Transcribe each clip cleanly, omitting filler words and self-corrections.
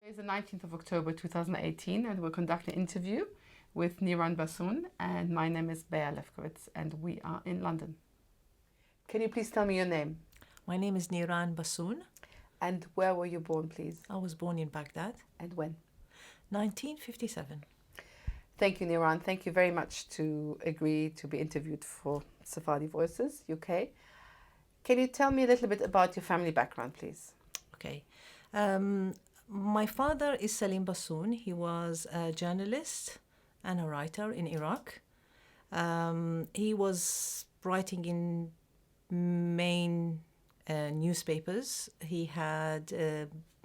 It's the 19th of October 2018, and we're conducting an interview with Niran Bassoon, and my name is Bea Lefkowitz, and we are in London. Can you please tell me your name? My name is Niran Bassoon. And where were you born, please? I was born in Baghdad, And when? 1957. Thank you, Niran. Thank you very much to agree to be interviewed for Sephardi Voices, UK. Can you tell me a little bit about your family background, please? Okay. My father is Salim Bassoon. He was a journalist and a writer in Iraq. He was writing in main newspapers. He had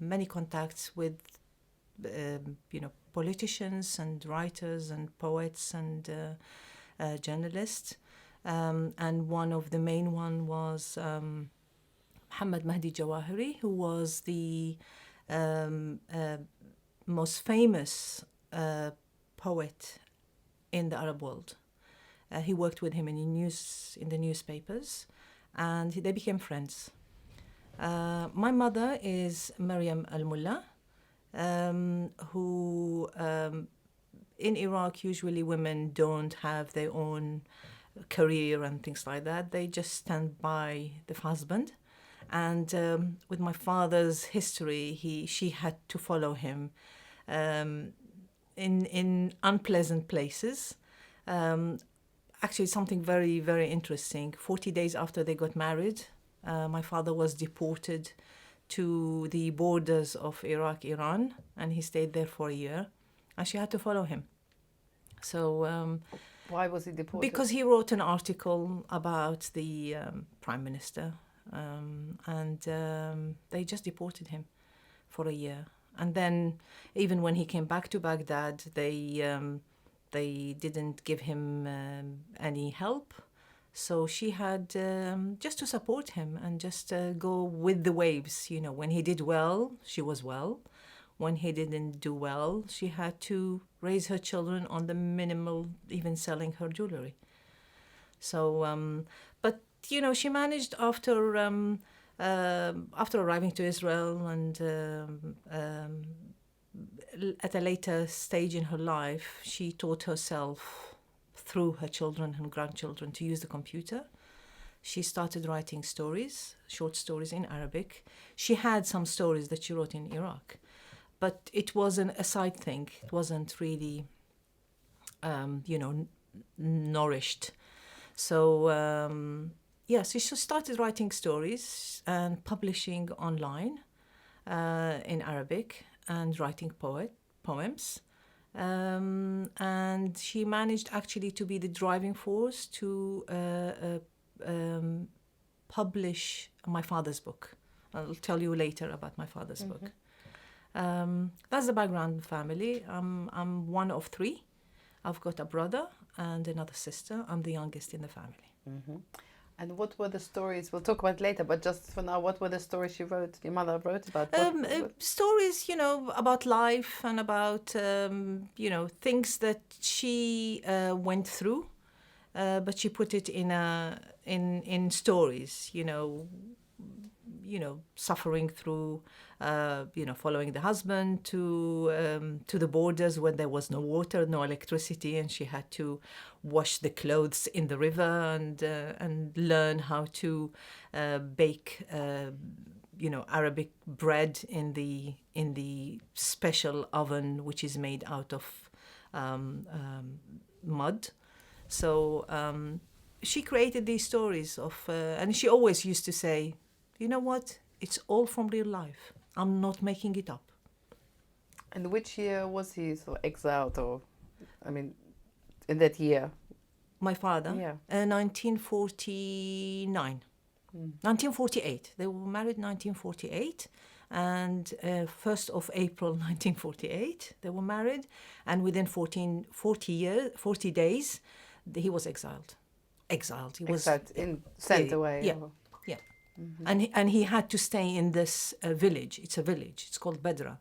many contacts with, politicians and writers and poets and journalists. And one of the main one was Muhammad Mahdi Jawahiri, who was the most famous poet in the Arab world. He worked with him in the newspapers, and they became friends. My mother is Maryam Al-Mullah, who in Iraq usually women don't have their own career and things like that. They just stand by the husband. And with my father's history, she had to follow him in unpleasant places. Actually, something very, very interesting. 40 days after they got married, my father was deported to the borders of Iraq, Iran, and he stayed there for a year, and she had to follow him. So why was he deported? Because he wrote an article about the prime minister, and they just deported him for a year. And then, even when he came back to Baghdad, they didn't give him any help. So she had just to support him and just go with the waves. When he did well, she was well. When he didn't do well, she had to raise her children on the minimal, even selling her jewelry. So, but she managed after arriving to Israel and at a later stage in her life, she taught herself through her children and grandchildren to use the computer. She started writing short stories in Arabic. She had some stories that she wrote in Iraq, but it wasn't a side thing. It wasn't really, nourished. So, she started writing stories and publishing online in Arabic and writing poems. And she managed actually to be the driving force to publish my father's book. I'll tell you later about my father's book. That's the background family. I'm one of three. I've got a brother and another sister. I'm the youngest in the family. Mm-hmm. And what were the stories? We'll talk about it later, but just for now, what were the stories your mother wrote about? Stories, about life and about, things that she went through, but she put it in stories, suffering through, following the husband to the borders when there was no water, no electricity, and she had to wash the clothes in the river and learn how to bake, Arabic bread in the special oven which is made out of mud. So she created these stories of, and she always used to say, you know what? It's all from real life. I'm not making it up. And which year was he exiled, in that year? My father? Yeah. 1949. 1948. They were married 1948. And 1st of April 1948, they were married. And within 40 days, he was exiled. He was sent away. Yeah. Yeah. Mm-hmm. And he had to stay in this village. It's a village. It's called Bedra,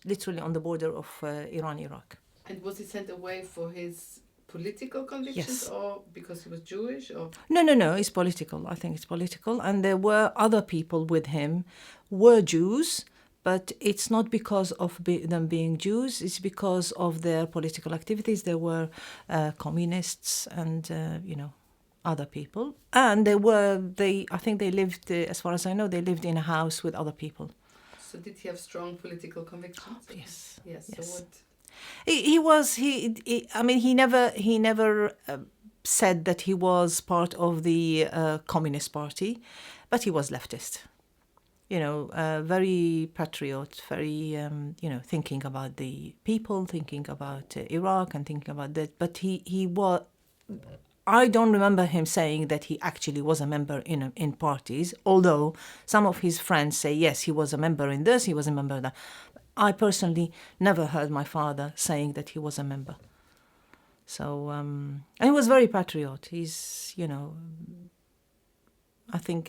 literally on the border of Iran, Iraq. And was he sent away for his political convictions, yes, or because he was Jewish? Or No. It's political. I think it's political. And there were other people with him, were Jews, but it's not because of them being Jews. It's because of their political activities. They were communists and other people, and I think they lived, as far as I know, they lived in a house with other people. So did he have strong political convictions? Yes. Yes. Yes. So what? He never said that he was part of the Communist Party, but he was leftist. Very patriot, very thinking about the people, thinking about Iraq, and thinking about that. But he was. I don't remember him saying that he actually was a member in parties, although some of his friends say, yes, he was a member in this, he was a member in that. I personally never heard my father saying that he was a member. So, and he was very patriot. He's, I think,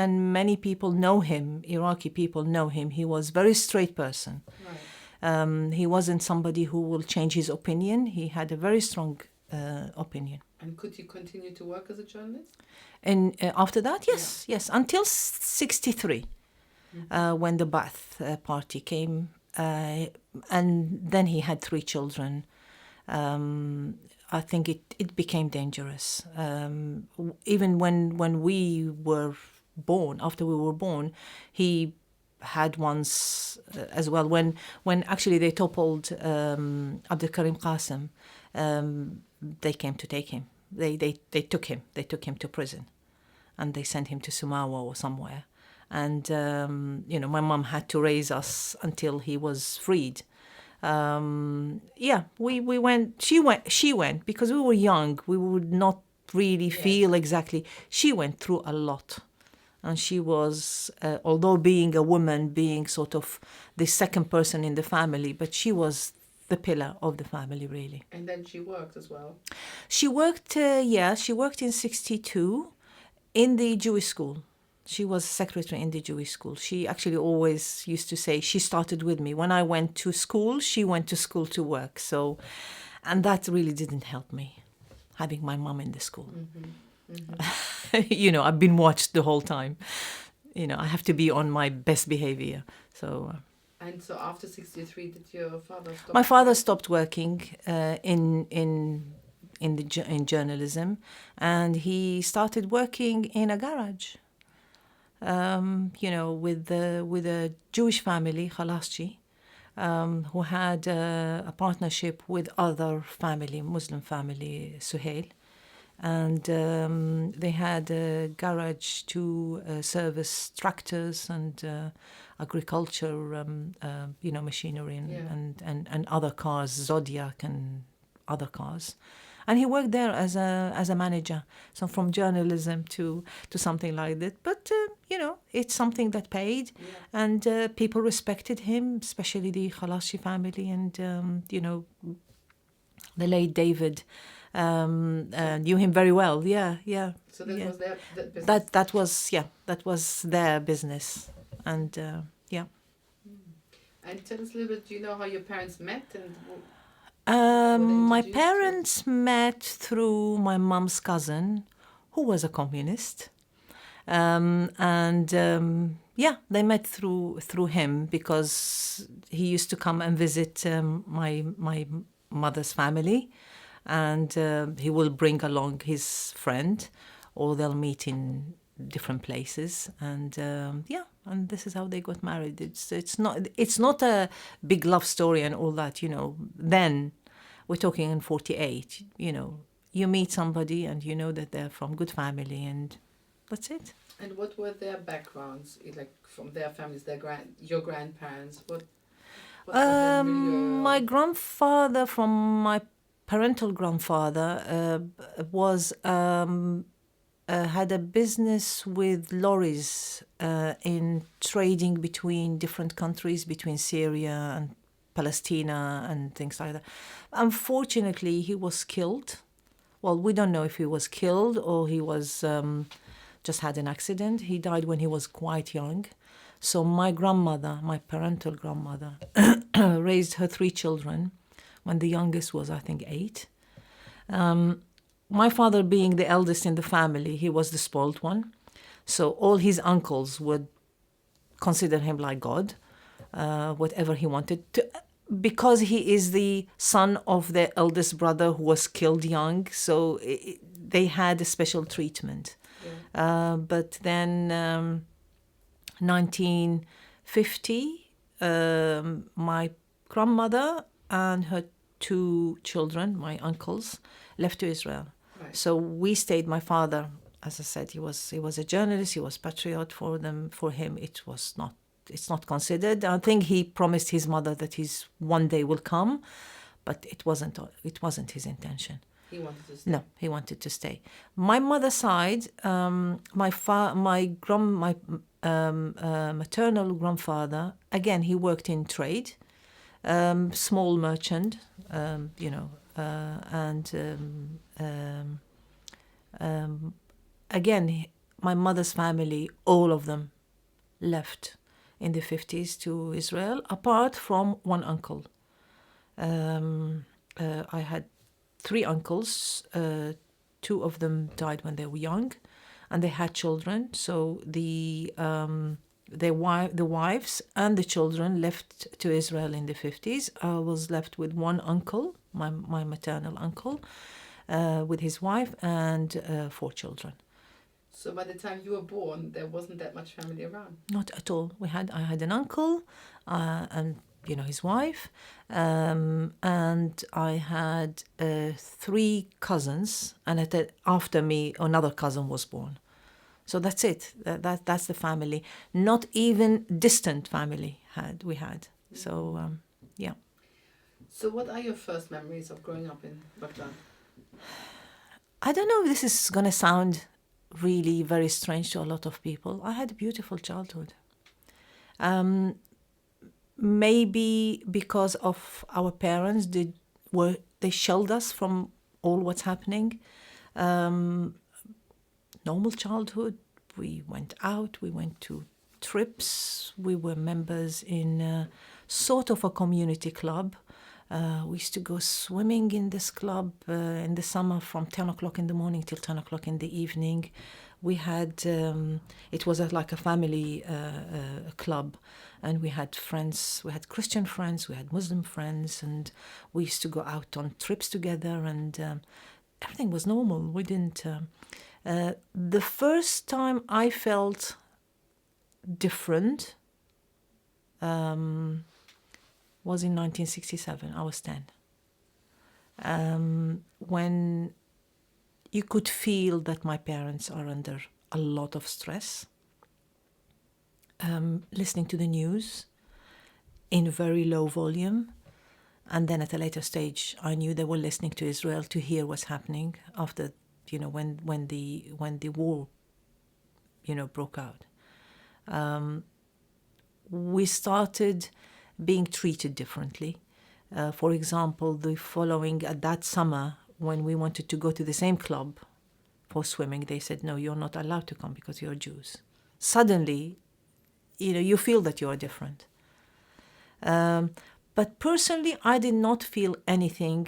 and many people know him, Iraqi people know him. He was a very straight person. Right. He wasn't somebody who will change his opinion. He had a very strong opinion. And could you continue to work as a journalist? And after that, yes, until 1963, when the Ba'ath Party came, and then he had 3 children. I think it became dangerous. Even when we were born, after we were born, he had once as well. When actually they toppled Abdul Karim Qasim, they came to take him. They took him. They took him to prison, and they sent him to Sumawa or somewhere. And my mom had to raise us until he was freed. We went. She went because we were young. We would not really feel exactly. She went through a lot, and she was, although being a woman, being sort of the second person in the family, but she was the pillar of the family, really. And then she worked as well. She worked. She worked in 1962 in the Jewish school. She was secretary in the Jewish school. She actually always used to say she started with me. When I went to school, she went to school to work. So, and that really didn't help me, having my mom in the school. I've been watched the whole time. I have to be on my best behavior. So. And so after 1963, did your father stop? My father stopped working in journalism, and he started working in a garage. With a Jewish family, Khalaschi, who had a partnership with other family, Muslim family, Suhail. And they had a garage to service tractors and agriculture, machinery and other cars, Zodiac and other cars. And he worked there as a manager, so from journalism to something like that. But, it's something that paid, and people respected him, especially the Khalaschi family. And, the late David knew him very well. Yeah. So that was their business? That was their business. And, And tell us a little bit, do you know how your parents met? My parents met through my mom's cousin, who was a communist, they met through him because he used to come and visit my mother's family, and he will bring along his friend, or they'll meet in different places, and and this is how they got married. It's not a big love story and all that, Then we're talking in 1948, you meet somebody and you know that they're from good family, and that's it. And what were their backgrounds, like from their families, your grandparents? What my grandfather, from my parental grandfather, was had a business with lorries in trading between different countries, between Syria and Palestine and things like that. Unfortunately, he was killed. Well, we don't know if he was killed or he was just had an accident. He died when he was quite young. So my grandmother, my parental grandmother, raised her 3 children when the youngest was, I think, 8. My father, being the eldest in the family, he was the spoiled one. So all his uncles would consider him like God. whatever he wanted to, because he is the son of the eldest brother who was killed young, so they had a special treatment. But then 1950, my grandmother and her 2 children, my uncles, left to Israel. Right. So we stayed. My father, as I said, he was a journalist. He was patriot. For them, for him, it's not considered. I think he promised his mother that he's one day will come, but it wasn't his intention. He wanted to stay. No, he wanted to stay. My mother's side, my maternal grandfather, again, he worked in trade, small merchant, again, my mother's family, all of them left in the 50s to Israel, apart from one uncle. I had 3 uncles. 2 of them died when they were young, and they had children. So the wives and the children left to Israel in the 50s. I was left with one uncle, my maternal uncle, with his wife and 4 children. So by the time you were born, there wasn't that much family around? Not at all. I had an uncle, and his wife, and I had 3 cousins, and after me, another cousin was born. So that's it. That's the family. Not even distant family we had. So yeah. So what are your first memories of growing up in Baghdad? I don't know if this is going to sound really very strange to a lot of people. I had a beautiful childhood. Maybe because of our parents, they shielded us from all what's happening. Normal childhood. We went out. We went to trips. We were members in sort of a community club. We used to go swimming in this club in the summer from 10 o'clock in the morning till 10 o'clock in the evening. We had, it was like a family club, and we had friends, we had Christian friends, we had Muslim friends, and we used to go out on trips together, and everything was normal. We didn't... the first time I felt different was in 1967. I was 10. When you could feel that my parents are under a lot of stress, listening to the news in very low volume, and then at a later stage, I knew they were listening to Israel to hear what's happening after, when the war, broke out. We started being treated differently. For example, at that summer, when we wanted to go to the same club for swimming, they said, no, you're not allowed to come because you're Jews. Suddenly, you feel that you are different. But personally, I did not feel anything.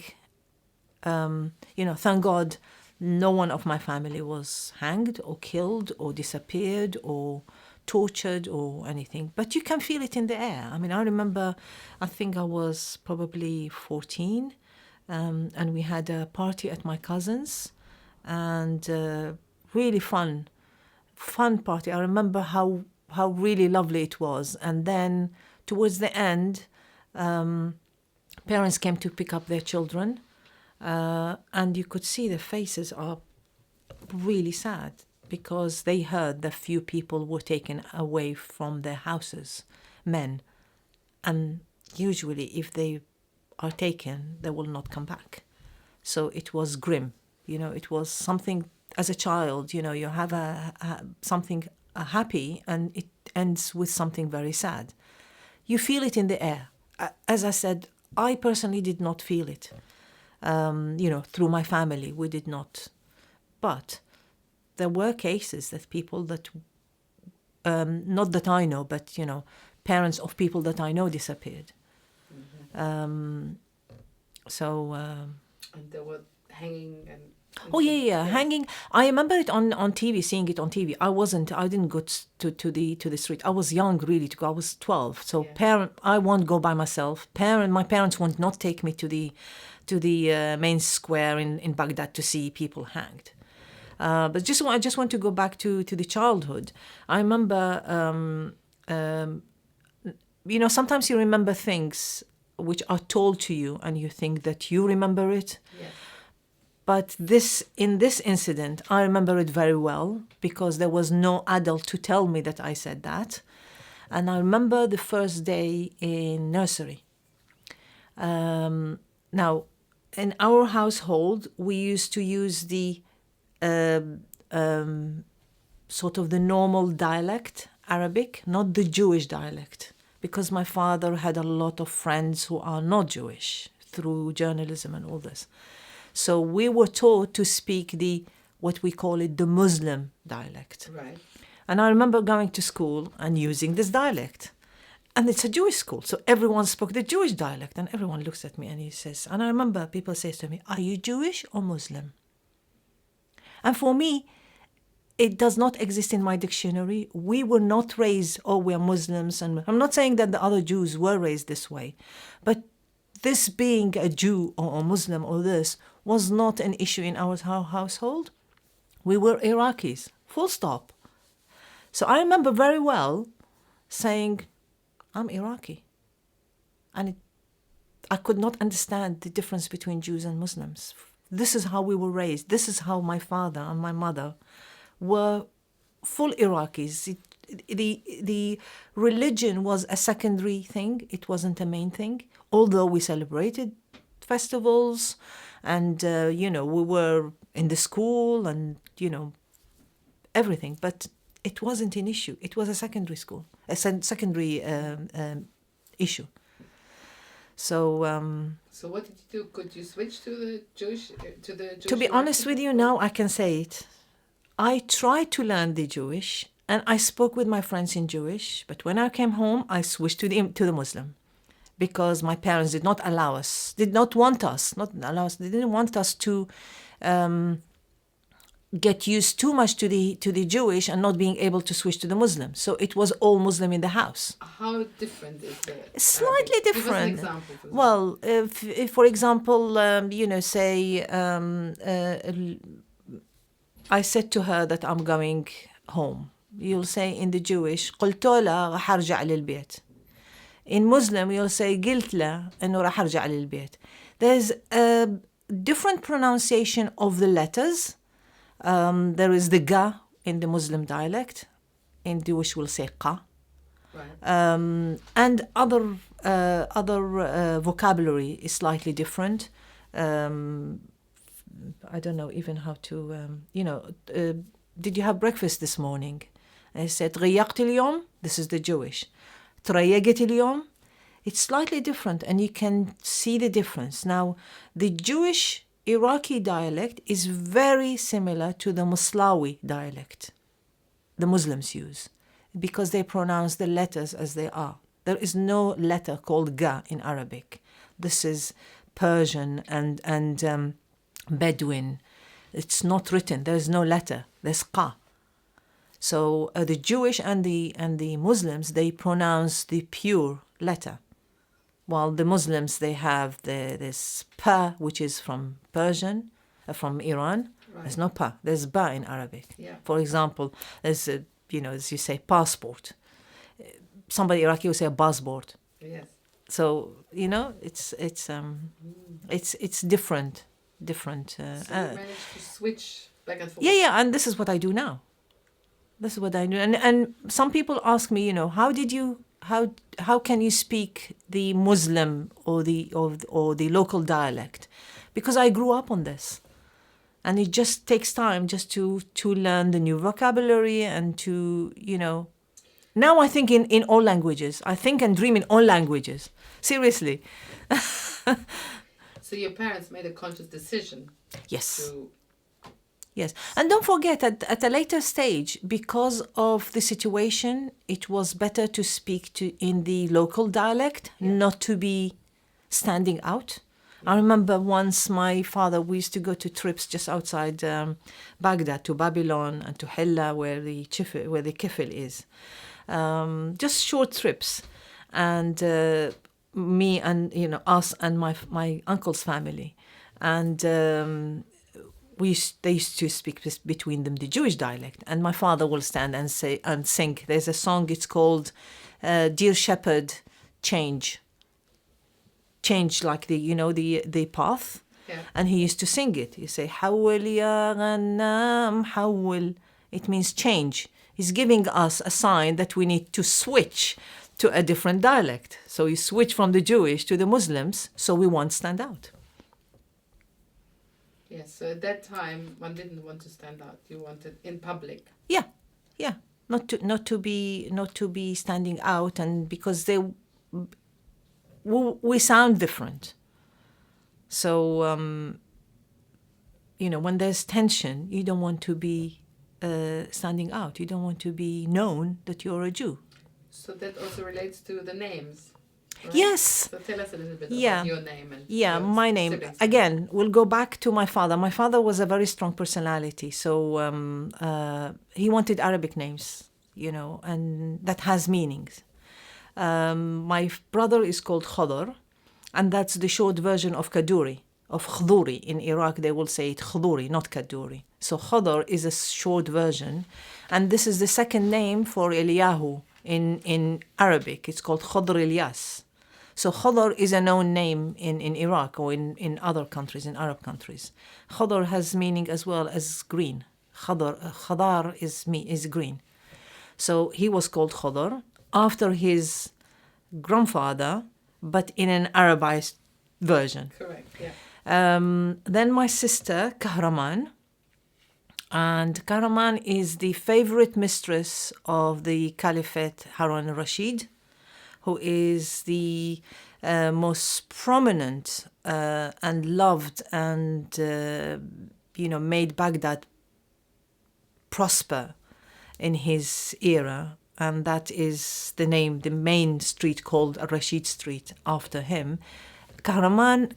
Thank God, no one of my family was hanged or killed or disappeared or tortured or anything, but you can feel it in the air. I mean, I remember, I think I was probably 14, and we had a party at my cousin's, and really fun party. I remember how really lovely it was. And then towards the end, parents came to pick up their children, and you could see their faces are really sad, because they heard that few people were taken away from their houses, men. And usually if they are taken, they will not come back. So it was grim. It was something, as a child, you have something happy, and it ends with something very sad. You feel it in the air. As I said, I personally did not feel it. Through my family, we did not. But there were cases that people that, not that I know, but, parents of people that I know disappeared. Mm-hmm. And they were hanging and Oh yeah. Hanging. I remember it on TV, seeing it on TV. I didn't go to the street. I was young really to go. I was 12. So I won't go by myself. My parents won't not take me to the main square in Baghdad to see people hanged. But I just want to go back to the childhood. I remember, sometimes you remember things which are told to you and you think that you remember it. Yes. But in this incident, I remember it very well because there was no adult to tell me that I said that. And I remember the first day in nursery. Now, in our household, we used to use the sort of the normal dialect, Arabic, not the Jewish dialect, because my father had a lot of friends who are not Jewish through journalism and all this. So we were taught to speak what we call it, the Muslim dialect. Right. And I remember going to school and using this dialect. And it's a Jewish school, so everyone spoke the Jewish dialect. And everyone looks at me and he says, and I remember people say to me, are you Jewish or Muslim? And for me, it does not exist in my dictionary. We were not raised, we're Muslims. And I'm not saying that the other Jews were raised this way. But this being a Jew or a Muslim or this was not an issue in our household. We were Iraqis, full stop. So I remember very well saying, I'm Iraqi. And I could not understand the difference between Jews and Muslims. This is how we were raised. This is how my father and my mother were full Iraqis. The religion was a secondary thing. It wasn't a main thing. Although we celebrated festivals and, we were in the school and, everything. But it wasn't an issue. It was a secondary school, a secondary issue. So. So what did you do? Could you switch to the Jewish? To be honest with you, now I can say it. I tried to learn the Jewish, and I spoke with my friends in Jewish. But when I came home, I switched to the Muslim, because my parents did not want us They didn't want us to get used too much to the Jewish and not being able to switch to the Muslim. So it was all Muslim in the house. How different is it? Slightly different. Give us an example. Well, if for example, say, I said to her that I'm going home. You'll say in the Jewish, قلت لها راح أرجع للبيت. In Muslim, you'll say قلت له إنه راح أرجع للبيت. There's a different pronunciation of the letters. There is the ga in the Muslim dialect. In Jewish, we'll say qa. Right. And other vocabulary is slightly different. I don't know even how to, did you have breakfast this morning? I said, غيقت اليوم. This is the Jewish. تريقت اليوم. It's slightly different, and you can see the difference. Now, the Jewish Iraqi dialect is very similar to the Moslawi dialect the Muslims use, because they pronounce the letters as they are. There is no letter called ga in Arabic. This is Persian and Bedouin. It's not written. There is no letter. There's qa. So the Jewish and the Muslims, they pronounce the pure letter, while the Muslims, they have this pa, which is from Persian, from Iran. Right. There's no pa. There's ba in Arabic. Yeah. For example, there's as you say, passport. Somebody Iraqi will say a passport. Yes. So it's different. So you managed to switch back and forth. Yeah, and this is what I do now. This is what I do, and some people ask me, how can you speak the Muslim or the local dialect? Because I grew up on this, and it just takes time just to learn the new vocabulary and to Now I think in all languages. I think and dream in all languages. Seriously. So your parents made a conscious decision. Yes. Yes. And don't forget, at a later stage, because of the situation, it was better to speak in the local dialect, not to be standing out. I remember once my father, we used to go to trips just outside Baghdad, to Babylon and to Hilla, where the kifil is. Just short trips. And me and, us and my uncle's family. And they used to speak between them the Jewish dialect. And my father will stand and say and sing. There's a song, it's called Dear Shepherd, Change. Change, like the path. Yeah. And he used to sing it. He say, Hawwil ya ghanam, hawwil. It means change. He's giving us a sign that we need to switch to a different dialect. So you switch from the Jewish to the Muslims, so we won't stand out. Yes, so at that time one didn't want to stand out. You wanted in public. Yeah. Not to be standing out, and because we sound different. So when there's tension, you don't want to be standing out. You don't want to be known that you're a Jew. So that also relates to the names. Right? Yes. So tell us a little bit about your name and your my name. siblings. Again, we'll go back to my father. My father was a very strong personality, so he wanted Arabic names, and that has meanings. My brother is called Khadr, and that's the short version of Kaduri, of Khaduri. In Iraq, they will say it Khaduri, not Kaduri. So Khadr is a short version, and this is the second name for Eliyahu in Arabic. It's called Khadr Ilyas. So Khadr is a known name in Iraq or in other countries, in Arab countries. Khadr has meaning as well as green. Khadar is green. So he was called Khadr after his grandfather, but in an Arabized version. Correct, yeah. Then my sister, Kahraman. And Kahraman is the favorite mistress of the Caliphate Harun al-Rashid, who is the most prominent and loved and, made Baghdad prosper in his era. And that is the main street called Rashid Street after him. Kahramana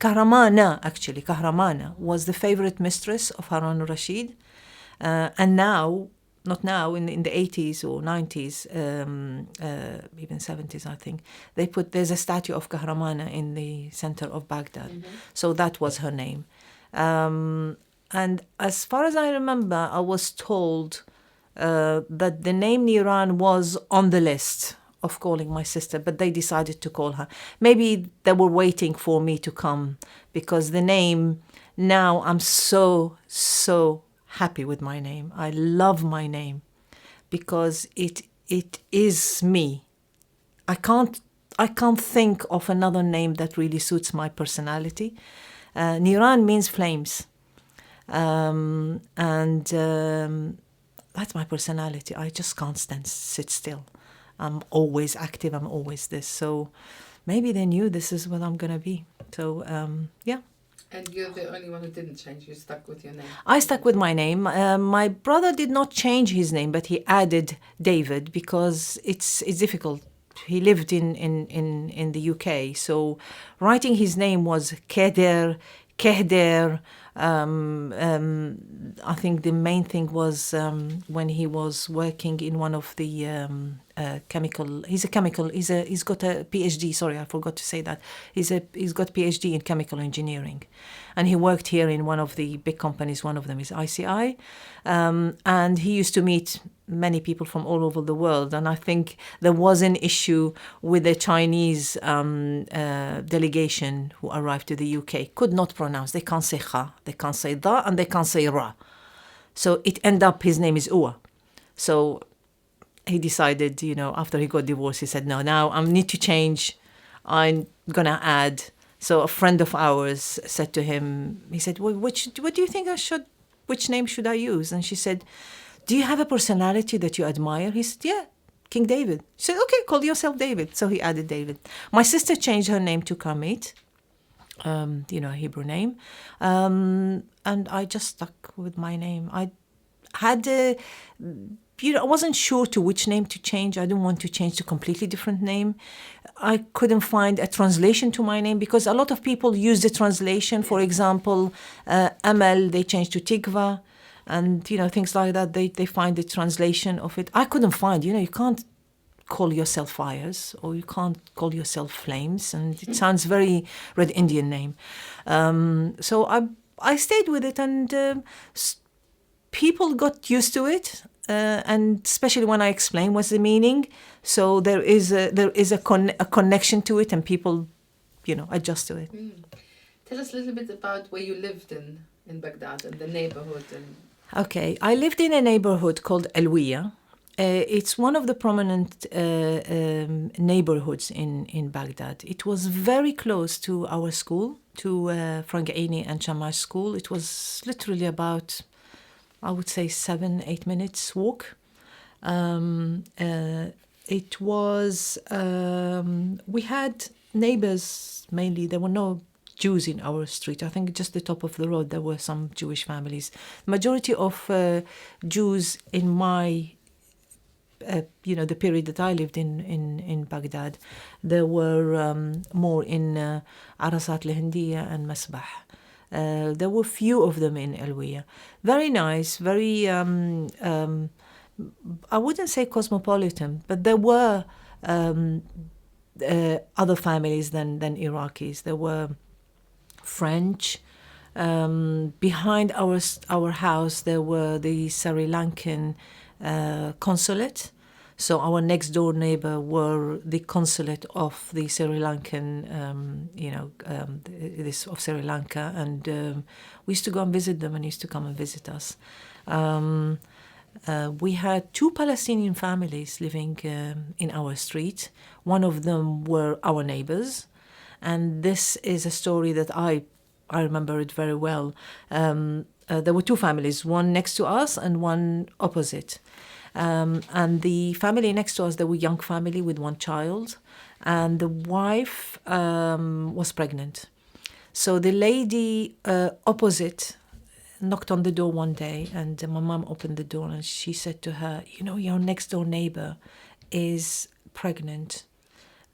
was the favorite mistress of Harun al-Rashid. And now, not now, in the 80s or 90s, even 70s, I think, there's a statue of Kahramana in the center of Baghdad. Mm-hmm. So that was her name. And as far as I remember, I was told that the name Niran was on the list of calling my sister, but they decided to call her. Maybe they were waiting for me to come, because the name, now I'm so happy with my name. I love my name because it is me. I can't think of another name that really suits my personality. Niran means flames. And that's my personality. I just can't sit still. I'm always active. I'm always this. So maybe they knew this is what I'm going to be. So, yeah. And you're the only one who didn't change. You stuck with your name. I stuck with my name. My brother did not change his name, but he added David because it's difficult. He lived in the UK, so writing his name was Kehder. I think the main thing was when he was working in one of the chemical. He's got a PhD. Sorry, I forgot to say that. He's got PhD in chemical engineering, and he worked here in one of the big companies. One of them is ICI, and he used to meet many people from all over the world. And I think there was an issue with the Chinese delegation who arrived to the UK. Could not pronounce. They can't say kha, they can't say da, and they can't say ra. So it ended up his name is Uwa. So he decided, after he got divorced, he said, no, now I need to change. I'm going to add. So a friend of ours said to him, he said, well, what do you think which name should I use? And she said, do you have a personality that you admire? He said, yeah, King David. She said, okay, call yourself David. So he added David. My sister changed her name to Karmit, a Hebrew name. And I just stuck with my name. I had I wasn't sure to which name to change. I didn't want to change to a completely different name. I couldn't find a translation to my name because a lot of people use the translation. For example, Amal, they changed to Tikva, and things like that. They find the translation of it. I couldn't find. You can't call yourself Fires, or you can't call yourself Flames, and it sounds very Red Indian name. So I stayed with it, and people got used to it. And especially when I explain what's the meaning, so there is a connection to it, and people, adjust to it. Tell us a little bit about where you lived in Baghdad and the neighborhood. Okay, I lived in a neighborhood called Alwiya. It's one of the prominent neighborhoods in Baghdad. It was very close to our school, to Frank Aini and Shamash school. It was literally about, I would say, 7-8 minutes walk. It was, we had neighbors mainly. There were no Jews in our street. I think just the top of the road there were some Jewish families. Majority of Jews in my, the period that I lived in Baghdad, there were more in Arasat al-Hindiya and Masbah. There were few of them in Alwiya. Very nice, very, I wouldn't say cosmopolitan, but there were other families than Iraqis. There were French. Behind our house, there were the Sri Lankan consulate. So our next door neighbor were the consulate of the Sri Lankan, this of Sri Lanka, and we used to go and visit them, and used to come and visit us. We had 2 Palestinian families living in our street. One of them were our neighbors, and this is a story that I remember it very well. There were 2 families, one next to us and one opposite. And the family next to us, they were a young family with 1 child, and the wife was pregnant. So the lady opposite knocked on the door one day, and my mom opened the door, and she said to her, your next door neighbor is pregnant,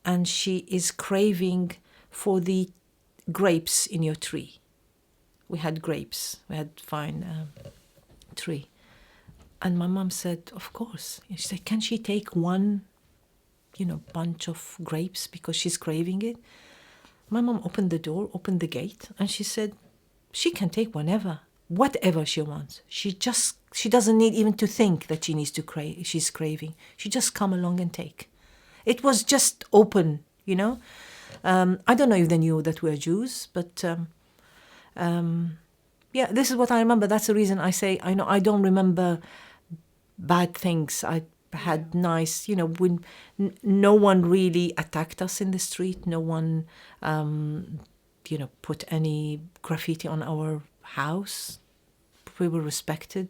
and she is craving for the grapes in your tree. We had grapes. We had fine tree. And my mom said, of course. She said, can she take one, bunch of grapes because she's craving it? My mom opened the door, opened the gate, and she said, she can take whatever she wants. She doesn't need even to think that she needs to she's craving. She just come along and take. It was just open, I don't know if they knew that we're Jews, but yeah, this is what I remember. That's the reason I say I don't remember bad things. I had nice, when no one really attacked us in the street. No one, put any graffiti on our house. We were respected.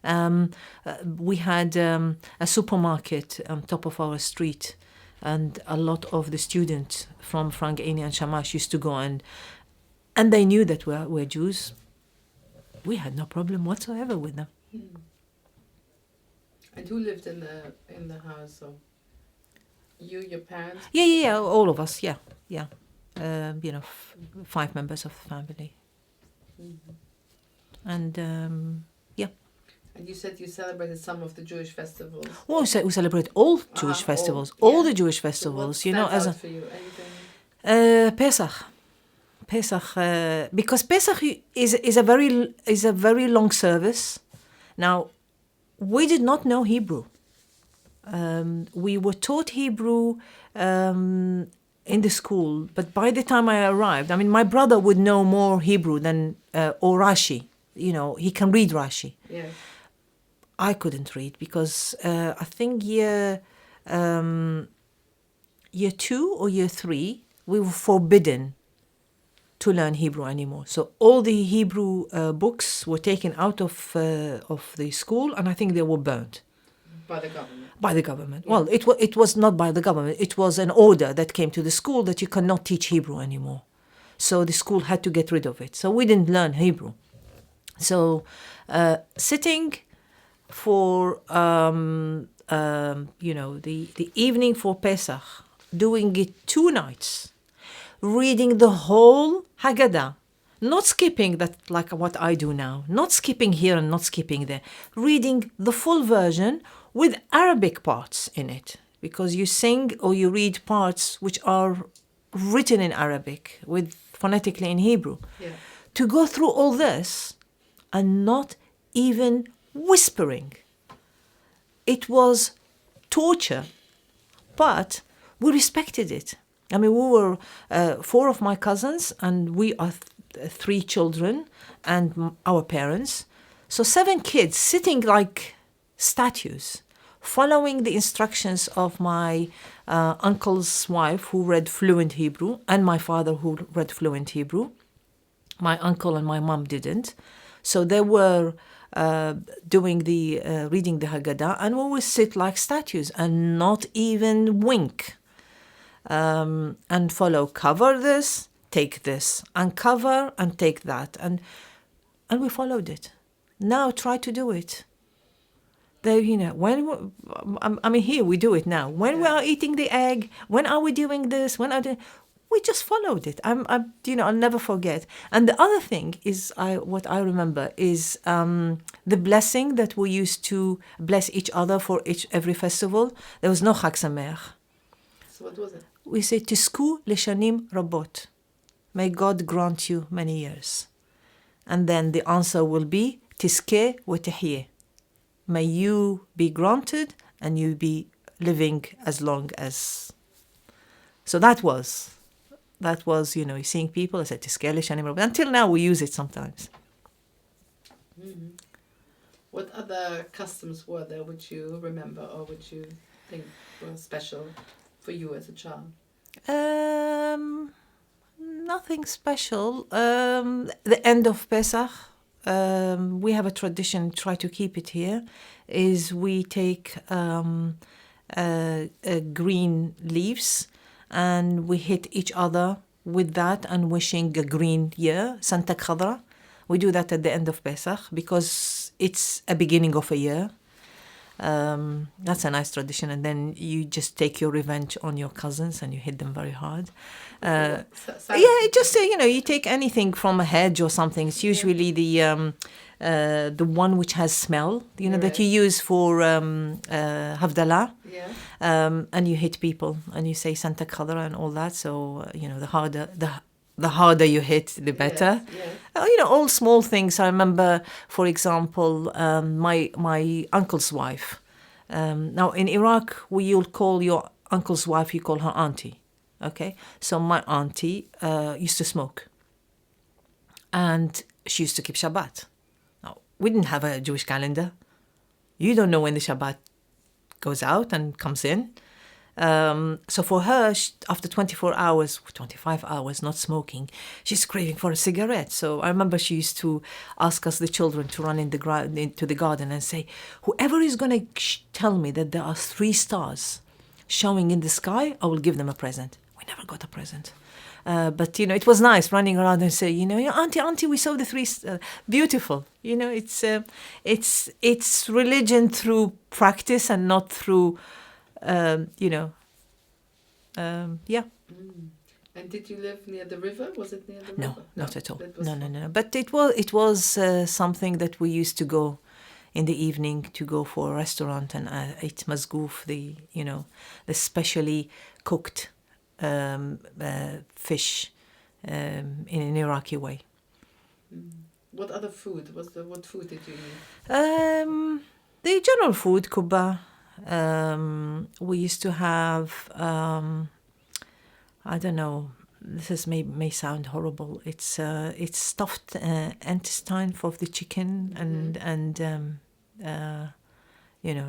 We had a supermarket on top of our street, and a lot of the students from Frank Aini and Shamash used to go, and they knew that we're Jews. We had no problem whatsoever with them. And who lived in the house? So you, your parents? Yeah, all of us. Yeah. 5 members of the family. And yeah. And you said you celebrated some of the Jewish festivals. Well, we celebrate all Jewish festivals, all the Jewish festivals. So what stands out for you? Anything? Pesach, because Pesach is a very long service. Now, we did not know Hebrew. We were taught Hebrew in the school, but by the time I arrived, my brother would know more Hebrew than or Rashi. He can read Rashi. Yeah. I couldn't read because I think year 2 or year 3 we were forbidden to learn Hebrew anymore. So all the Hebrew books were taken out of the school, and I think they were burnt. By the government? By the government. Yeah. Well, it was not by the government. It was an order that came to the school that you cannot teach Hebrew anymore. So the school had to get rid of it. So we didn't learn Hebrew. So sitting for the evening for Pesach, doing it 2 nights, reading the whole Haggadah, not skipping that like what I do now, not skipping here and not skipping there, reading the full version with Arabic parts in it, because you sing or you read parts which are written in Arabic with phonetically in Hebrew. Yeah. To go through all this and not even whispering. It was torture, but we respected it. I mean, we were 4 of my cousins, and we are 3 children, and our parents. So 7 kids sitting like statues, following the instructions of my uncle's wife, who read fluent Hebrew, and my father, who read fluent Hebrew. My uncle and my mom didn't. So they were doing the reading the Haggadah, and we would sit like statues and not even wink. And follow, cover this, take this, uncover and take that. And we followed it. Now try to do it. Here we do it now. When we are eating the egg, when are we doing this? We just followed it. I'll never forget. And the other thing is, what I remember is the blessing that we used to bless each other for every festival. There was no Chag Sameach. So what was it? We say, Tisku leshanim rabot. May God grant you many years. And then the answer will be, Tiske v'tehyeh. May you be granted and you be living as long as... So that was, seeing people, I said, Tiske leshanim rabot. Until now, we use it sometimes. Mm-hmm. What other customs were there which you remember or which you think were special for you as a child? Nothing special. The end of Pesach, we have a tradition, try to keep it here, is we take green leaves and we hit each other with that and wishing a green year, Santa Khadra. We do that at the end of Pesach because it's a beginning of a year. That's a nice tradition, and then you just take your revenge on your cousins and you hit them very hard. You take anything from a hedge or something. It's usually the one which has smell, that you use for Havdalah. Yeah. And you hit people and you say Santa Khadra and all that. So the harder you hit, the better. Yes. All small things. I remember, for example, my uncle's wife. Now, in Iraq, you'll call your uncle's wife, you call her auntie. Okay? So my auntie used to smoke. And she used to keep Shabbat. Now, we didn't have a Jewish calendar. You don't know when the Shabbat goes out and comes in. So for her, after 25 hours not smoking, she's craving for a cigarette. So I remember she used to ask us, the children, to run into the garden and say, whoever is going to tell me that there are 3 stars showing in the sky, I will give them a present. We never got a present. But, it was nice running around and say, auntie, we saw the 3 beautiful. It's religion through practice and not through... Mm. And did you live near the river? Was it near the river? No, not at all. No. Fun. But it was something that we used to go in the evening to go for a restaurant and eat mazgoof, the specially cooked fish in an Iraqi way. Mm. What other food? What food did you eat? The general food, kubba. We used to have, I don't know, this may sound horrible. It's stuffed intestine of the chicken, and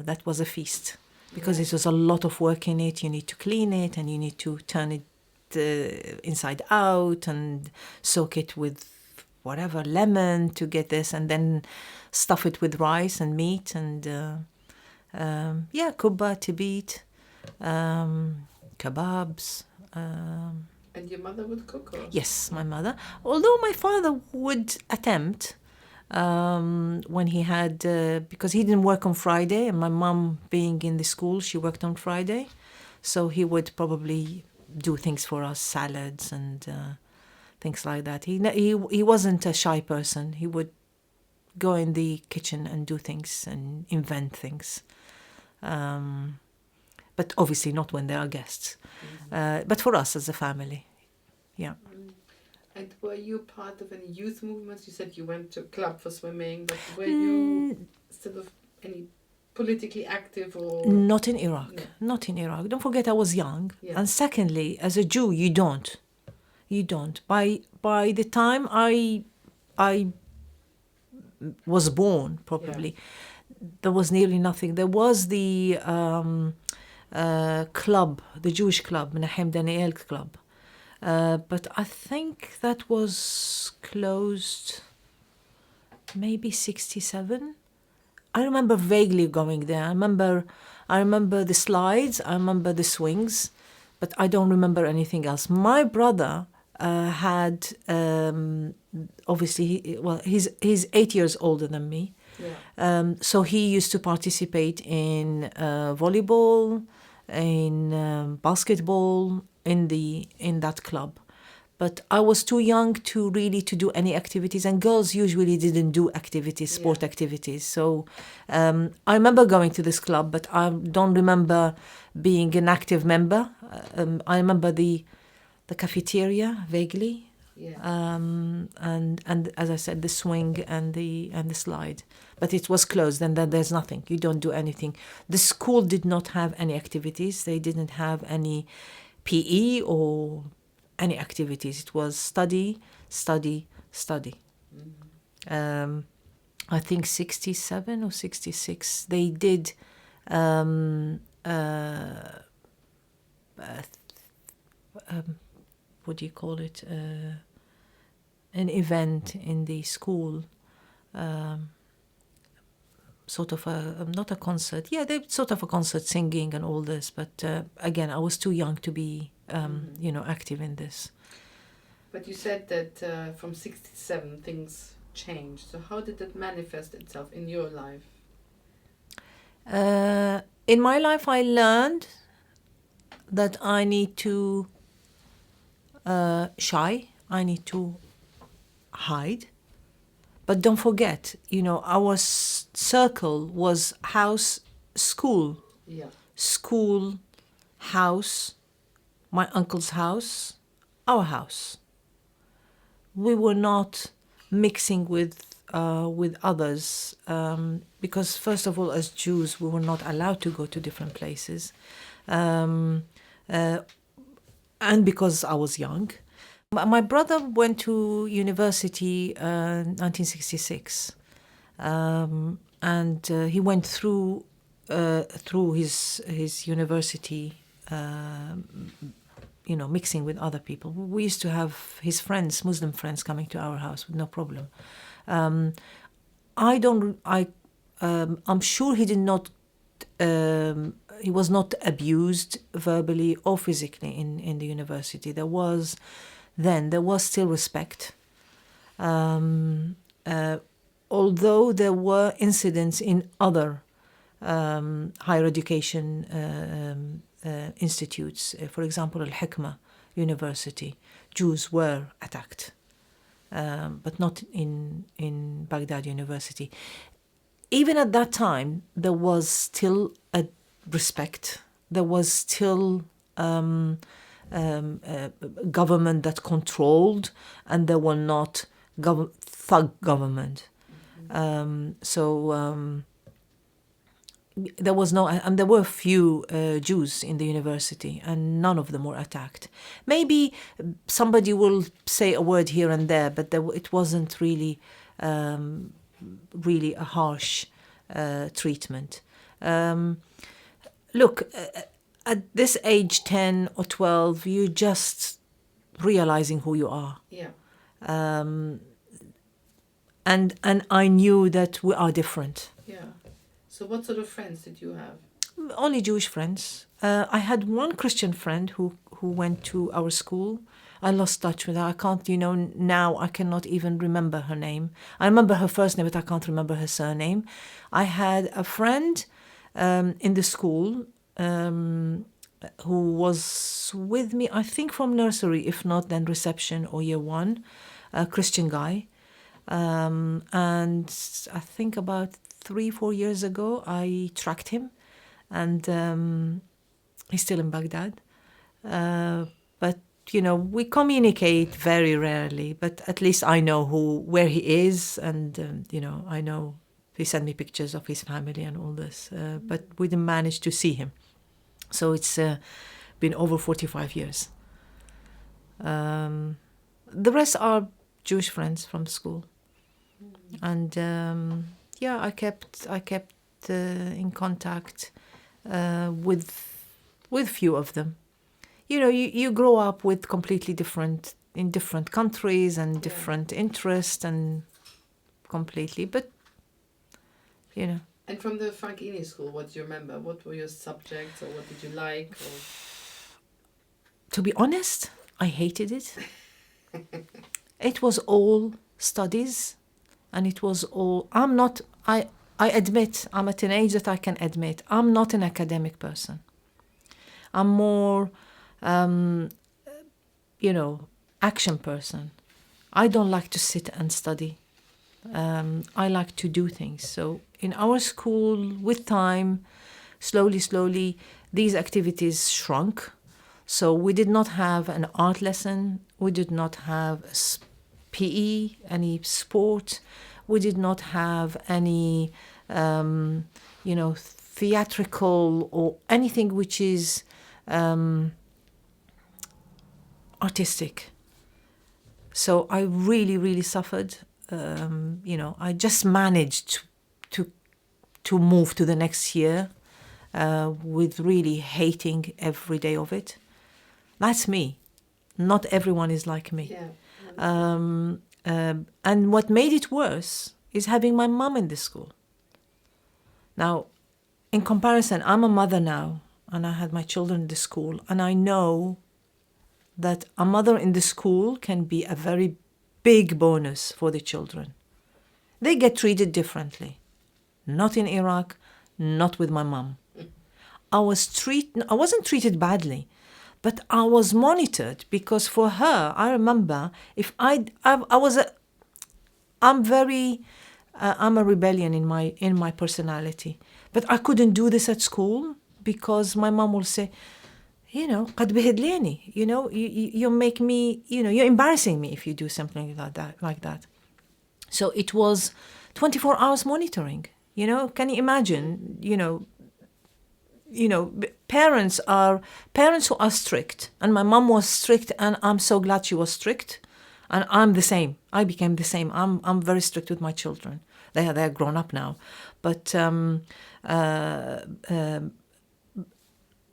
that was a feast because it was a lot of work in it. You need to clean it and you need to turn it inside out and soak it with whatever, lemon to get this, and then stuff it with rice and meat and kubba, tibit, kebabs. And your mother would cook? Or? Yes, my mother. Although my father would attempt, when he had, because he didn't work on Friday, and my mom being in the school, she worked on Friday. So he would probably do things for us, salads and things like that. He wasn't a shy person. He would go in the kitchen and do things and invent things. But obviously not when there are guests. But for us as a family, yeah. And were you part of any youth movements? You said you went to a club for swimming, but were you sort of any politically active or? Not in Iraq. No. Not in Iraq. Don't forget I was young. Yeah. And secondly, as a Jew, you don't. You don't. By the time I was born, probably, there was nearly nothing. There was the club, the Jewish club, Menachem Daniel club. But I think that was closed maybe 1967. I remember vaguely going there. I remember the slides, I remember the swings, but I don't remember anything else. My brother had, obviously, he's 8 years older than me. Yeah. So he used to participate in volleyball, in basketball, in that club. But I was too young to do any activities, and girls usually didn't do activities, sport activities. So I remember going to this club, but I don't remember being an active member. I remember the cafeteria vaguely, and as I said, the swing and the slide. But it was closed, and then there's nothing. You don't do anything. The school did not have any activities. They didn't have any PE or any activities. It was study, study, study. I think 1967 or 1966 they did what do you call it? An event in the school, sort of not a concert. Yeah, they sort of a concert, singing and all this. But again, I was too young to be, active in this. But you said that from 1967 things changed. So how did that manifest itself in your life? In my life, I learned that I need to shy. I need to hide. But don't forget, our circle was house, school. Yeah. School, house, my uncle's house, our house. We were not mixing with others because, first of all, as Jews, we were not allowed to go to different places. And because I was young. My brother went to university in 1966, and he went through his university, mixing with other people. We used to have his friends, Muslim friends, coming to our house with no problem. I'm sure he did not. He was not abused verbally or physically in the university. There was still respect. Although there were incidents in other higher education institutes, for example, Al-Hikmah University, Jews were attacked, but not in Baghdad University. Even at that time, there was still a respect. There was still government that controlled, and there were not thug government. There was no, and there were few Jews in the university, and none of them were attacked. Maybe somebody will say a word here and there, but it wasn't really a harsh treatment. Look, at this age, 10 or 12, you're just realizing who you are. Yeah. And I knew that we are different. Yeah. So what sort of friends did you have? Only Jewish friends. I had one Christian friend who went to our school. I lost touch with her. I can't, now I cannot even remember her name. I remember her first name, but I can't remember her surname. I had a friend in the school who was with me, I think from nursery, if not then reception or year one, a Christian guy. And I think about 3-4 years ago, I tracked him, and he's still in Baghdad. But we communicate very rarely. But at least I know where he is, and I know he sent me pictures of his family and all this. But we didn't manage to see him. So it's been over 45 years. The rest are Jewish friends from school, and I kept in contact with few of them. You grow up with completely in different countries and different interests and completely, but And from the Frankini school, what do you remember? What were your subjects, or what did you like? Or... To be honest, I hated it. It was all studies, and it was all... I admit, I'm at an age that I can admit, I'm not an academic person. I'm more, action person. I don't like to sit and study. I like to do things. So in our school, with time, slowly, these activities shrunk. So we did not have an art lesson. We did not have PE, any sport. We did not have any, theatrical or anything which is artistic. So I really suffered. I just managed to move to the next year with really hating every day of it. That's me. Not everyone is like me. Yeah. And what made it worse is having my mom in the school. Now, in comparison, I'm a mother now, and I had my children in the school, and I know that a mother in the school can be a very big bonus for the children. They get treated differently. Not in Iraq, not with my mom. I wasn't treated badly, but I was monitored because for her, I remember I'm a rebellion in my personality, but I couldn't do this at school because my mom will say, قد بهدليني, you make me, you're embarrassing me if you do something like that. So it was 24 hours monitoring. Can you imagine? Parents who are strict, and my mom was strict, and I'm so glad she was strict, and I'm the same. I became the same. I'm very strict with my children. They're grown up now, but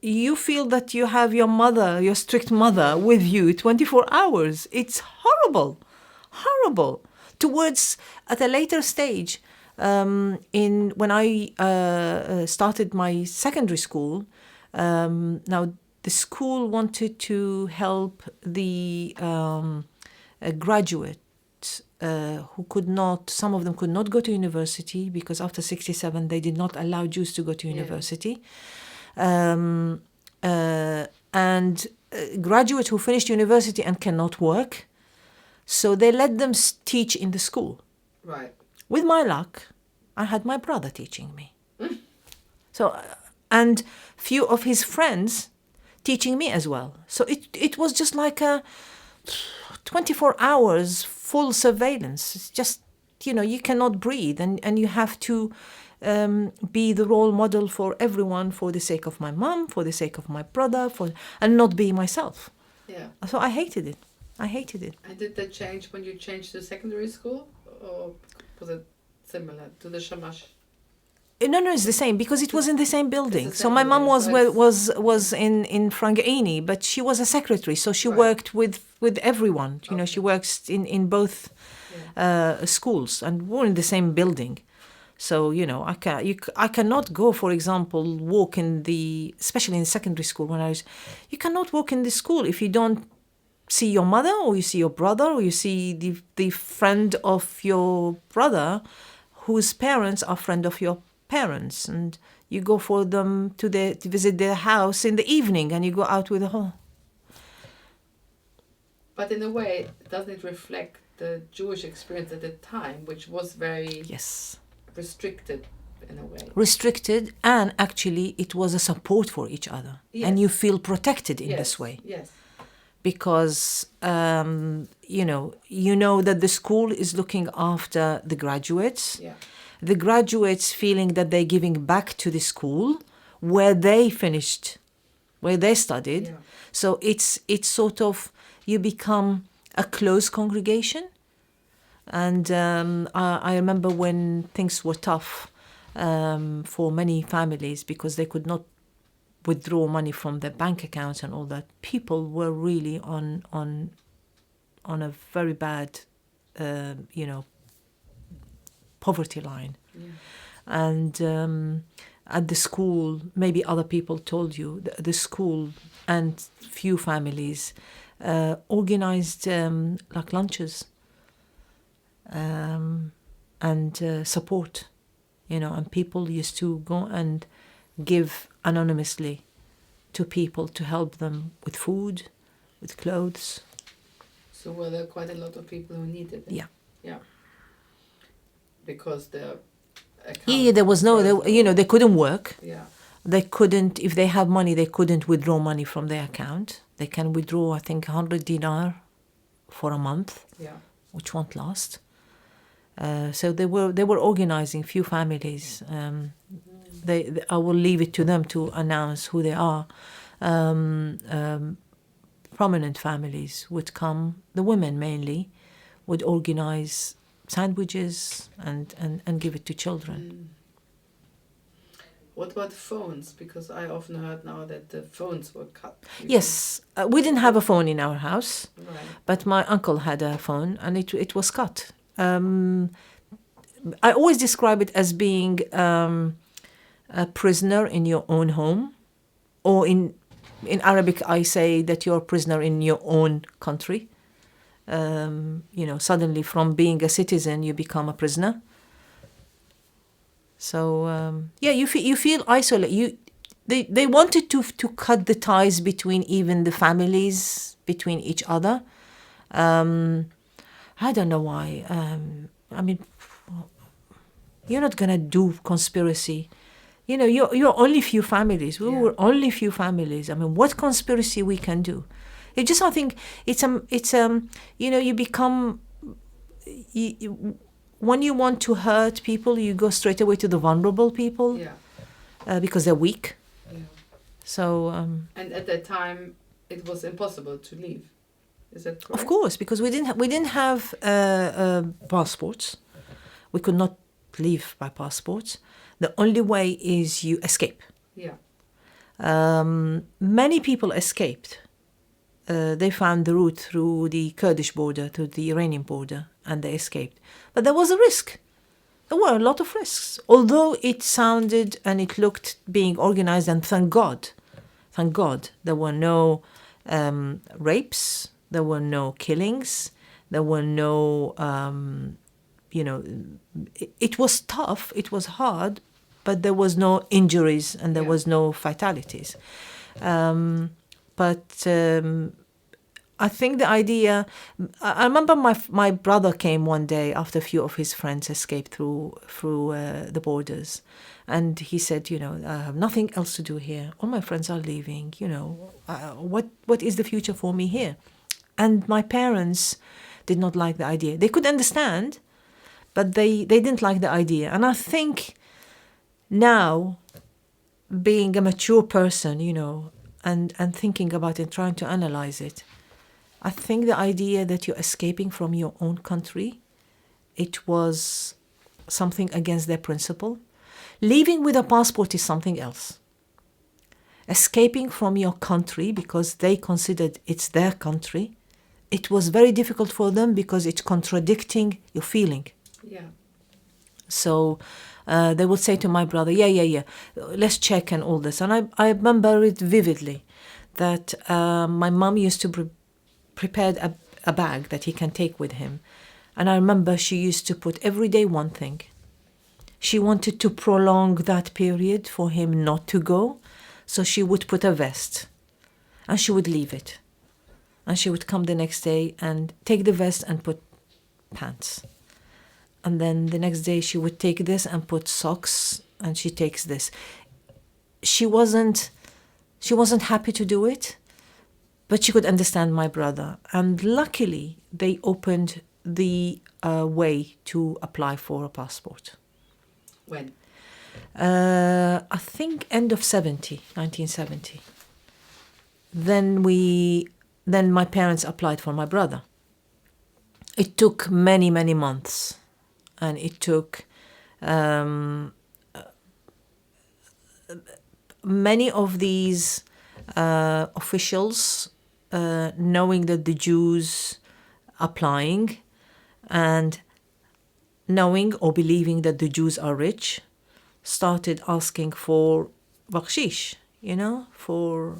you feel that you have your strict mother with you 24 hours. It's horrible. Towards at a later stage, when I started my secondary school, now the school wanted to help the graduates some of them could not go to university because after 1967 they did not allow Jews to go to university. And graduates who finished university and cannot work, so they let them teach in the school. Right. With my luck, I had my brother teaching me. So, and few of his friends teaching me as well. So it was just like a 24 hours full surveillance. It's just, you cannot breathe, and you have to be the role model for everyone, for the sake of my mom, for the sake of my brother, and not be myself. Yeah. So I hated it. And did that change when you changed to secondary school, or was it similar to the Shamash? No, it's the same because it was in the same building. So same my mom building, was in Frankini, but she was a secretary, so she worked with everyone. Okay. She works in both schools, and we're in the same building. So I cannot go, for example, walk especially in secondary school you cannot walk in the school if you don't see your mother, or you see your brother, or you see the friend of your brother whose parents are friend of your parents, and you go for them to visit their house in the evening, and you go out with the whole. But in a way, doesn't it reflect the Jewish experience at the time, which was very restricted in a way? Restricted, and actually it was a support for each other. Yes. And you feel protected in this way. Yes. Because, you know that the school is looking after the graduates. Yeah. The graduates feeling that they're giving back to the school where they finished, where they studied. Yeah. So it's sort of, you become a close congregation. And I remember when things were tough for many families because they could not withdraw money from their bank accounts and all that, people were really on a very bad, poverty line. Yeah. And at the school, maybe other people told you, the school and few families organized like lunches and support, and people used to go and give anonymously to people to help them with food, with clothes. So were there quite a lot of people who needed it? Yeah. Yeah. Because the there was they couldn't work. Yeah. They couldn't, if they have money, they couldn't withdraw money from their account. They can withdraw, I think, 100 dinar for a month, which won't last. So they were organizing few families. I will leave it to them to announce who they are. Prominent families would come, the women mainly, would organize sandwiches and give it to children. What about phones? Because I often heard now that the phones were cut. Yes, we didn't have a phone in our house, right. But my uncle had a phone and it was cut. I always describe it as being a prisoner in your own home, or in Arabic I say that you're a prisoner in your own country. Suddenly from being a citizen you become a prisoner. So you feel isolated. They wanted to cut the ties between even the families, between each other. I don't know why. You're not gonna do conspiracy. You're only few families. We were only few families. What conspiracy we can do? It just, I think you become. When you want to hurt people, you go straight away to the vulnerable people, because they're weak. Yeah. So. And at that time, it was impossible to leave. Is that correct? Of course, because we didn't have passports. We could not leave by passports. The only way is you escape. Yeah. Many people escaped. They found the route through the Kurdish border, to the Iranian border, and they escaped. But there was a risk. There were a lot of risks. Although it sounded and it looked being organized, and thank God, there were no rapes, there were no killings, there were no, it was tough, it was hard, but there was no injuries and there was no fatalities. But I think the idea, I remember my brother came one day after a few of his friends escaped through the borders. And he said, I have nothing else to do here. All my friends are leaving, what is the future for me here? And my parents did not like the idea. They could understand, but they didn't like the idea. And I think now, being a mature person, and thinking about it, trying to analyze it, I think the idea that you're escaping from your own country, it was something against their principle. Leaving with a passport is something else. Escaping from your country because they considered it's their country, it was very difficult for them because it's contradicting your feeling. Yeah. So they would say to my brother, yeah, let's check and all this. And I remember it vividly, that my mom used to prepared a bag that he can take with him. And I remember she used to put every day one thing. She wanted to prolong that period for him not to go. So she would put a vest and she would leave it. And she would come the next day and take the vest and put pants. And then the next day she would take this and put socks, and she takes this. She wasn't happy to do it, but she could understand my brother. And luckily, they opened the way to apply for a passport. When? I think end of 1970. Then my parents applied for my brother. It took many, many months. And it took many of these officials knowing that the Jews applying and knowing or believing that the Jews are rich, started asking for bakshish, for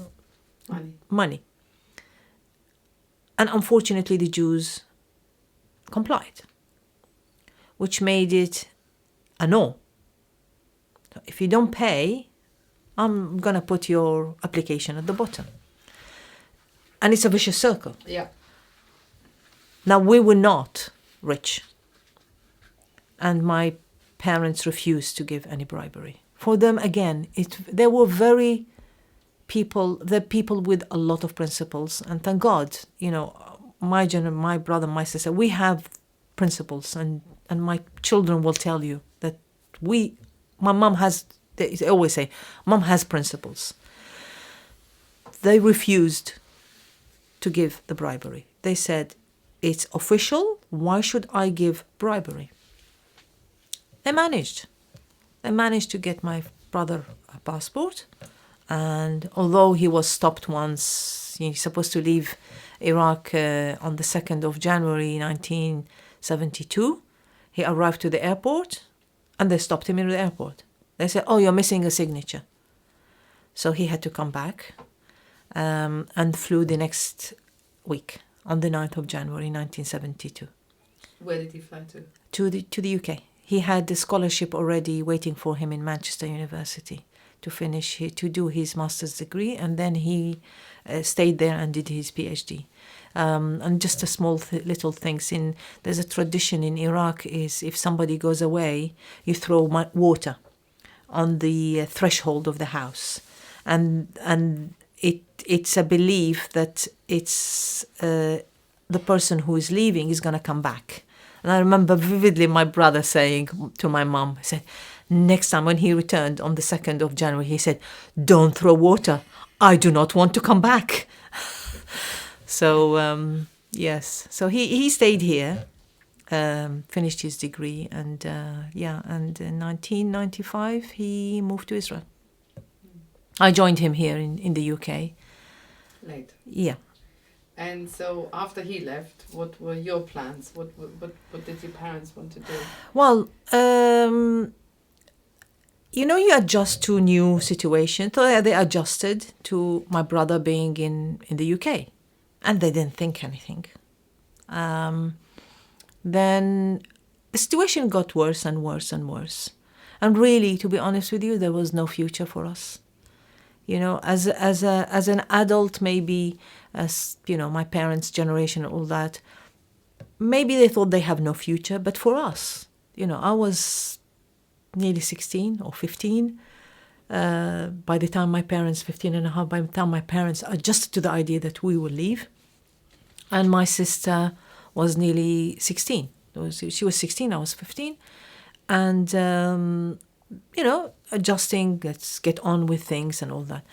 money. And unfortunately, the Jews complied, which made it a no. So if you don't pay, I'm going to put your application at the bottom. And it's a vicious circle. Yeah. Now, we were not rich. And my parents refused to give any bribery. For them, again, they were people with a lot of principles. And thank God, my brother, my sister, we have principles. And my children will tell you that my mom has, they always say, mom has principles. They refused to give the bribery. They said, it's official, why should I give bribery? They managed to get my brother a passport. And although he was stopped once, he's supposed to leave Iraq on the 2nd of January 1972, he arrived to the airport and they stopped him in the airport. They said, oh, you're missing a signature. So he had to come back and flew the next week on the 9th of January 1972. Where did he fly to? To the UK. He had a scholarship already waiting for him in Manchester University to do his master's degree, and then he stayed there and did his PhD. And just a small little things. There's a tradition in Iraq is if somebody goes away, you throw water on the threshold of the house, and it's a belief that it's the person who is leaving is going to come back. And I remember vividly my brother saying to my mom, he said, next time when he returned on the 2nd of January, he said, don't throw water. I do not want to come back. So, yes. So he stayed here, finished his degree, and and in 1995 he moved to Israel. I joined him here in the UK. Late. Yeah. And so after he left, what were your plans? What did your parents want to do? Well, you adjust to new situations. So they adjusted to my brother being in the UK. And they didn't think anything. Then the situation got worse and worse and worse. And really, to be honest with you, there was no future for us. As an adult, maybe, as my parents' generation and all that, maybe they thought they have no future. But for us, I was nearly 16 or 15. By the time my parents, 15 and a half, by the time my parents adjusted to the idea that we will leave. And my sister was nearly 16. She was 16, I was 15. And, adjusting, let's get on with things and all that.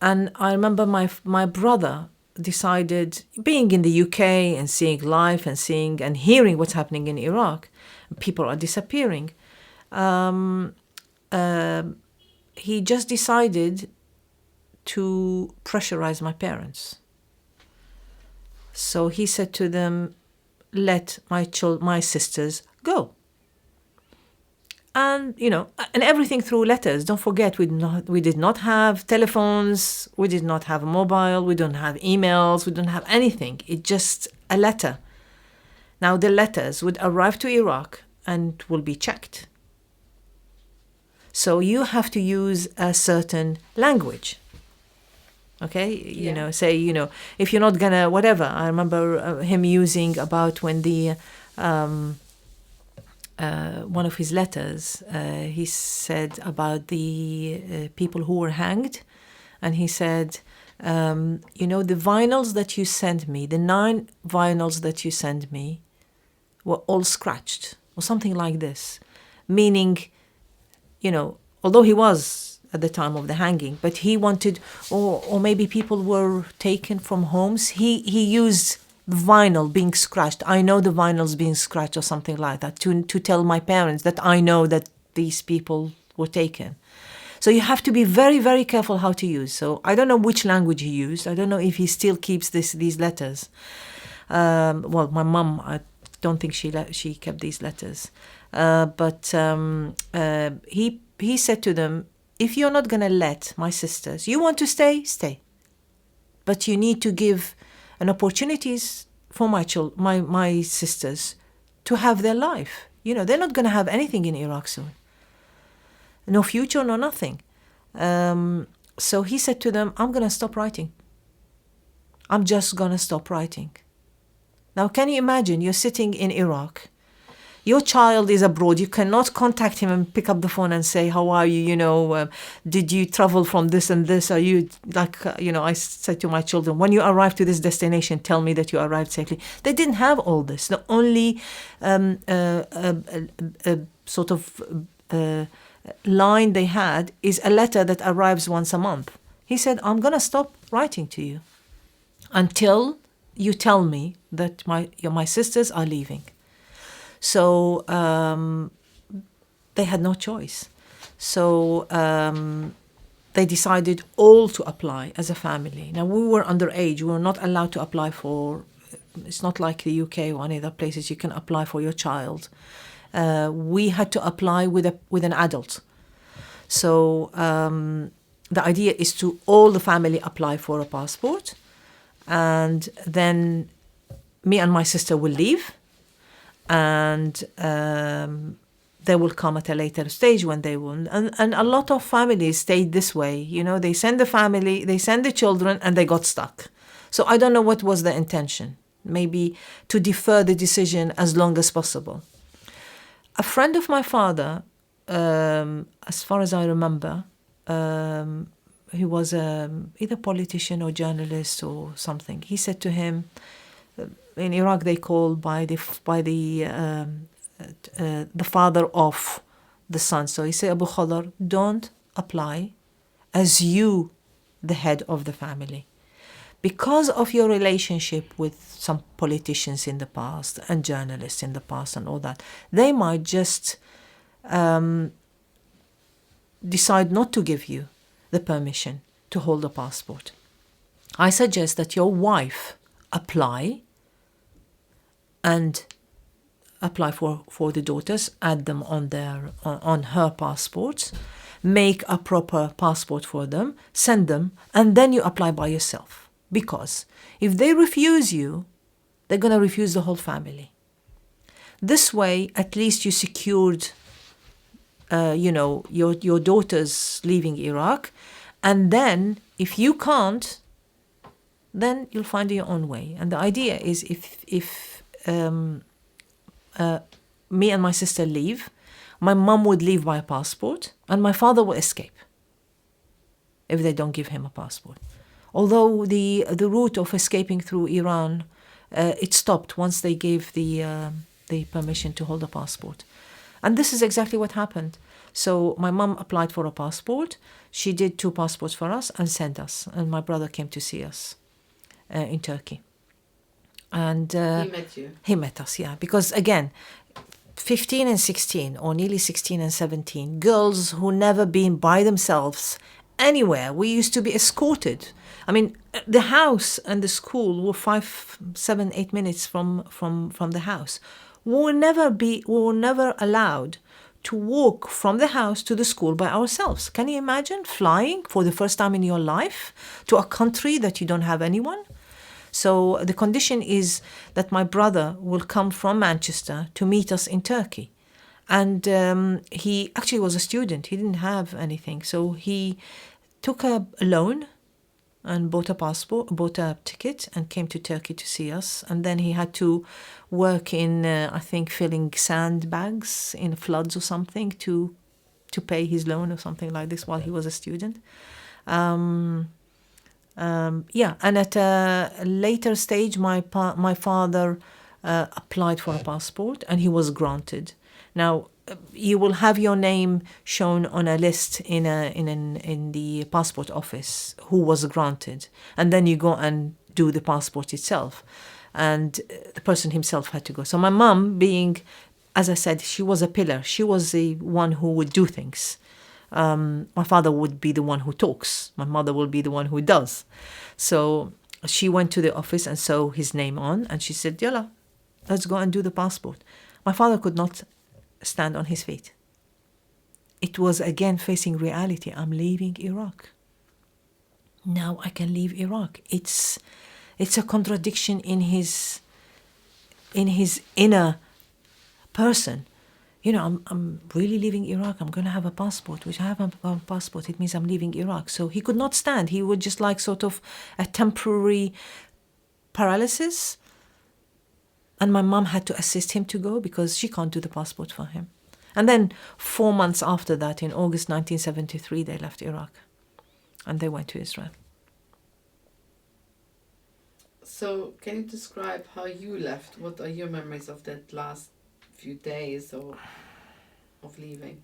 And I remember my brother decided, being in the UK and seeing life and seeing and hearing what's happening in Iraq, people are disappearing. He just decided to pressurize my parents. So he said to them, let my sisters go. And, and everything through letters. Don't forget, we did not have telephones, we did not have a mobile, we don't have emails, we don't have anything. It's just a letter. Now, the letters would arrive to Iraq and will be checked. So you have to use a certain language. Okay? If you're not gonna, whatever. I remember him using about when the... one of his letters, he said about the people who were hanged, and he said, the vinyls that you sent me, the 9 vinyls that you sent me, were all scratched, or something like this. Meaning, although he was at the time of the hanging, but he wanted, or maybe people were taken from homes, he used vinyl being scratched. I know the vinyl's being scratched or something like that to tell my parents that I know that these people were taken. So you have to be very, very careful how to use. So I don't know which language he used. I don't know if he still keeps these letters. Well, my mum, I don't think she kept these letters. But he said to them, if you're not going to let my sisters, you want to stay, stay. But you need to give and opportunities for my sisters to have their life. They're not going to have anything in Iraq soon. No future, no nothing. So he said to them, I'm going to stop writing. I'm just going to stop writing. Now, can you imagine? You're sitting in Iraq. Your child is abroad. You cannot contact him and pick up the phone and say, how are you? Did you travel from this and this? Are you I said to my children, when you arrive to this destination, tell me that you arrived safely. They didn't have all this. The only sort of line they had is a letter that arrives once a month. He said, I'm going to stop writing to you until you tell me that my sisters are leaving. So they had no choice. So they decided all to apply as a family. Now, we were underage. We were not allowed to apply for, it's not like the UK or any other places you can apply for your child. We had to apply with an adult. So the idea is to all the family apply for a passport. And then me and my sister will leave. And they will come at a later stage when they will. And a lot of families stayed this way. They send the family, they send the children, and they got stuck. So I don't know what was the intention. Maybe to defer the decision as long as possible. A friend of my father, as far as I remember, he was either politician or journalist or something. He said to him, in Iraq, they call by the father of the son. So he said, Abu Khadr, don't apply as you, the head of the family. Because of your relationship with some politicians in the past and journalists in the past and all that, they might just decide not to give you the permission to hold a passport. I suggest that your wife apply and apply for the daughters, add them on her passports, make a proper passport for them, send them, and then you apply by yourself. Because if they refuse you, they're going to refuse the whole family. This way, at least you secured, your daughters leaving Iraq, and then if you can't, then you'll find your own way. And the idea is if me and my sister leave, my mom would leave by a passport, and my father will escape if they don't give him a passport. Although the route of escaping through Iran, it stopped once they gave the permission to hold a passport. And this is exactly what happened. So my mom applied for a passport. She did 2 passports for us and sent us. And my brother came to see us in Turkey. And he met you? He met us, yeah. Because again, 15 and 16, or nearly 16 and 17, girls who never been by themselves anywhere. We used to be escorted. I mean, the house and the school were 5, 7, 8 minutes from the house. We were never allowed to walk from the house to the school by ourselves. Can you imagine flying for the first time in your life to a country that you don't have anyone? So the condition is that my brother will come from Manchester to meet us in Turkey. And he actually was a student. He didn't have anything. So he took a loan and bought a passport, bought a ticket, and came to Turkey to see us. And then he had to work in, I think, filling sandbags in floods or something to pay his loan or something like this while he was a student. And at a later stage, my father applied for a passport, and he was granted. Now, you will have your name shown on a list in the passport office who was granted, and then you go and do the passport itself, and the person himself had to go. So my mum, being, as I said, she was a pillar. She was the one who would do things. My father would be the one who talks. My mother will be the one who does. So she went to the office and saw his name on, and she said, "Yalla, let's go and do the passport." My father could not stand on his feet. It was again facing reality. I'm leaving Iraq. Now I can leave Iraq. It's a contradiction in his inner person. You know, I'm really leaving Iraq. I'm going to have a passport, which I have a passport. It means I'm leaving Iraq. So he could not stand. He would just like sort of a temporary paralysis. And my mum had to assist him to go because she can't do the passport for him. And then 4 months after that, in August 1973, they left Iraq and they went to Israel. So can you describe how you left? What are your memories of that last few days or of leaving?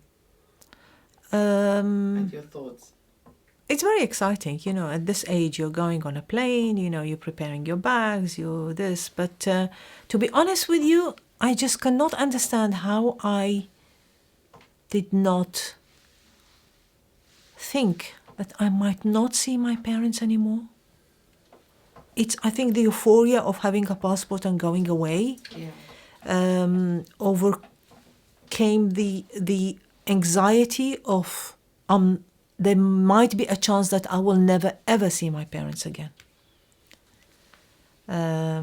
And your thoughts? It's very exciting, you know, at this age you're going on a plane, you know, you're preparing your bags, you're this. But to be honest with you, I just cannot understand how I did not think that I might not see my parents anymore. It's, I think, the euphoria of having a passport and going away overcame the anxiety of there might be a chance that I will never ever see my parents again. I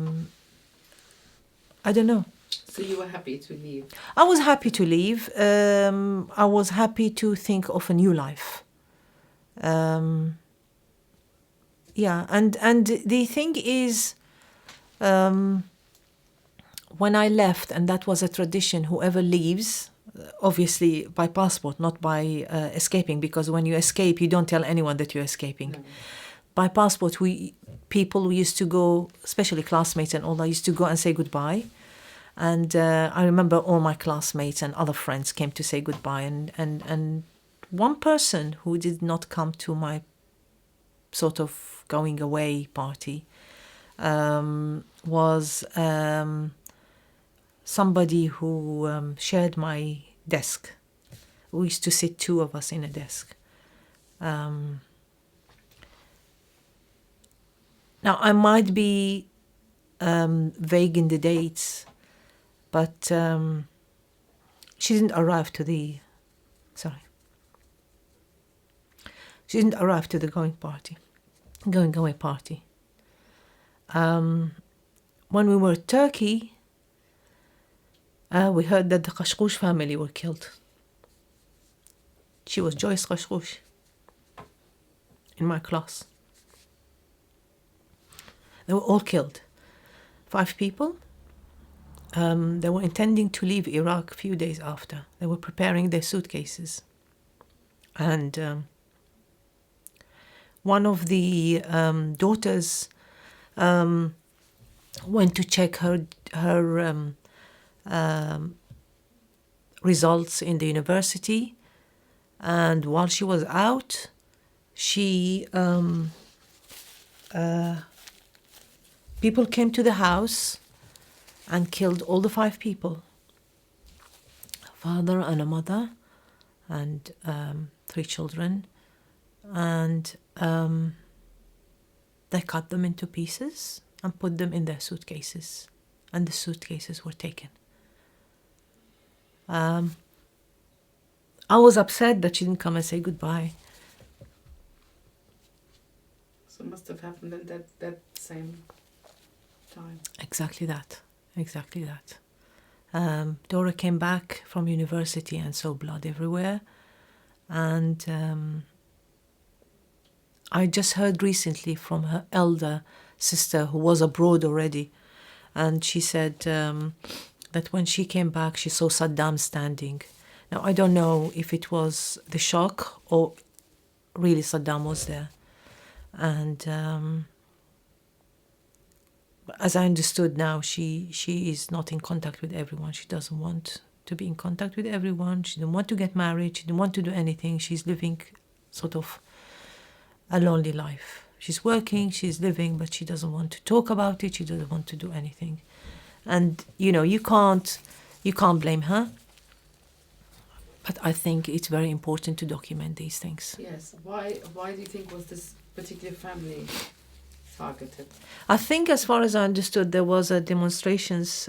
don't know. So you were happy to leave? I was happy to leave. I was happy to think of a new life. Yeah, and the thing is, when I left, and that was a tradition, whoever leaves, obviously by passport, not by escaping, because when you escape, you don't tell anyone that you're escaping. No. By passport, people used to go, especially classmates and all that, used to go and say goodbye. And I remember all my classmates and other friends came to say goodbye. And one person who did not come to my sort of going away party was somebody who shared my desk. We used to sit two of us in a desk. Now, I might be vague in the dates, but she didn't arrive to the going away party. When we were in Turkey, we heard that the Qashqoush family were killed. She was Joyce Qashqoush in my class. They were all killed. 5 people. They were intending to leave Iraq a few days after. They were preparing their suitcases. And one of the daughters went to check her results in the university, and while she was out, people came to the house and killed all the 5 people, a father and a mother and 3 children, and they cut them into pieces and put them in their suitcases, and the suitcases were taken. I was upset that she didn't come and say goodbye. So it must have happened at that same time. Exactly that. Dora came back from university and saw blood everywhere. And I just heard recently from her elder sister who was abroad already. And she said that when she came back, she saw Saddam standing. Now, I don't know if it was the shock or really Saddam was there. And as I understood now, she is not in contact with everyone. She doesn't want to be in contact with everyone. She didn't want to get married. She didn't want to do anything. She's living sort of a lonely life. She's working, she's living, but she doesn't want to talk about it. She doesn't want to do anything. And, you know, you can't blame her. But I think it's very important to document these things. Yes. Why do you think was this particular family targeted? I think, as far as I understood, there was a demonstrations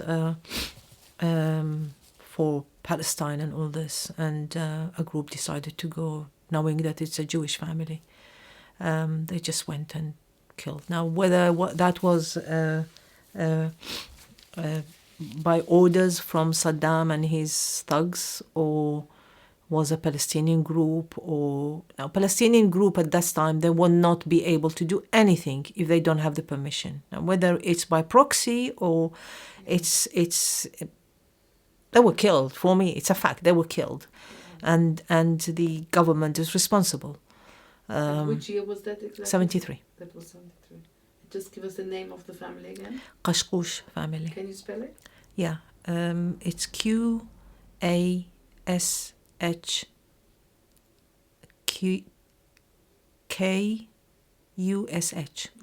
for Palestine and all this, and a group decided to go, knowing that it's a Jewish family. They just went and killed. Now, whether that was by orders from Saddam and his thugs, or was a Palestinian group, or a Palestinian group at that time, they will not be able to do anything if they don't have the permission. Now, whether it's by proxy or it's they were killed. For me, it's a fact. They were killed, and the government is responsible. Which year was that exactly? 73. That was 73. Just give us the name of the family again. Qashqoush family. Can you spell it? Yeah, it's Qashqush.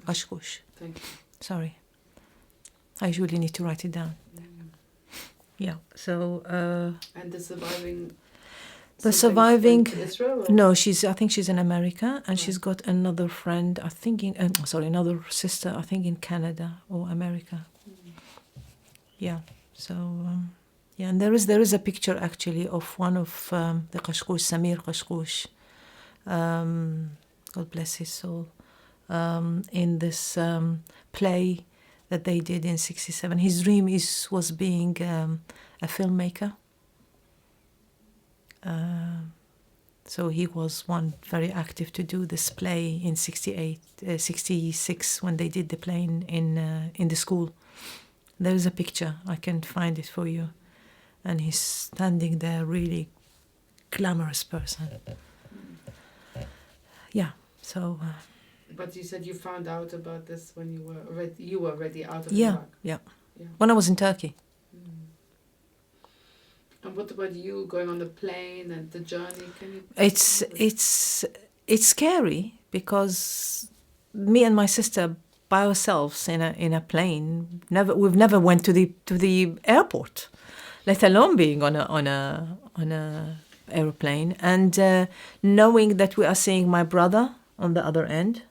Qashqush. Thank you. Sorry, I usually need to write it down. Yeah. So. And the surviving. Israel, no, I think she's in America, and she's got another friend, another sister, I think in Canada or America. Yeah. So and there is a picture actually of one of the Qashqoush, Samir Qashqoush, God bless his soul, in this play that they did in '67. His dream was being a filmmaker. So he was one very active to do this play in 66 when they did the play in the school. There is a picture, I can find it for you, and he's standing there, really glamorous person. Yeah. So. But you said you found out about this when you were already out of Iraq. Yeah. When I was in Turkey. And what about you going on the plane and the journey? Can you? It's scary because me and my sister by ourselves in a plane. We've never went to the airport, let alone being on a airplane, and knowing that we are seeing my brother on the other end,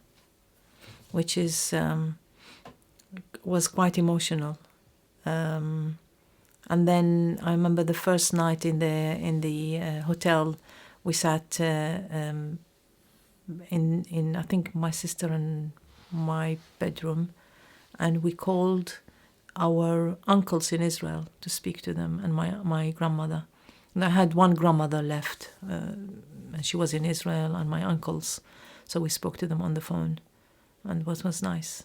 which was quite emotional. And then I remember the first night in the hotel, we sat in I think my sister and my bedroom, and we called our uncles in Israel to speak to them, and my grandmother. And I had one grandmother left, and she was in Israel, and my uncles, so we spoke to them on the phone, and what was nice.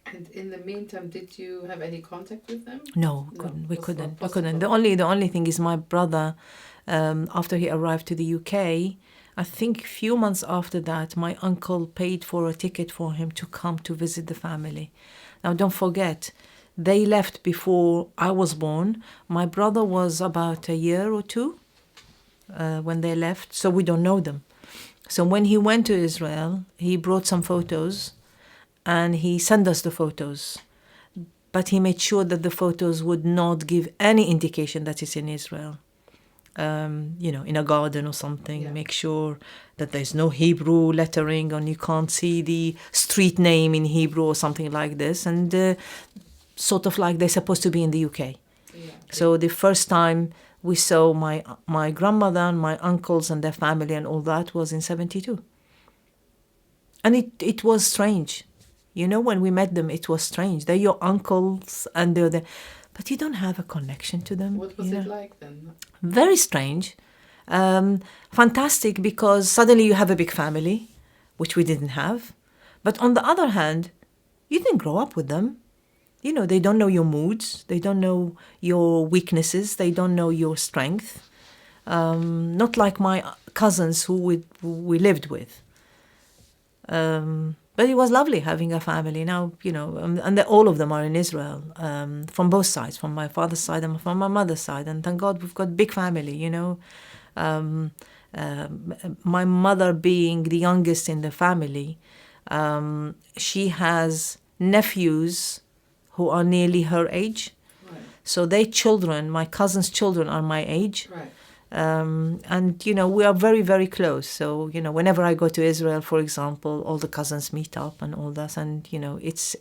And in the meantime, did you have any contact with them? No, we couldn't. The only thing is my brother, after he arrived to the UK, I think a few months after that, my uncle paid for a ticket for him to come to visit the family. Now, don't forget, they left before I was born. My brother was about a year or two when they left, so we don't know them. So when he went to Israel, he brought some photos, and he sent us the photos, but he made sure that the photos would not give any indication that it's in Israel. In a garden or something. Yeah. Make sure that there's no Hebrew lettering, and you can't see the street name in Hebrew or something like this. And sort of like they're supposed to be in the UK. Yeah. So the first time we saw my grandmother and my uncles and their family and all that was in 72. And it was strange. You know, when we met them, it was strange. They're your uncles and they're there. But you don't have a connection to them. What was it like then? Very strange. Fantastic, because suddenly you have a big family, which we didn't have. But on the other hand, you didn't grow up with them. You know, they don't know your moods. They don't know your weaknesses. They don't know your strength. Not like my cousins who we lived with. But it was lovely having a family. Now, you know, and all of them are in Israel, from both sides, from my father's side and from my mother's side. And thank God we've got a big family, you know. My mother being the youngest in the family, she has nephews who are nearly her age. Right. So their children, my cousin's children, are my age. Right. And, you know, we are very, very close. So, you know, whenever I go to Israel, for example, all the cousins meet up and all that. And, you know, it's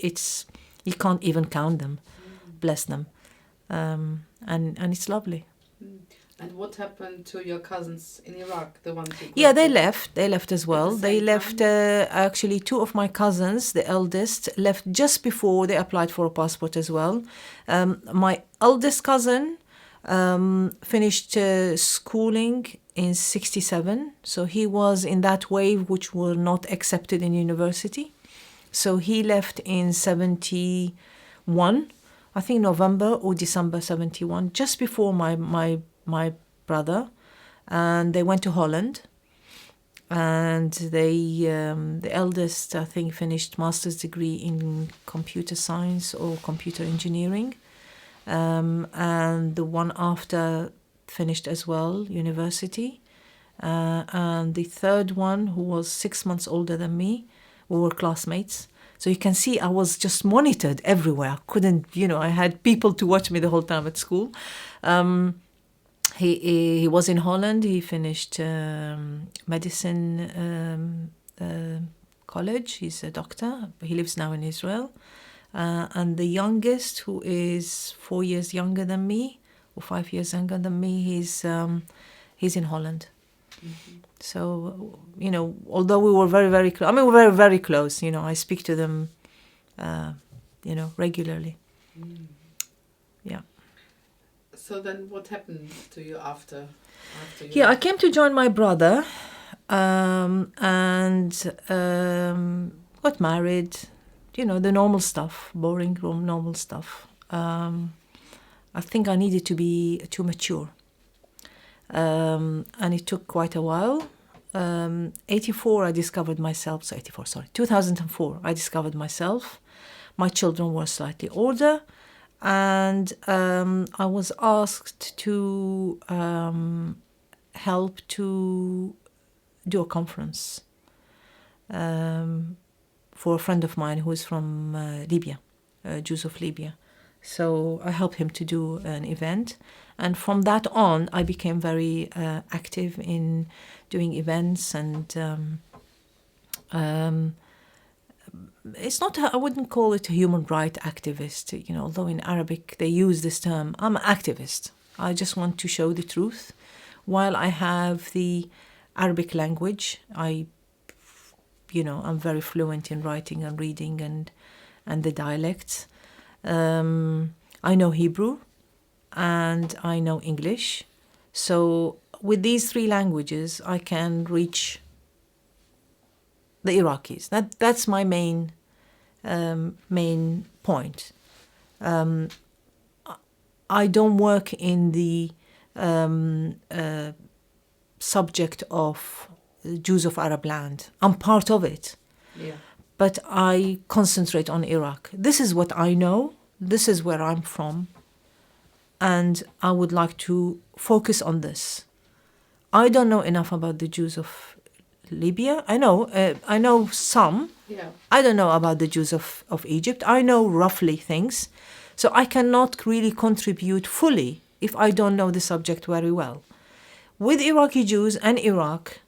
you can't even count them. Bless them. And it's lovely. And what happened to your cousins in Iraq, the ones who Yeah, they left. They left as well. They left, time? actually, two of my cousins, the eldest, left just before they applied for a passport as well. My eldest cousin finished schooling in 67. So he was in that wave which were not accepted in university. So he left in 71, I think November or December 71, just before my brother, and they went to Holland, and they the eldest, I think, finished master's degree in computer science or computer engineering, and the one after finished as well university, and the third one, who was 6 months older than me, we were classmates. So you can see I was just monitored everywhere. I couldn't, you know, I had people to watch me the whole time at school. He was in Holland. He finished medicine college. He's a doctor. He lives now in Israel. And the youngest, who is 4 years younger than me, or 5 years younger than me, he's in Holland. Mm-hmm. So, you know, although we were very, very close, we were very, very close. You know, I speak to them, you know, regularly. Mm. Yeah. So then what happened to you after you... Yeah, I came to join my brother, and got married, you know, the normal stuff, boring normal stuff. I think I needed to be too mature. And it took quite a while. 2004, I discovered myself. 2004, I discovered myself. My children were slightly older. And I was asked to help to do a conference for a friend of mine who is from Libya, Jews of Libya. So I helped him to do an event. And from that on, I became very active in doing events. And it's not, I wouldn't call it a human rights activist, you know, although in Arabic they use this term. I'm an activist. I just want to show the truth. While I have the Arabic language, I'm very fluent in writing and reading and the dialects. I know Hebrew and I know English. So with these three languages, I can reach the Iraqis. That's my main point. I don't work in the subject of Jews of Arab land. I'm part of it. Yeah. But I concentrate on Iraq. This is what I know. This is where I'm from. And I would like to focus on this. I don't know enough about the Jews of Libya. I know some. Yeah. I don't know about the Jews of Egypt. I know roughly things. So I cannot really contribute fully if I don't know the subject very well. With Iraqi Jews and Iraq,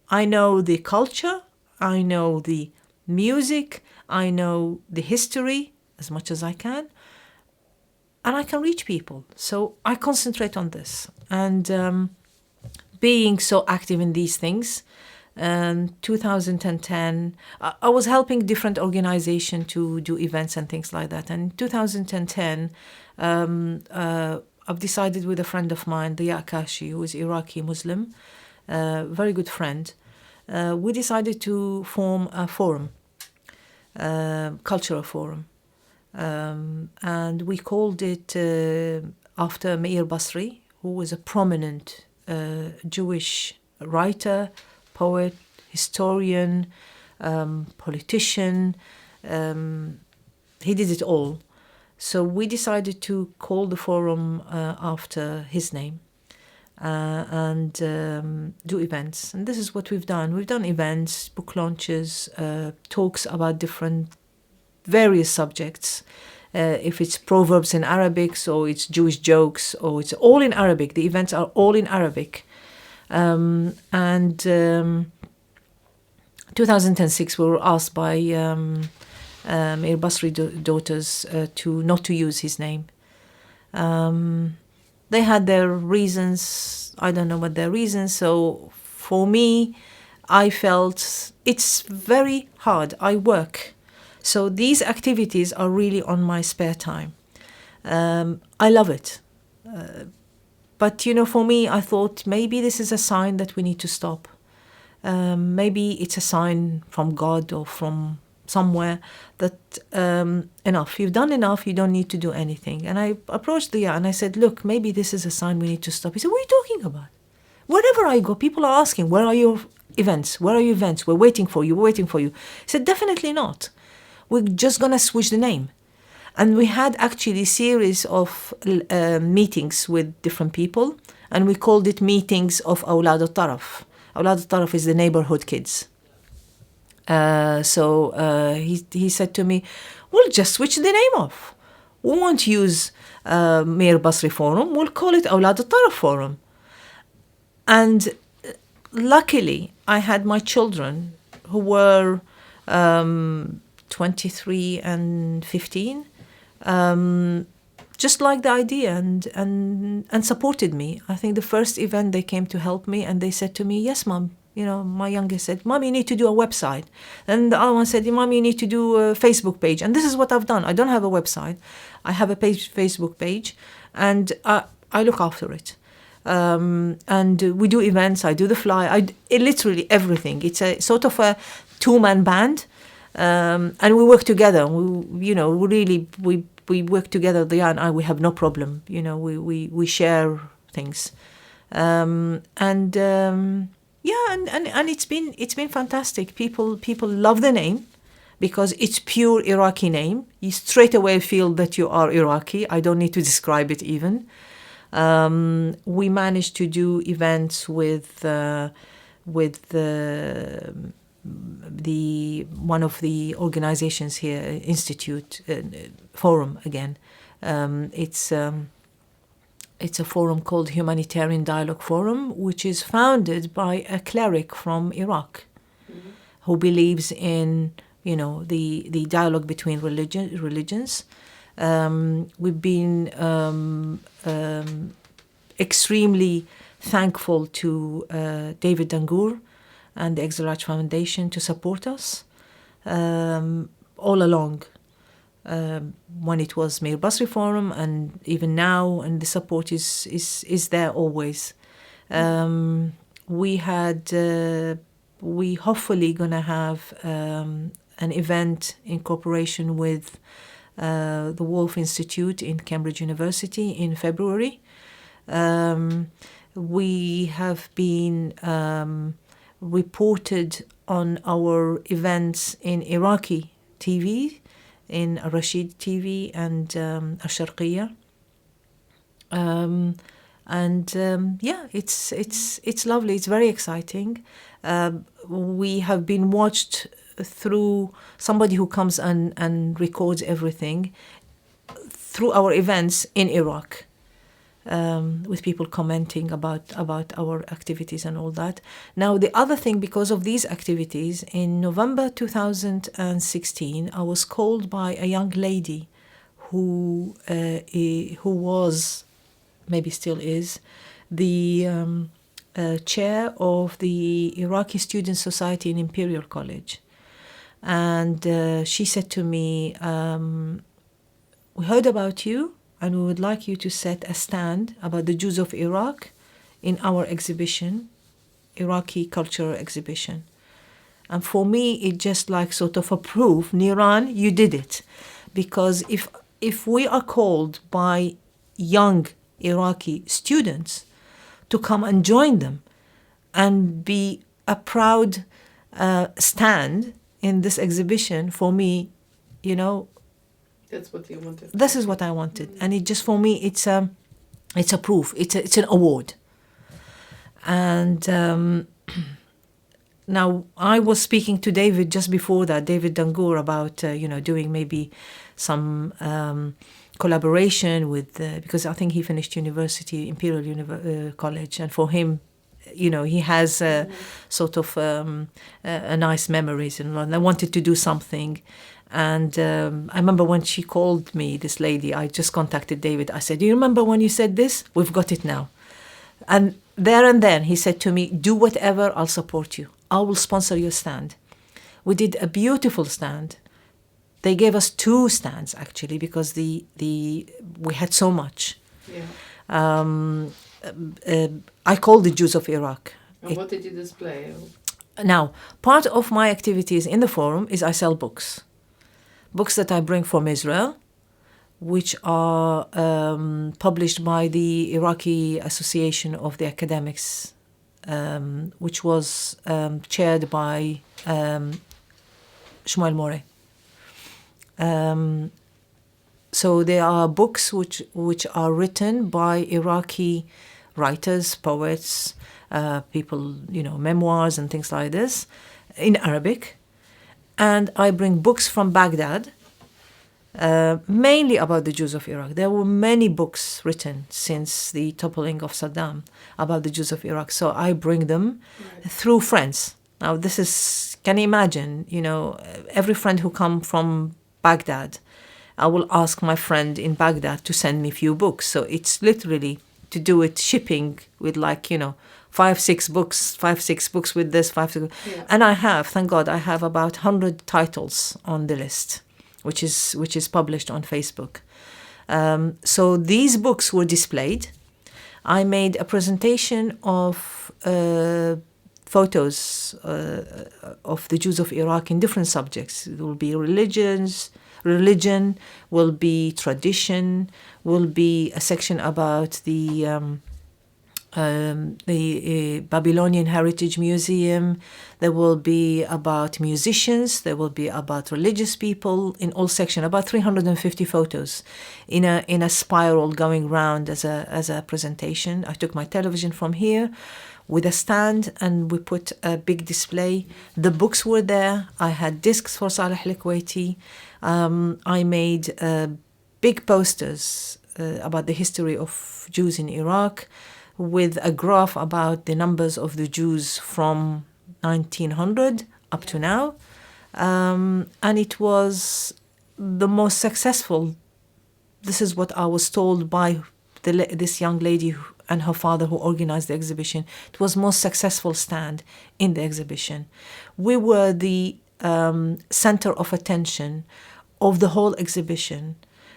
I know the culture, I know the music, I know the history as much as I can. and I can reach people. So I concentrate on this. And being so active in these things, 2010, I was helping different organizations to do events and things like that. And in 2010, I've decided with a friend of mine, the Akashi, who is Iraqi Muslim, very good friend, we decided to form a forum, cultural forum. And we called it after Meir Basri, who was a prominent Jewish writer, poet, historian, politician. He did it all. So we decided to call the forum after his name and do events. And this is what we've done. We've done events, book launches, talks about various subjects. If it's proverbs in Arabic, or it's Jewish jokes, or it's all in Arabic. The events are all in Arabic. 2006, we were asked by Meir Basri daughters not to use his name. They had their reasons. I don't know what their reasons. So for me, I felt it's very hard. I work. So these activities are really on my spare time. I love it. But, for me, I thought maybe this is a sign that we need to stop. Maybe it's a sign from God or from somewhere that enough. You've done enough. You don't need to do anything. And I approached Dia and I said, look, maybe this is a sign we need to stop. He said, what are you talking about? Wherever I go, people are asking, where are your events? Where are your events? We're waiting for you. We're waiting for you. He said, definitely not. We're just going to switch the name. And we had actually a series of meetings with different people, and we called it meetings of Awlad al-Taraf. Awlad al-Taraf is the neighborhood kids. So he said to me, we'll just switch the name off. We won't use Meir Basri Forum, we'll call it Awlad al-Taraf Forum. And luckily, I had my children who were 23 and 15, just liked the idea and supported me. I think the first event they came to help me and they said to me, yes, Mom. My youngest said, Mom, you need to do a website. And the other one said, Mom, you need to do a Facebook page. And this is what I've done. I don't have a website. I have a Facebook page, and I look after it. And we do events. I do the fly. Literally everything. It's a sort of a two-man band. And we work together. We work together. Dia and I, we have no problem. We share things, and it's been fantastic. People love the name because it's pure Iraqi name. You straight away feel that you are Iraqi. I don't need to describe it even. We managed to do events with one of the organizations here, Institute Forum again. It's a forum called Humanitarian Dialogue Forum, which is founded by a cleric from Iraq, who believes in the dialogue between religions. We've been extremely thankful to David Dangour and the Exarach Foundation to support us all along. When it was Meir Basri Forum and even now, and the support is there always. We hopefully gonna have an event in cooperation with the Wolf Institute in Cambridge University in February. We have been reported on our events in Iraqi TV, in Rashid TV and Al-Sharqiyya. It's lovely. It's very exciting. We have been watched through somebody who comes and records everything through our events in Iraq. With people commenting about our activities and all that. Now, the other thing, because of these activities, in November 2016, I was called by a young lady who was, maybe still is, the chair of the Iraqi Student Society in Imperial College. And she said to me, we heard about you and we would like you to set a stand about the Jews of Iraq in our exhibition, Iraqi cultural exhibition. And for me, it just like sort of a proof, Niran, you did it. Because if we are called by young Iraqi students to come and join them and be a proud stand in this exhibition, for me, you know, that's what you wanted. This is what I wanted. And it just, for me, it's a proof. It's an award. And now I was speaking to David just before that, David Dangour, about, doing maybe some collaboration with, because I think he finished university, Imperial College, and for him, he has sort of a nice memories, and I wanted to do something. And I remember when she called me, this lady, I just contacted David. I said, do you remember when you said this? We've got it now. And there and then he said to me, do whatever, I'll support you. I will sponsor your stand. We did a beautiful stand. They gave us 2 stands, actually, because we had so much. Yeah. I called the Jews of Iraq. And what did you display? Now, part of my activities in the forum is I sell books. Books that I bring from Israel, which are published by the Iraqi Association of the Academics, which was chaired by Shmuel Moreh. So there are books which are written by Iraqi writers, poets, people, memoirs and things like this, in Arabic. And I bring books from Baghdad, mainly about the Jews of Iraq. There were many books written since the toppling of Saddam about the Jews of Iraq. So I bring them through friends. Now this is, can you imagine, every friend who come from Baghdad, I will ask my friend in Baghdad to send me a few books. So it's literally to do it shipping with 5, 6 books with this, 5, 6. Yeah. And I have, thank God, I have about 100 titles on the list, which is published on Facebook. So these books were displayed. I made a presentation of photos of the Jews of Iraq in different subjects. It will be religion, will be tradition, will be a section about the Babylonian Heritage Museum. There will be about musicians. There will be about religious people in all sections. About 350 photos in a spiral going round as a presentation. I took my television from here with a stand and we put a big display. The books were there. I had discs for Saleh Al-Kuwaiti. I made big posters about the history of Jews in Iraq, with a graph about the numbers of the Jews from 1900 up to now. And it was the most successful. This is what I was told by this young lady and her father who organized the exhibition. It was most successful stand in the exhibition. We were the center of attention of the whole exhibition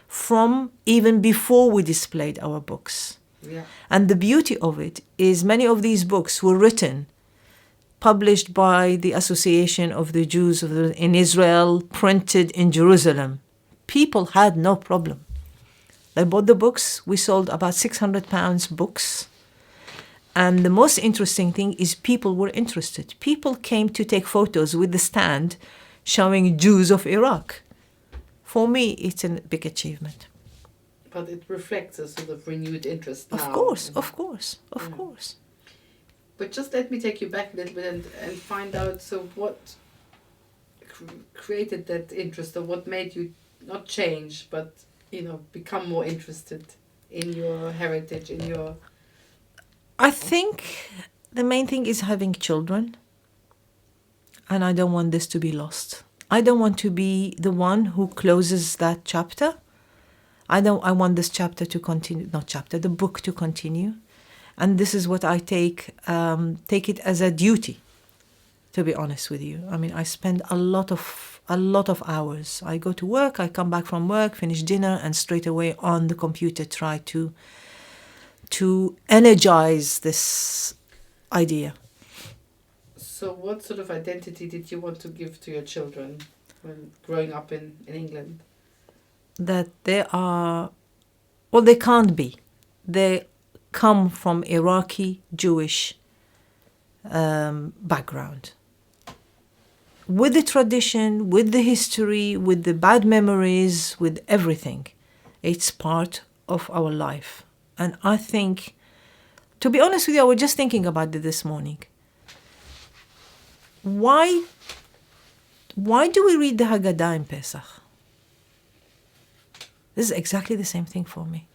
from even before we displayed our books. Yeah. And the beauty of it is many of these books were written, published by the Association of the Jews in Israel, printed in Jerusalem. People had no problem. They bought the books. We sold about 600 pounds books. And the most interesting thing is people were interested. People came to take photos with the stand showing Jews of Iraq. For me, it's a big achievement. But it reflects a sort of renewed interest now. Of course. But just let me take you back a little bit and find out, so what created that interest, or what made you not change, but, become more interested in your heritage, in your... I think the main thing is having children. And I don't want this to be lost. I don't want to be the one who closes that chapter. I want this chapter to continue, not chapter, the book to continue. And this is what I take it as a duty, to be honest with you. I mean, I spend a lot of hours. I go to work, I come back from work, finish dinner, and straight away on the computer try to energize this idea. So what sort of identity did you want to give to your children when growing up in England? That they are, well, they can't be. They come from Iraqi Jewish background. With the tradition, with the history, with the bad memories, with everything. It's part of our life. And I think, to be honest with you, I was just thinking about it this morning. Why do we read the Haggadah in Pesach? This is exactly the same thing for me.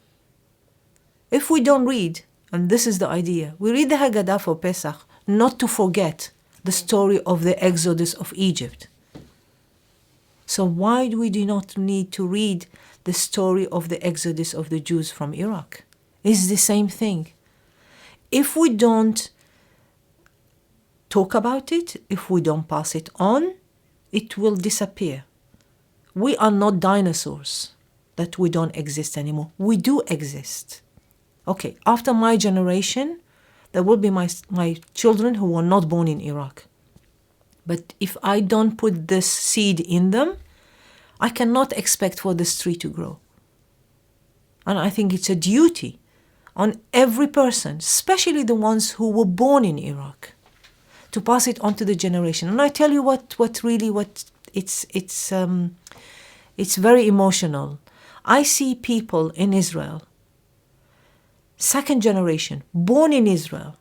If we don't read, and this is the idea, we read the Haggadah for Pesach not to forget the story of the Exodus of Egypt. So why do we not need to read the story of the Exodus of the Jews from Iraq? It's the same thing. If we don't talk about it, if we don't pass it on, it will disappear. We are not dinosaurs that we don't exist anymore. We do exist. Okay, after my generation, there will be my children who were not born in Iraq. But if I don't put this seed in them, I cannot expect for this tree to grow. And I think it's a duty on every person, especially the ones who were born in Iraq, to pass it on to the generation. And I tell you it's very emotional. I see people in Israel, second generation, born in Israel.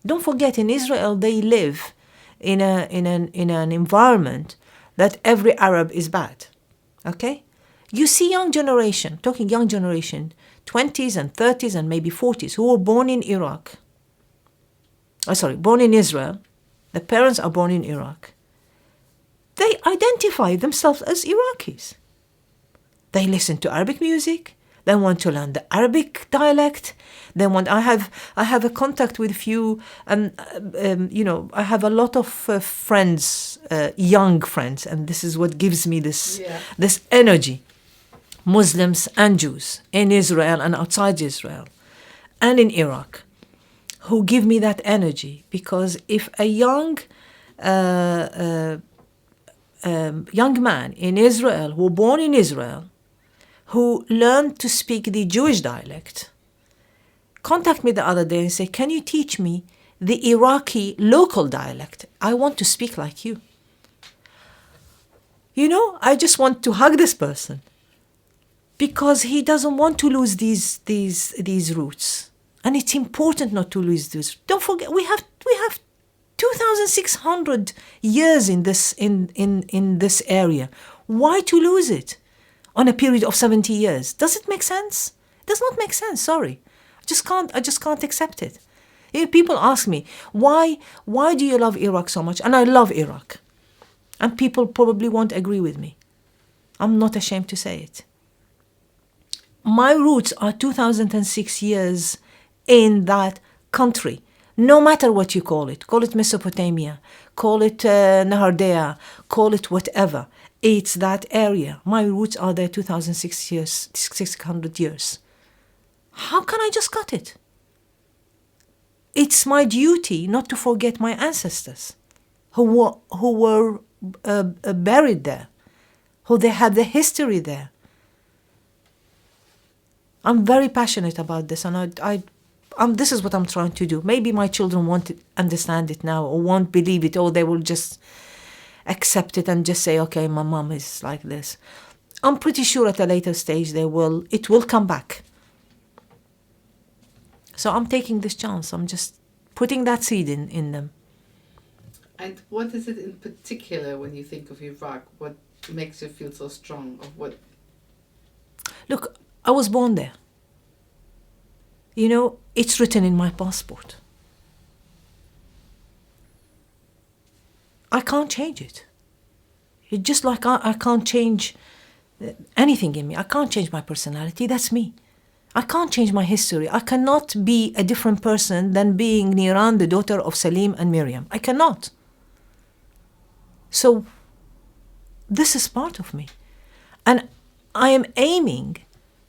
Don't forget, in Israel they live in an environment that every Arab is bad. Okay? You see young generation, 20s and 30s and maybe 40s, who were born in born in Israel. The parents are born in Iraq. They identify themselves as Iraqis. They listen to Arabic music. They want to learn the Arabic dialect. I have a contact with few, I have a lot of friends, young friends, and this is what gives me this energy. Muslims and Jews in Israel and outside Israel and in Iraq, who give me that energy, because if a young man in Israel, who born in Israel, who learned to speak the Jewish dialect, contact me the other day and say, can you teach me the Iraqi local dialect? I want to speak like you. I just want to hug this person, because he doesn't want to lose these roots. And it's important not to lose these. Don't forget, we have 2,600 years in this area. Why to lose it on a period of 70 years? Does it make sense? It does not make sense, sorry. I just can't accept it. If people ask me, why do you love Iraq so much? And I love Iraq. And people probably won't agree with me. I'm not ashamed to say it. My roots are 2006 years in that country. No matter what you call it Mesopotamia, call it Nahardea, call it whatever. It's that area. My roots are there 600 years. How can I just cut it? It's my duty not to forget my ancestors who were buried there, who they had the history there. I'm very passionate about this, and this is what I'm trying to do. Maybe my children won't understand it now, or won't believe it, or they will just accept it and just say, okay, my mom is like this. I'm pretty sure at a later stage it will come back. So I'm taking this chance. I'm just putting that seed in them. And what is it in particular when you think of Iraq? What makes you feel so strong? Look, I was born there. It's written in my passport. I can't change it. It's just like I can't change anything in me. I can't change my personality. That's me. I can't change my history. I cannot be a different person than being Niran, the daughter of Salim and Miriam. I cannot. So this is part of me. And I am aiming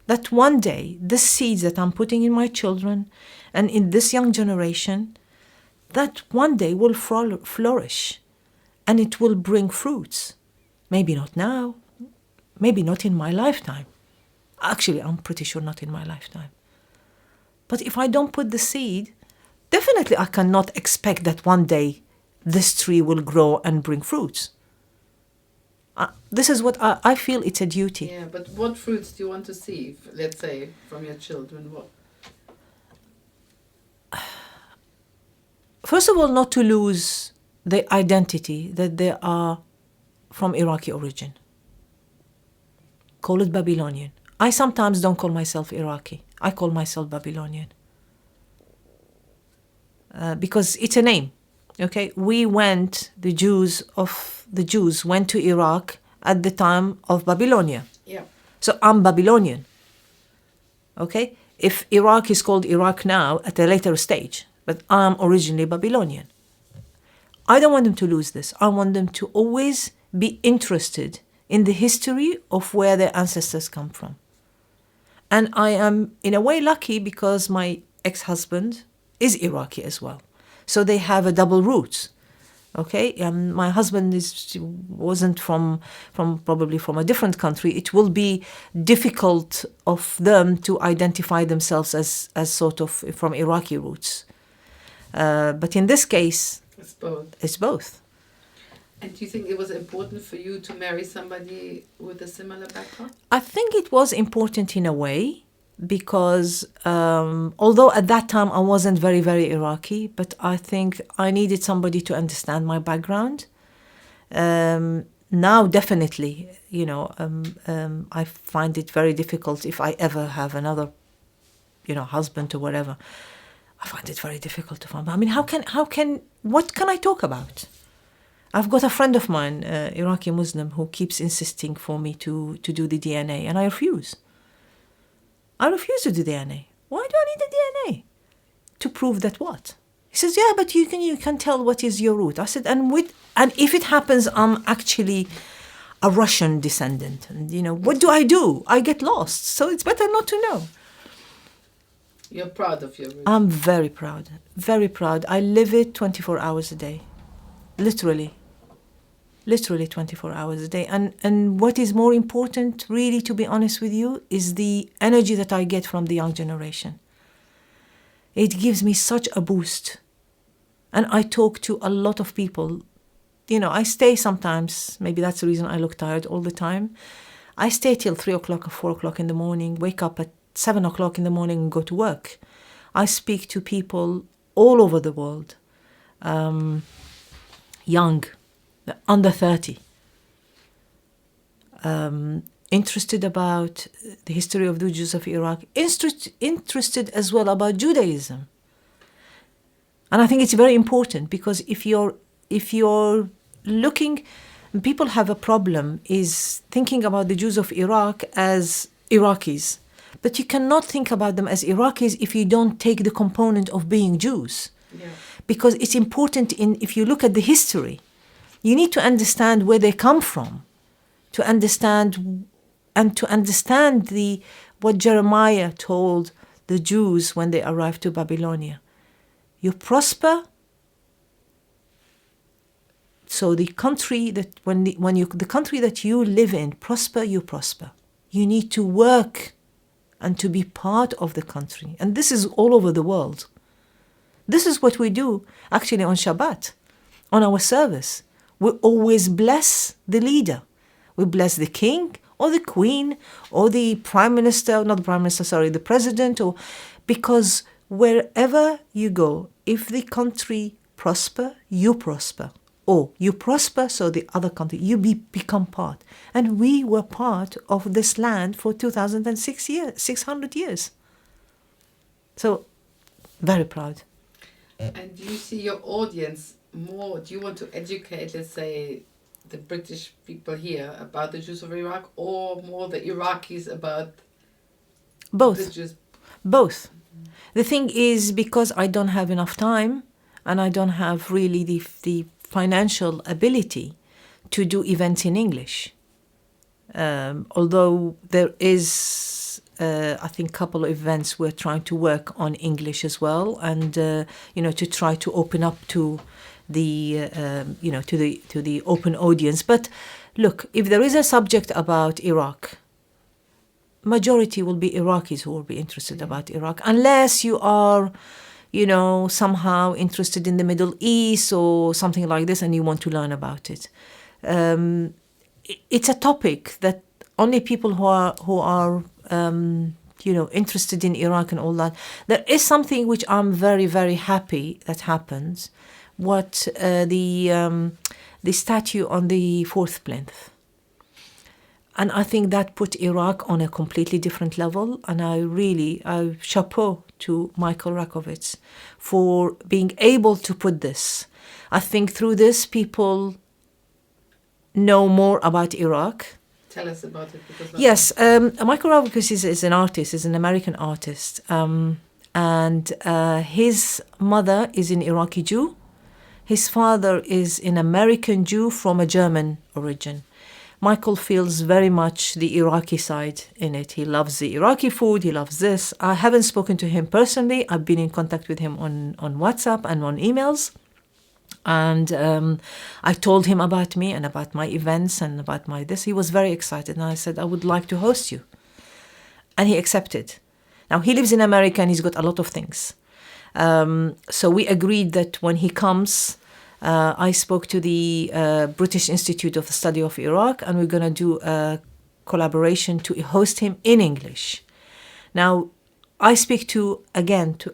that one day, the seeds that I'm putting in my children and in this young generation, that one day will flourish and it will bring fruits. Maybe not now, maybe not in my lifetime. Actually, I'm pretty sure not in my lifetime. But if I don't put the seed, definitely I cannot expect that one day this tree will grow and bring fruits. This is what I feel it's a duty. Yeah, but what fruits do you want to see, let's say, from your children? What? First of all, not to lose the identity that they are from Iraqi origin. Call it Babylonian. I sometimes don't call myself Iraqi. I call myself Babylonian. Because it's a name, okay? The Jews went to Iraq at the time of Babylonia. Yeah. So I'm Babylonian, okay? If Iraq is called Iraq now at a later stage, but I'm originally Babylonian. I don't want them to lose this. I want them to always be interested in the history of where their ancestors come from. And I am, in a way, lucky because my ex-husband is Iraqi as well. So they have a double roots, okay? My husband wasn't probably from a different country. It will be difficult of them to identify themselves as sort of from Iraqi roots. But in this case, it's both. It's both. And do you think it was important for you to marry somebody with a similar background? I think it was important in a way because although at that time I wasn't very, very Iraqi, but I think I needed somebody to understand my background. Now, definitely, I find it very difficult if I ever have another, husband or whatever. I find it very difficult to find. I mean, what can I talk about? I've got a friend of mine, Iraqi Muslim, who keeps insisting for me to do the DNA, and I refuse. I refuse to do DNA. Why do I need the DNA? To prove that what? He says, yeah, but you can tell what is your root. I said, and if it happens, I'm actually a Russian descendant. And, what do? I get lost. So it's better not to know. You're proud of your roots? I'm very proud. Very proud. I live it 24 hours a day. Literally 24 hours a day. And what is more important, really, to be honest with you, is the energy that I get from the young generation. It gives me such a boost. And I talk to a lot of people. I stay sometimes, maybe that's the reason I look tired all the time. I stay till 3 o'clock or 4 o'clock in the morning, wake up at 7 o'clock in the morning and go to work. I speak to people all over the world. Young, under 30, interested about the history of the Jews of Iraq, interested as well about Judaism. And I think it's very important because if you're looking, people have a problem is thinking about the Jews of Iraq as Iraqis. But you cannot think about them as Iraqis if you don't take the component of being Jews. Yeah. Because it's important if you look at the history, you need to understand where they come from, to understand what Jeremiah told the Jews when they arrived to Babylonia. You prosper, so the country that the country that you live in prosper, you prosper. You need to work and to be part of the country, and this is all over the world. This is what we do actually on Shabbat, on our service. We always bless the leader. We bless the king or the queen or the the president, because wherever you go, if the country prosper, you prosper. Or you prosper, so the other country, you become part. And we were part of this land for 600 years. So, very proud. And do you see your audience more? Do you want to educate, let's say, the British people here about the Jews of Iraq, or more the Iraqis about Both. the Jews? Both. The thing is, because I don't have enough time and I don't have really the financial ability to do events in English. Although there is, I think, a couple of events we're trying to work on English as well, and to try to open up to the to the open audience. But look, if there is a subject about Iraq, majority will be Iraqis who will be interested about Iraq, unless you are, somehow interested in the Middle East or something like this, and you want to learn about it. It's a topic that only people who are interested in Iraq and all that. There is something which I'm very, very happy that happens. What the statue on the 4th plinth. And I think that put Iraq on a completely different level. And I chapeau to Michael Rakovitz for being able to put this. I think through this, people know more about Iraq. Tell us about it. Yes, Michael Rakovitz is an artist, is an American artist. And his mother is an Iraqi Jew. His father is an American Jew from a German origin. Michael feels very much the Iraqi side in it. He loves the Iraqi food. He loves this. I haven't spoken to him personally. I've been in contact with him on WhatsApp and on emails. And I told him about me and about my events and about my this. He was very excited. And I said, I would like to host you. And he accepted. Now, he lives in America and he's got a lot of things. So we agreed that when he comes, I spoke to the British Institute of the Study of Iraq, and we're going to do a collaboration to host him in English. Now, I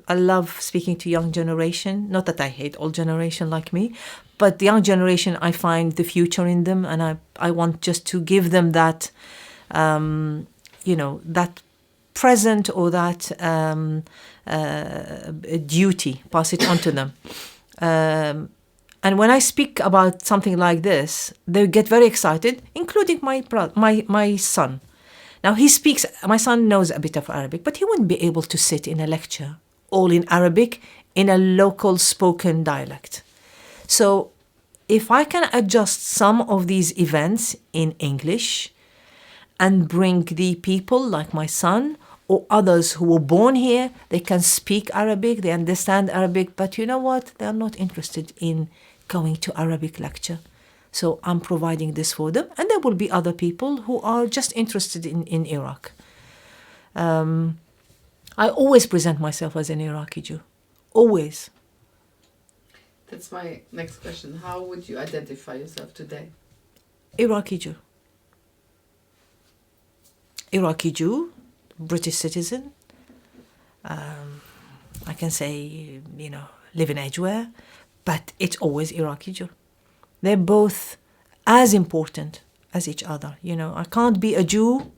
love speaking to young generation. Not that I hate old generation like me, but the young generation, I find the future in them, and I want just to give them that, that present or that duty, pass it on to them. And when I speak about something like this, they get very excited, including my son. Now my son knows a bit of Arabic, but he wouldn't be able to sit in a lecture all in Arabic in a local spoken dialect. So if I can adjust some of these events in English and bring the people like my son or others who were born here, they can speak Arabic, they understand Arabic, but you know what? They are not interested in going to Arabic lecture. So I'm providing this for them. And there will be other people who are just interested in Iraq. I always present myself as an Iraqi Jew. Always. That's my next question. How would you identify yourself today? Iraqi Jew. Iraqi Jew, British citizen. I can say, live in Edgware, but it's always Iraqi Jew. They're both as important as each other. I can't be a Jew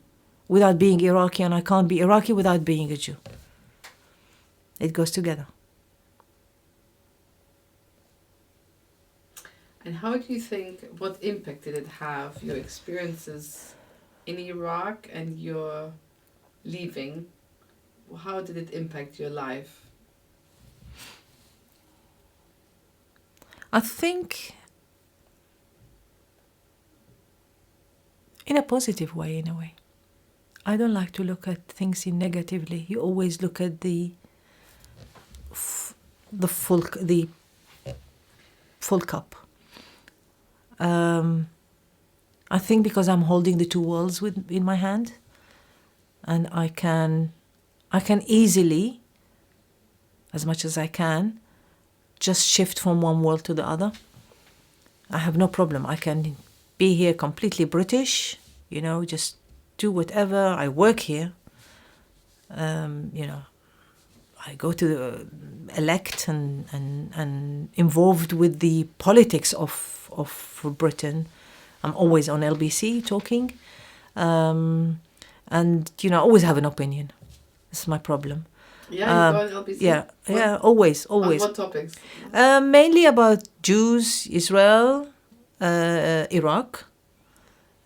without being Iraqi, and I can't be Iraqi without being a Jew. It goes together. And how do you think, what impact did it have, your experiences in Iraq and your leaving? How did it impact your life? I think in a positive way, in a way. I don't like to look at things in negatively. You always look at the full cup. I think because I'm holding the two worlds in my hand, and I can easily, as much as I can, just shift from one world to the other. I have no problem. I can be here completely British, just do whatever. I work here. I go to elect and involved with the politics of Britain. I'm always on LBC talking. And, I always have an opinion. This is my problem. Yeah, you go on LBC? Yeah, always. On what topics? Mainly about Jews, Israel, Iraq.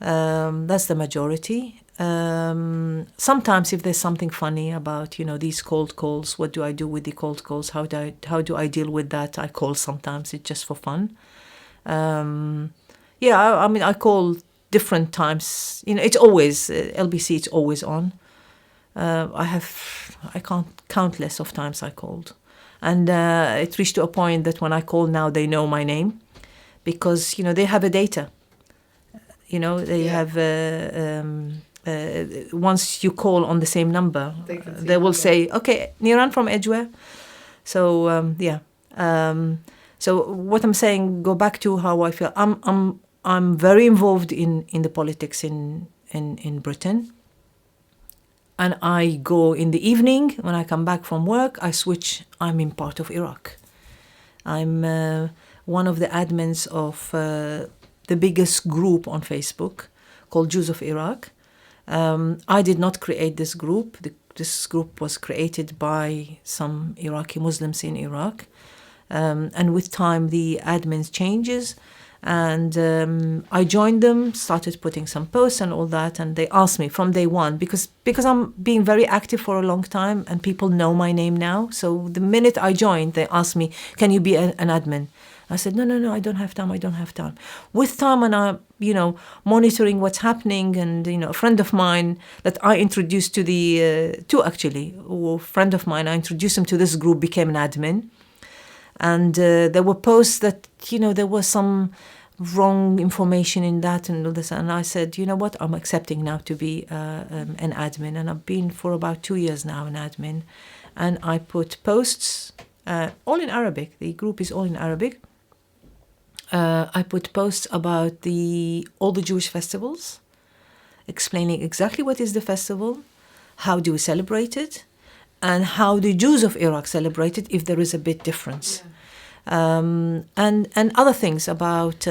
That's the majority. Sometimes if there's something funny about, these cold calls, what do I do with the cold calls? How do I deal with that? I call sometimes. It's just for fun. I call different times. It's always LBC. It's always on. I can't countless of times I called, and it reached to a point that when I call now, they know my name, because they have a data. They have. Once you call on the same number, they will say, "Okay, Niran from Edgware." So So what I'm saying, go back to how I feel. I'm very involved in the politics in Britain. And I go in the evening, when I come back from work, I'm in part of Iraq. I'm one of the admins of the biggest group on Facebook called Jews of Iraq. I did not create this group. This group was created by some Iraqi Muslims in Iraq. And with time, the admins changes. And I joined them, started putting some posts and all that, and they asked me from day one, because I'm being very active for a long time and people know my name now. So the minute I joined, they asked me, can you be an admin? I said, no, I don't have time. With time, and I'm, monitoring what's happening, and, a friend of mine that I introduced to a friend of mine, I introduced him to this group, became an admin. And there were posts that, there was some wrong information in that and all this. And I said, you know what, I'm accepting now to be an admin. And I've been for about 2 years now an admin. And I put posts, all in Arabic. The group is all in Arabic. I put posts about all the Jewish festivals, explaining exactly what is the festival, how do we celebrate it, and how the Jews of Iraq celebrate it, if there is a bit difference. Yeah. And other things about,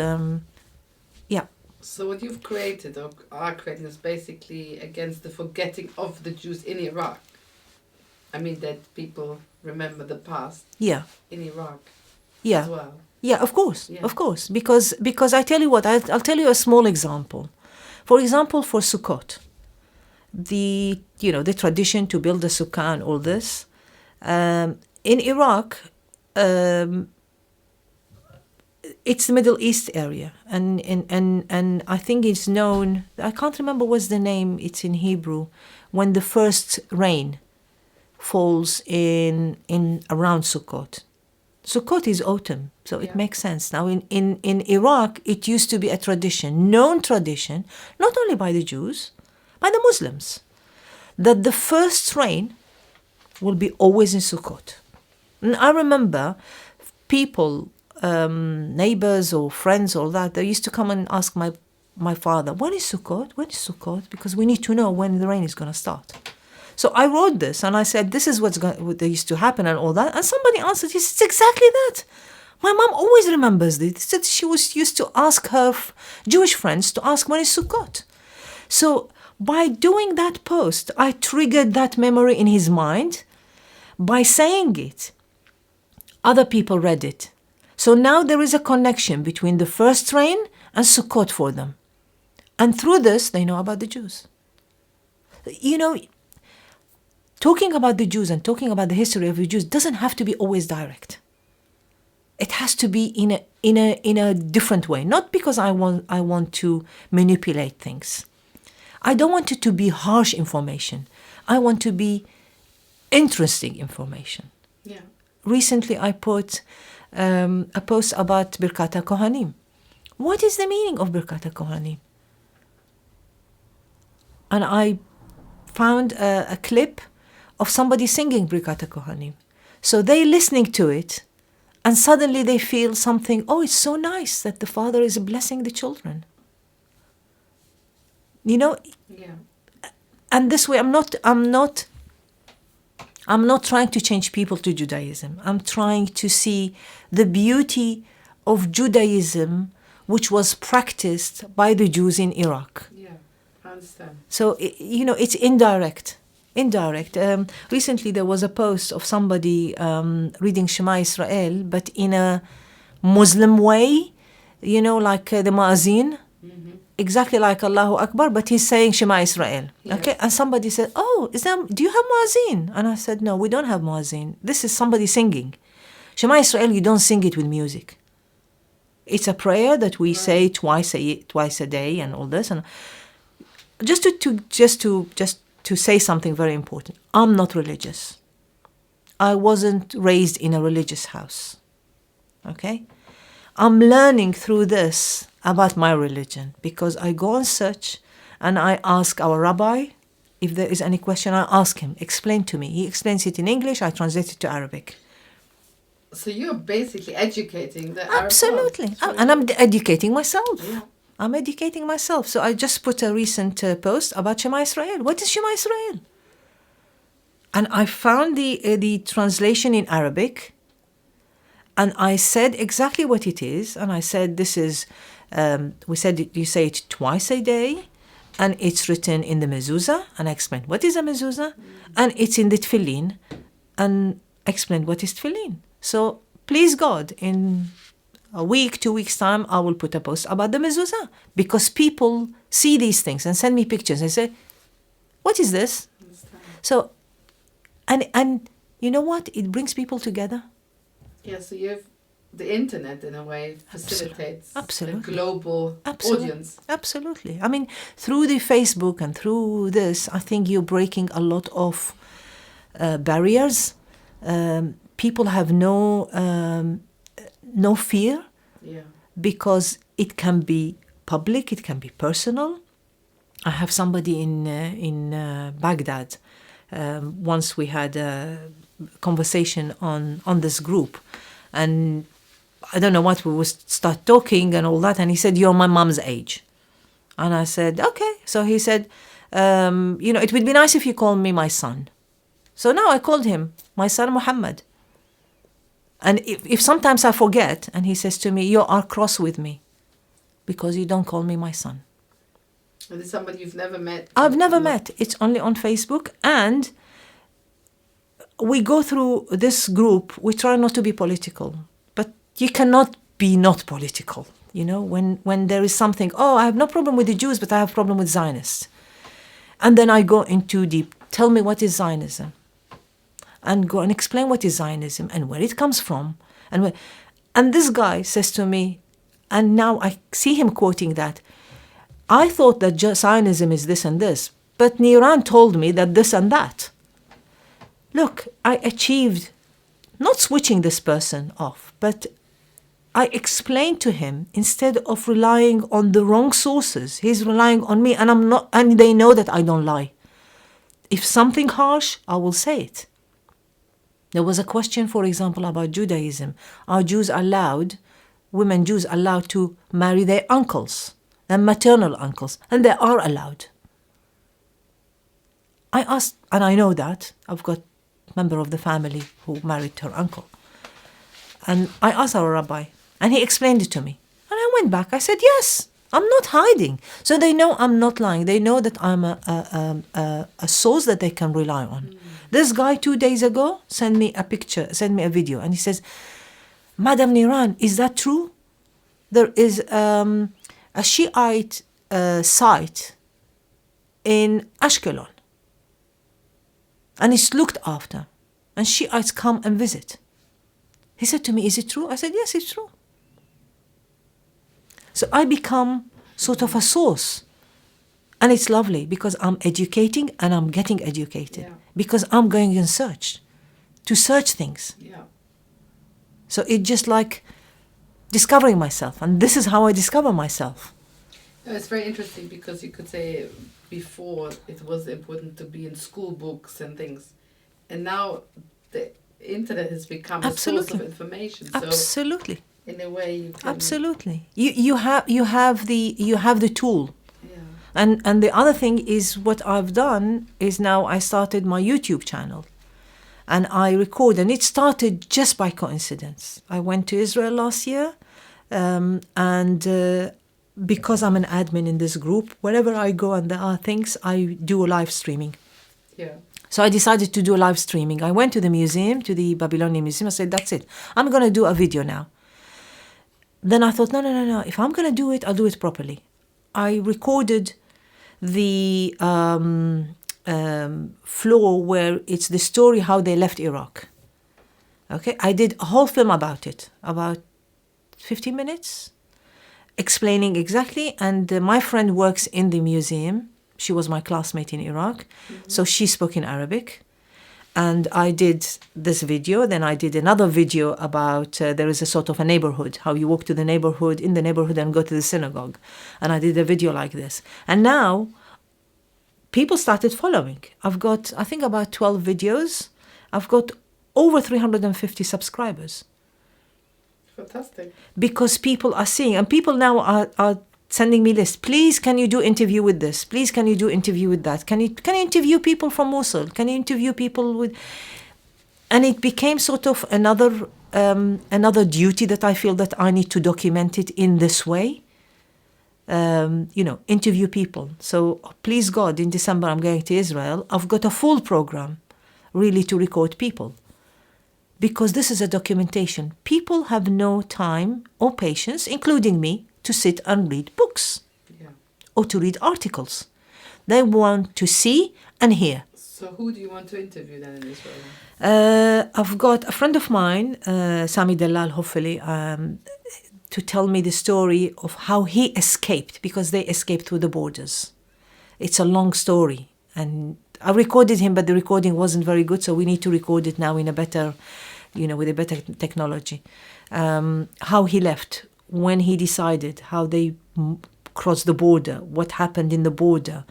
So what you've created or are creating is basically against the forgetting of the Jews in Iraq. I mean, that people remember the past in Iraq as well. Yeah, of course. Because I tell you what, I'll tell you a small example. For example, for Sukkot, the tradition to build a sukkah and all this. In Iraq, it's the Middle East area, and I think it's known. I can't remember what's the name. It's in Hebrew, when the first rain falls in around Sukkot. Sukkot is autumn, so it makes sense. Now in Iraq, it used to be a tradition, known tradition, not only by the Jews, by the Muslims, that the first rain will be always in Sukkot. And I remember people, neighbors or friends or that, they used to come and ask my father, when is Sukkot? When is Sukkot? Because we need to know when the rain is going to start. So I wrote this and I said, this is what used to happen and all that. And somebody answered, it's exactly that. My mom always remembers this. She used to ask her Jewish friends to ask, when is Sukkot? So by doing that post, I triggered that memory in his mind. By saying it, other people read it. So now there is a connection between the first rain and Sukkot for them. And through this, they know about the Jews. Talking about the Jews and talking about the history of the Jews doesn't have to be always direct. It has to be in a different way. Not because I want to manipulate things. I don't want it to be harsh information. I want to be interesting information. Yeah. Recently, I put a post about Birkat HaKohanim. What is the meaning of Birkat HaKohanim? And I found a clip of somebody singing Birkat HaKohanim. So they listening to it, and suddenly they feel something, it's so nice that the Father is blessing the children. Yeah. And this way, I'm not trying to change people to Judaism. I'm trying to see the beauty of Judaism, which was practiced by the Jews in Iraq. Yeah, I understand. So, it's indirect. Recently, there was a post of somebody reading Shema Israel, but in a Muslim way, you know, like the muazzin, exactly like Allahu Akbar, but he's saying Shema Israel. Yes. Okay, and somebody said, "Oh, do you have muazzin?" And I said, "No, we don't have muazzin. This is somebody singing. Shema Israel, you don't sing it with music. It's a prayer that we say twice a day, and all this." And just to say something very important, I'm not religious. I wasn't raised in a religious house. Okay, I'm learning through this about my religion, because I go on search and I ask our rabbi if there is any question. I ask him, explain to me. He explains it in English, I translate it to Arabic. So you're basically educating the Absolutely. Arab And I'm educating myself. Yeah. I'm educating myself. So I just put a recent post about Shema Israel. What is Shema Israel? And I found the translation in Arabic, and I said exactly what it is. And I said, this is, we said you say it twice a day, and it's written in the mezuzah. And I explained what is a mezuzah, and it's in the tefillin, and I explained what is tefillin. So please God, in a week, 2 weeks' time, I will put a post about the mezuzah, because people see these things and send me pictures and say, what is this? So, and you know what? It brings people together. Yeah, so you have the internet, in a way, facilitates Absolutely. a global audience. Absolutely. I mean, through the Facebook and through this, I think you're breaking a lot of barriers. People have no fear, because it can be public, it can be personal. I have somebody in Baghdad. Once we had a conversation on this group, and I don't know what, we would start talking and all that, and he said, "You're my mom's age." And I said, "Okay." So he said, "It would be nice if you call me my son." So now I called him my son Muhammad. And if sometimes I forget, and he says to me, "You are cross with me because you don't call me my son." And it's somebody you've never met? I've never met. It's only on Facebook. And we go through this group. We try not to be political. But you cannot be not political. You know, when there is something, I have no problem with the Jews, but I have a problem with Zionists. And then I go into deep. Tell me, what is Zionism? And go and explain what is Zionism and where it comes from. And this guy says to me, and now I see him quoting that, "I thought that Zionism is this and this, but Niran told me that this and that." Look, I achieved not switching this person off, but I explained to him, instead of relying on the wrong sources, he's relying on me, and they know that I don't lie. If something harsh, I will say it. There was a question, for example, about Judaism. Are women Jews allowed to marry their uncles and maternal uncles? And they are allowed. I asked, and I know that. I've got a member of the family who married her uncle. And I asked our rabbi, and he explained it to me. And I went back. I said, yes, I'm not hiding. So they know I'm not lying. They know that I'm a source that they can rely on. This guy 2 days ago sent me a video, and he says, "Madam Niran, is that true? There is a Shiite site in Ashkelon, and it's looked after, and Shiites come and visit." He said to me, "Is it true?" I said, "Yes, it's true." So I become sort of a source. And it's lovely, because I'm educating and I'm getting educated. Yeah. Because I'm going in to search things. Yeah. So it's just like discovering myself. And this is how I discover myself. It's very interesting, because you could say before it was important to be in school books and things. And now the internet has become a source of information. Absolutely. So in a way you can... Absolutely. You have the tool. And the other thing is, what I've done is, now I started my YouTube channel, and I record, and it started just by coincidence. I went to Israel last year, and because I'm an admin in this group, wherever I go and there are things, I do live streaming. Yeah. So I decided to do live streaming. I went to the museum, to the Babylonian Museum. I said, that's it. I'm going to do a video now. then I thought, no. If I'm going to do it, I'll do it properly. I recorded the floor where it's the story how they left Iraq. Okay, I did a whole film about it, about 15 minutes, explaining exactly. And my friend works in the museum. She was my classmate in Iraq, so she spoke in Arabic. And I did this video. Then I did another video about there is a sort of a neighborhood, how you walk to the neighborhood, in the neighborhood, and go to the synagogue. And I did a video like this. And now people started following. I've got, I think, about 12 videos. I've got over 350 subscribers. Fantastic. Because people are seeing, and people now are sending me lists. Please, can you do interview with this? Please, can you do interview with that? Can you interview people from Mosul? Can you interview people with... And it became sort of another duty that I feel that I need to document it in this way. Interview people. So please God, in December I'm going to Israel. I've got a full program really to record people. Because this is a documentation. People have no time or patience, including me, to sit and read books or to read articles. They want to see and hear. So who do you want to interview then in Israel? I've got a friend of mine, Sami Dalal, hopefully, to tell me the story of how he escaped, because they escaped through the borders. It's a long story. And I recorded him, but the recording wasn't very good, so we need to record it now in a better, with a better technology. How he left, when he decided, how they crossed the border, what happened in the border,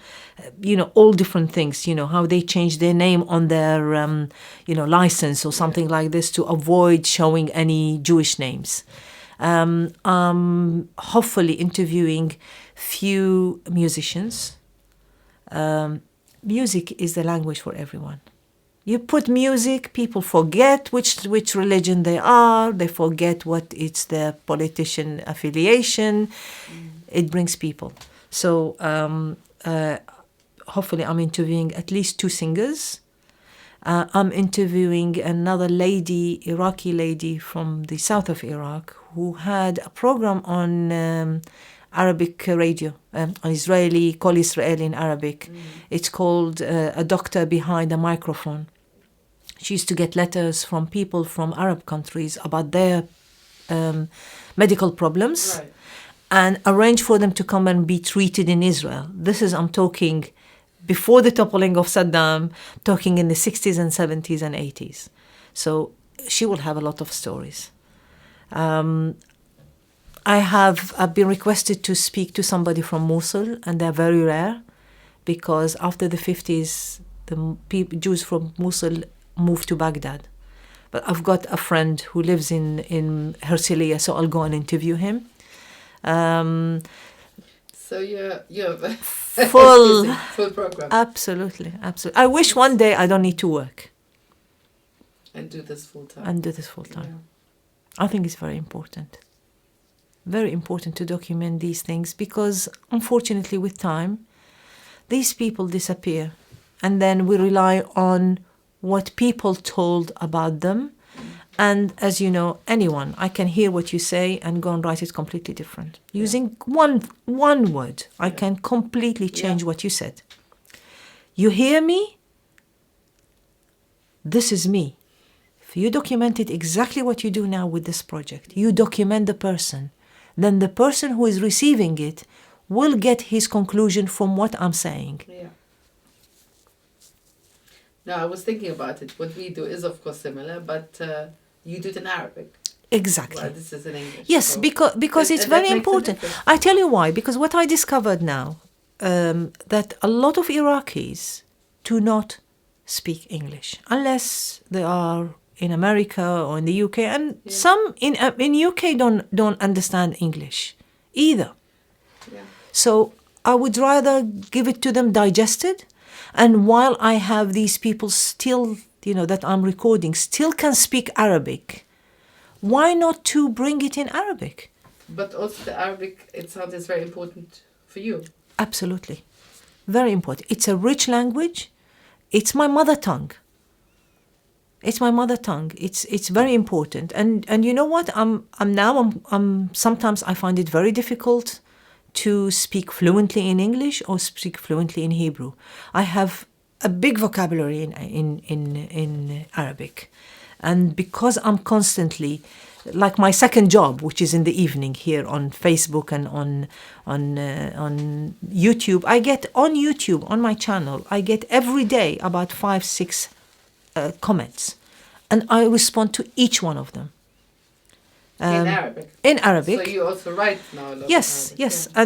all different things, how they changed their name on their, license or something like this to avoid showing any Jewish names. Hopefully interviewing few musicians. Music is the language for everyone. You put music, people forget which religion they are. They forget what it's their politician affiliation. It brings people. So hopefully I'm interviewing at least 2 singers. I'm interviewing another lady, Iraqi lady from the south of Iraq, who had a program on Arabic radio, on Israeli, Kol Israeli in Arabic. It's called A Doctor Behind a Microphone. She used to get letters from people from Arab countries about their medical problems and arrange for them to come and be treated in Israel. I'm talking before the toppling of Saddam, talking in the 60s and 70s and 80s. So she will have a lot of stories. I've been requested to speak to somebody from Mosul, and they're very rare because after the 50s, the Jews from Mosul moved to Baghdad. But I've got a friend who lives in Herzliya, so I'll go and interview him. So you're full program. Absolutely. I wish one day I don't need to work. And do this full time. Yeah. I think it's very important. Very important to document these things because, unfortunately, with time, these people disappear. And then we rely on what people told about them. And as you know, I can hear what you say and go and write it completely different. Using one word, I can completely change what you said. You hear me? This is me. If you documented exactly what you do now with this project, you document the person, then the person who is receiving it will get his conclusion from what I'm saying. Yeah. No, I was thinking about it. What we do is, of course, similar, but you do it in Arabic. Exactly. Well, this is in English. Yes, so because it's very important. I tell you why. Because what I discovered now, that a lot of Iraqis do not speak English unless they are in America or in the UK, and some in UK don't understand English either. Yeah. So I would rather give it to them digested, and while I have these people still, that I'm recording, still can speak Arabic, why not to bring it in Arabic? But also the Arabic, it sounds is very important for you. Absolutely. Very important. It's a rich language. It's my mother tongue. It's my mother tongue. It's very important. And you know what? I'm sometimes I find it very difficult to speak fluently in English or speak fluently in Hebrew. I have a big vocabulary in Arabic. And because I'm constantly, like my second job, which is in the evening here on Facebook and on YouTube, I get on YouTube, on my channel, I get every day about 5-6 comments. And I respond to each one of them. In Arabic? In Arabic. So you also write now a lot Yes, of Arabic. yes. Yeah.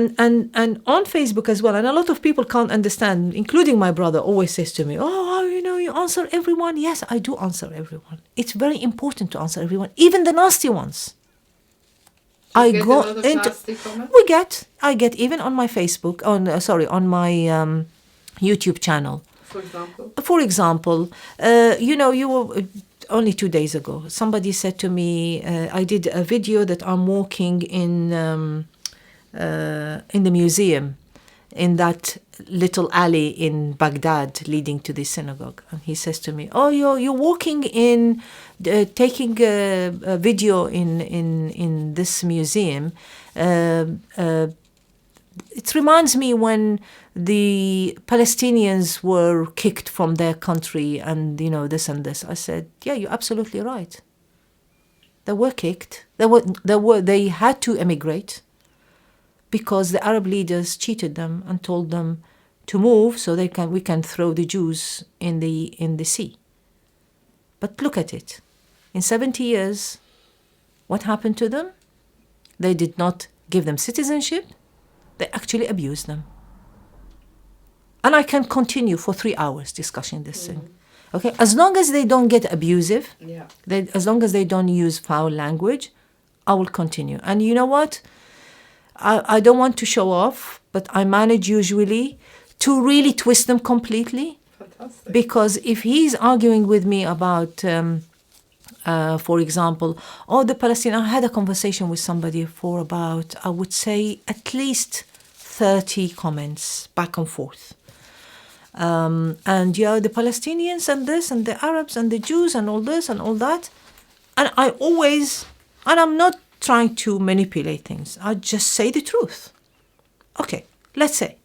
And on Facebook as well. And a lot of people can't understand, including my brother, always says to me, oh, you answer everyone. Yes, I do answer everyone. It's very important to answer everyone, even the nasty ones. I get a lot of nasty comments? I get even on my Facebook, on my YouTube channel. For example? You were... Only 2 days ago, somebody said to me, I did a video that I'm walking in the museum, in that little alley in Baghdad leading to the synagogue. And he says to me, oh, you're walking in, taking a video in this museum. It reminds me when the Palestinians were kicked from their country and, this and this. I said, yeah, you're absolutely right. They were kicked. They had to emigrate because the Arab leaders cheated them and told them to move so we can throw the Jews in the sea. But look at it. In 70 years, what happened to them? They did not give them citizenship. They actually abuse them. And I can continue for 3 hours discussing this thing. Okay, as long as they don't get abusive, as long as they don't use foul language, I will continue. And you know what? I don't want to show off, but I manage usually to really twist them completely. Fantastic. Because if he's arguing with me about... for example, the Palestinians, I had a conversation with somebody for about, I would say, at least 30 comments back and forth. And the Palestinians and this and the Arabs and the Jews and all this and all that. And I'm not trying to manipulate things. I just say the truth. Okay, let's say,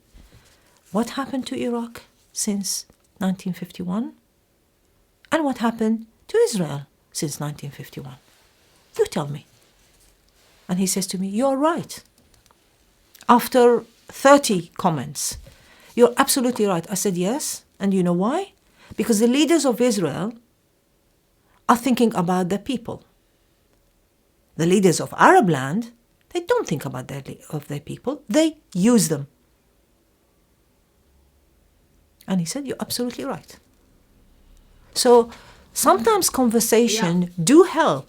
what happened to Iraq since 1951? And what happened to Israel since 1951? You tell me. And he says to me, you're right. After 30 comments, you're absolutely right. I said, yes. And you know why? Because the leaders of Israel are thinking about their people. The leaders of Arab land, they don't think about their people. They use them. And he said, you're absolutely right. So sometimes conversation do help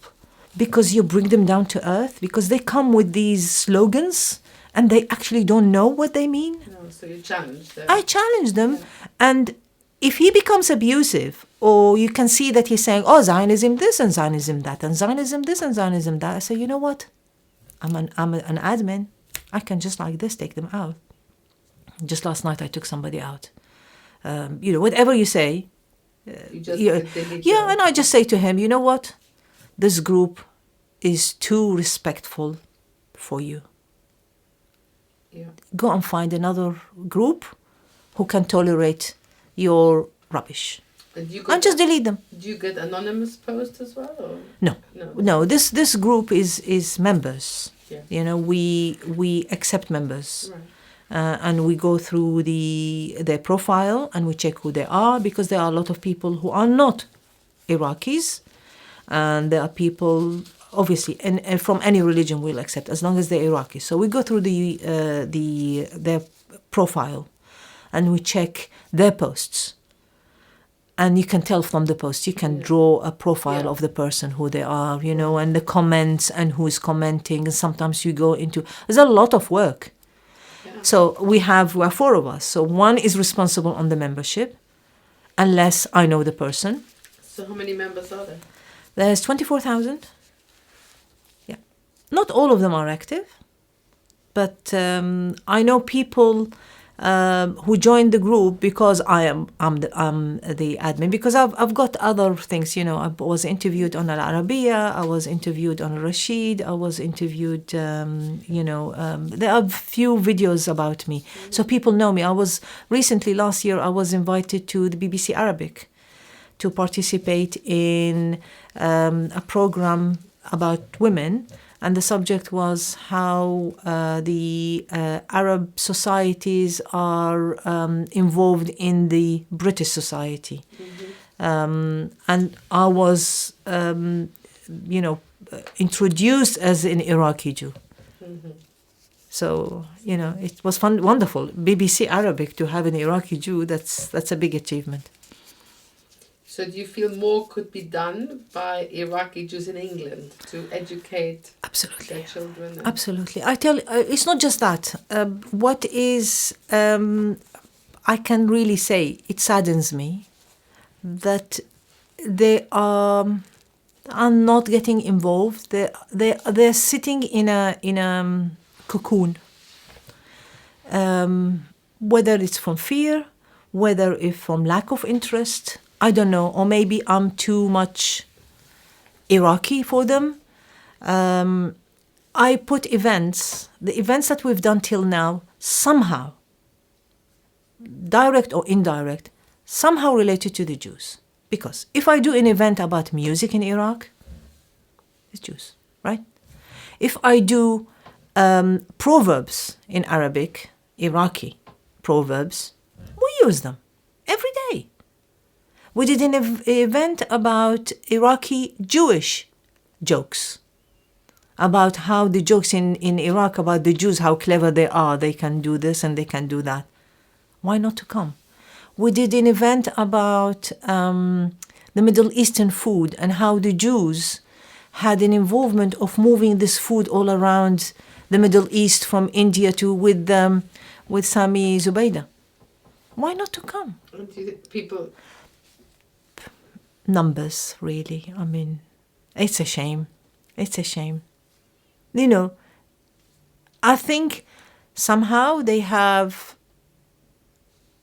because you bring them down to earth, because they come with these slogans and they actually don't know what they mean. No, so you challenge them. I challenge them. Yeah. And if he becomes abusive, or you can see that he's saying, Zionism this and Zionism that, and Zionism this and Zionism that, I say, you know what? I'm an admin. I can just like this take them out. Just last night I took somebody out. Whatever you say, and I just say to him, you know what? This group is too respectful for you. Yeah. Go and find another group who can tolerate your rubbish. And just delete them. Do you get anonymous posts as well? Or? No. This group is members. Yeah. We accept members. Right. And we go through their profile and we check who they are, because there are a lot of people who are not Iraqis, and there are people obviously and from any religion we'll accept as long as they're Iraqis. So we go through their profile and we check their posts, and you can tell from the posts. You can draw a profile of the person, who they are, and the comments and who is commenting. And sometimes you go into there's a lot of work. So we are 4 of us. So one is responsible on the membership, unless I know the person. So how many members are there? There's 24,000. Yeah. Not all of them are active, but I know people who joined the group because I'm the admin, because I've got other things, you know. I was interviewed on Al Arabiya, I was interviewed on Rashid, I was interviewed, there are few videos about me, so people know me. I was recently, last year, I was invited to the BBC Arabic to participate in a program about women. And the subject was how the Arab societies are involved in the British society. And I was, introduced as an Iraqi Jew. So, it was wonderful. BBC Arabic, to have an Iraqi Jew, that's a big achievement. So do you feel more could be done by Iraqi Jews in England to educate their children? Absolutely. I tell you, it's not just that. What is, I can really say, it saddens me that they are not getting involved. They're sitting in a cocoon. Whether it's from fear, whether it's from lack of interest, I don't know, or maybe I'm too much Iraqi for them. I put the events that we've done till now, somehow, direct or indirect, somehow related to the Jews. Because if I do an event about music in Iraq, it's Jews, right? If I do proverbs in Arabic, Iraqi proverbs, we use them every day. We did an event about Iraqi Jewish jokes, about how the jokes in Iraq about the Jews, how clever they are, they can do this and they can do that. Why not to come? We did an event about the Middle Eastern food and how the Jews had an involvement of moving this food all around the Middle East from India to with Sami Zubaydah. Why not to come? People... Numbers, really. I mean, it's a shame. It's a shame. I think somehow they have,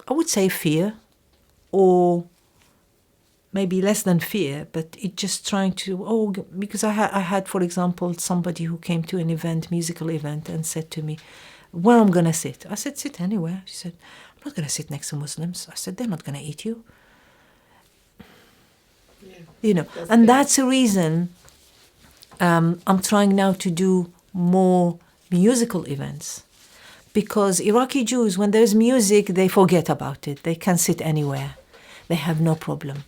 I would say, fear, or maybe less than fear, but it's just trying to, because I had, for example, somebody who came to an event, musical event, and said to me, where I'm going to sit? I said, sit anywhere. She said, I'm not going to sit next to Muslims. I said, they're not going to eat you. That's the reason I'm trying now to do more musical events. Because Iraqi Jews, when there's music, they forget about it. They can sit anywhere. They have no problem.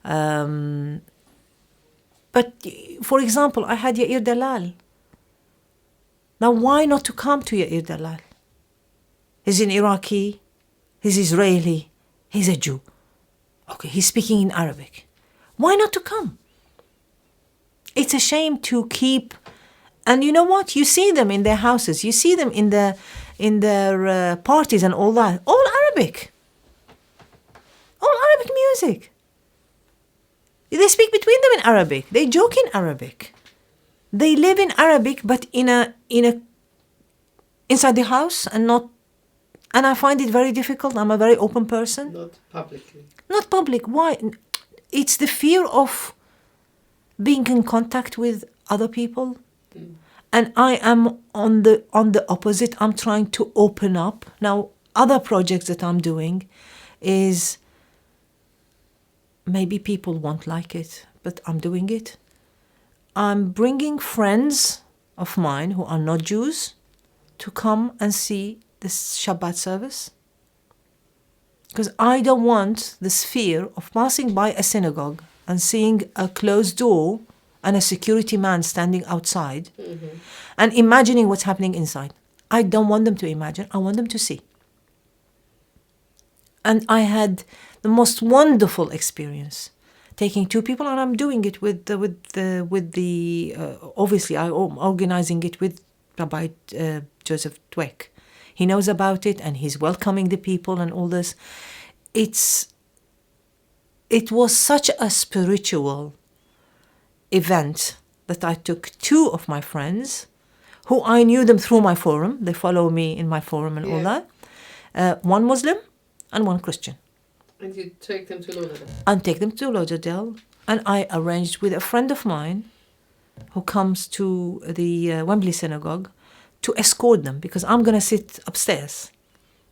But, for example, I had Yair Dalal. Now, why not to come to Yair Dalal? He's an Iraqi, he's Israeli, he's a Jew. Okay, he's speaking in Arabic. Why not to come? It's a shame to keep, and you know what? You see them in their houses. You see them in their parties and all that. All Arabic music. They speak between them in Arabic. They joke in Arabic. They live in Arabic, but in a inside the house and not. And I find it very difficult. I'm a very open person. Not publicly. Not public. Why? It's the fear of being in contact with other people. And I am on the opposite. I'm trying to open up. Now, other projects that I'm doing is, maybe people won't like it, but I'm doing it. I'm bringing friends of mine who are not Jews to come and see this Shabbat service. Because I don't want this fear of passing by a synagogue and seeing a closed door and a security man standing outside and imagining what's happening inside. I don't want them to imagine. I want them to see. And I had the most wonderful experience taking two people, and I'm doing it with the obviously I'm organizing it with Rabbi Joseph Dweck. He knows about it and he's welcoming the people and all this. It was such a spiritual event that I took two of my friends who I knew them through my forum. They follow me in my forum and all that. one Muslim and one Christian. And you take them to Lauderdale? And take them to Lauderdale. And I arranged with a friend of mine who comes to the Wembley Synagogue to escort them, because I'm going to sit upstairs.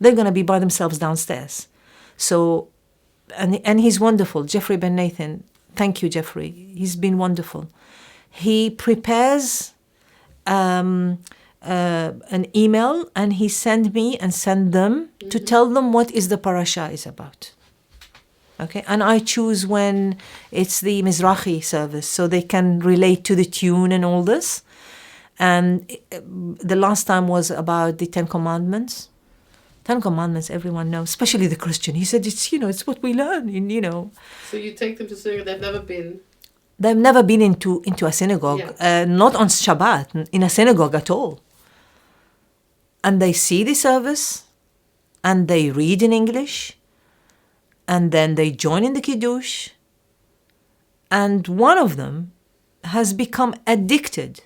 They're going to be by themselves downstairs. So, and he's wonderful, Jeffrey Ben Nathan. Thank you, Jeffrey. He's been wonderful. He prepares an email, and he send me and send them to tell them what is the parasha is about. Okay, and I choose when it's the Mizrahi service, so they can relate to the tune and all this. And the last time was about the Ten Commandments. Ten Commandments, everyone knows, especially the Christian. He said, it's what we learn, So you take them to synagogue, they've never been? They've never been into a synagogue, not on Shabbat, in a synagogue at all. And they see the service, and they read in English, and then they join in the Kiddush. And one of them has become addicted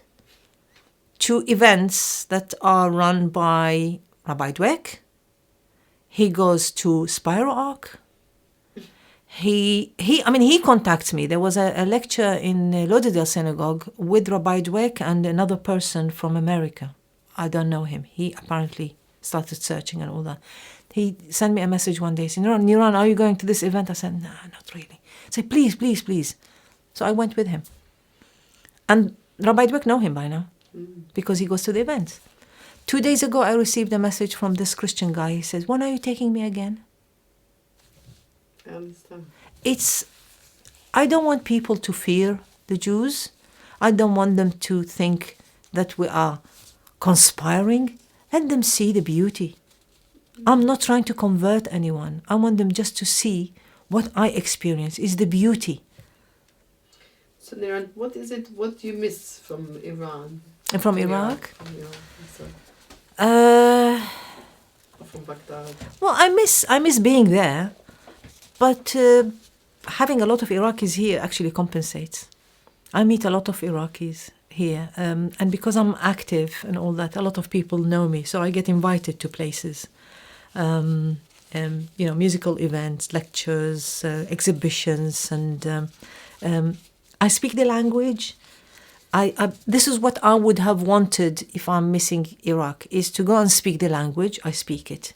to events that are run by Rabbi Dweck. He goes to Spiral Ark. He contacts me. There was a lecture in Lauderdale Synagogue with Rabbi Dweck and another person from America. I don't know him. He apparently started searching and all that. He sent me a message one day saying, Niran, are you going to this event? I said, no, not really. He said, please, please, please. So I went with him. And Rabbi Dweck know him by now because he goes to the events. 2 days ago, I received a message from this Christian guy. He says, when are you taking me again? I understand. I don't want people to fear the Jews. I don't want them to think that we are conspiring. Let them see the beauty. I'm not trying to convert anyone. I want them just to see what I experience is the beauty. So Niran, what do you miss from Iran? And from Iraq? From Iran, from Baghdad. Well, I miss being there, but having a lot of Iraqis here actually compensates. I meet a lot of Iraqis here, and because I'm active and all that, a lot of people know me, so I get invited to places. Musical events, lectures, exhibitions, and I speak the language. This is what I would have wanted if I'm missing Iraq, is to go and speak the language. I speak it.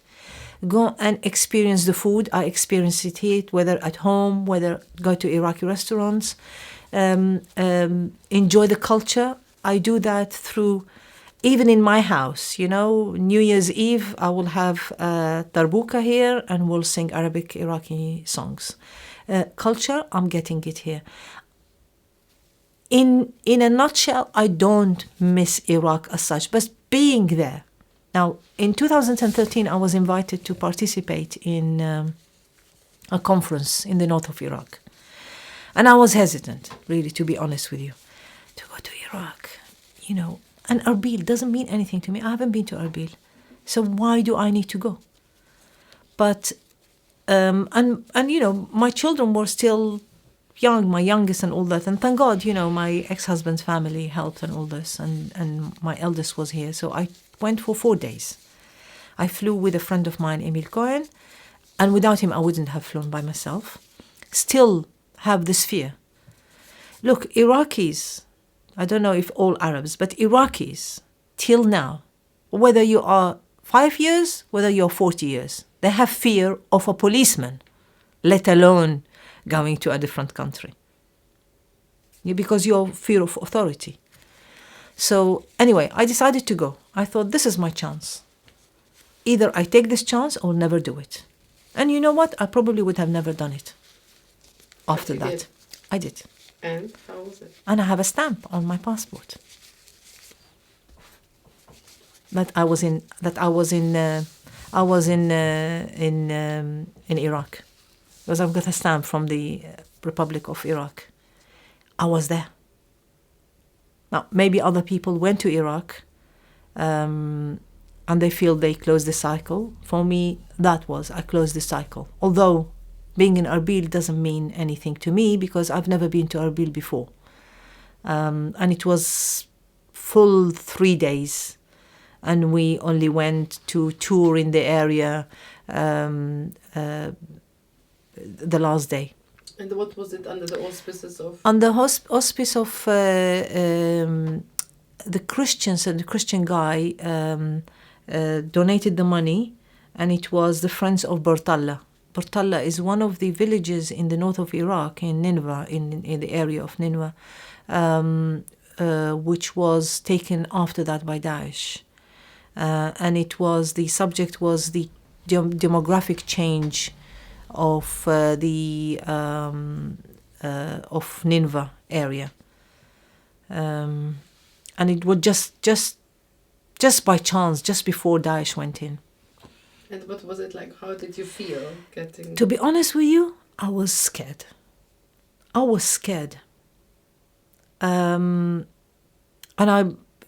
Go and experience the food. I experience it here, whether at home, whether go to Iraqi restaurants. Enjoy the culture. I do that through, even in my house, New Year's Eve, I will have darbuka here and we'll sing Arabic Iraqi songs. Culture, I'm getting it here. In a nutshell, I don't miss Iraq as such, but being there. Now, in 2013, I was invited to participate in a conference in the north of Iraq. And I was hesitant, really, to be honest with you, to go to Iraq, And Erbil doesn't mean anything to me. I haven't been to Erbil. So why do I need to go? But, my children were still young, my youngest and all that. And thank God, my ex-husband's family helped and all this. And my eldest was here. So I went for 4 days. I flew with a friend of mine, Emil Cohen. And without him, I wouldn't have flown by myself. Still have this fear. Look, Iraqis, I don't know if all Arabs, but Iraqis, till now, whether you are 5 years, whether you're 40 years, they have fear of a policeman, let alone going to a different country. Because you're fear of authority. So anyway, I decided to go. I thought, this is my chance. Either I take this chance or never do it. And you know what? I probably would have never done it after that. Did. I did. And how was it? And I have a stamp on my passport that I was in Iraq, because I've got a stamp from the Republic of Iraq. I was there. Now, maybe other people went to Iraq, and they feel they closed the cycle. For me, I closed the cycle. Although being in Erbil doesn't mean anything to me because I've never been to Erbil before. And it was full 3 days. and we only went to tour in the area the last day. And what was it under the auspices of? Under auspice of the Christians, and the Christian guy donated the money, and it was the Friends of Bortalla. Bortalla is one of the villages in the north of Iraq, in Nineveh, in the area of Nineveh, which was taken after that by Daesh. And the subject was the demographic change of of Nineveh area. And it was just by chance, just before Daesh went in. And what was it like? How did you feel getting... To be honest with you, I was scared. And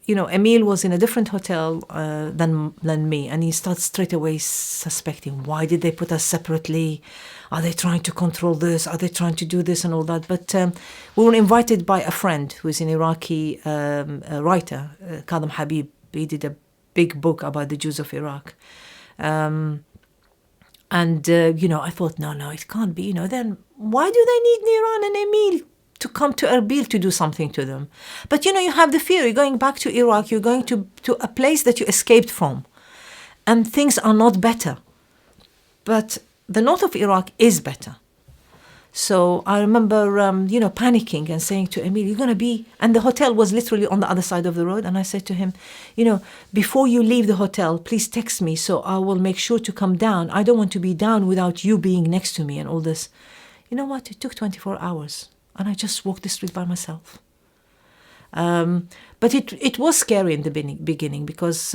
Emil was in a different hotel than me, and he started straight away suspecting, why did they put us separately? Are they trying to control this? Are they trying to do this and all that? But we were invited by a friend who is an Iraqi writer, Kadam Habib. He did a big book about the Jews of Iraq. I thought, no, it can't be. Then why do they need Niran and Emil to come to Erbil to do something to them? But you have the fear. You're going back to Iraq. You're going to a place that you escaped from, and things are not better. But the north of Iraq is better. So I remember, panicking and saying to Emil, you're going to be... And the hotel was literally on the other side of the road. And I said to him, before you leave the hotel, please text me so I will make sure to come down. I don't want to be down without you being next to me and all this. You know what? It took 24 hours. And I just walked the street by myself. But it was scary in the beginning because,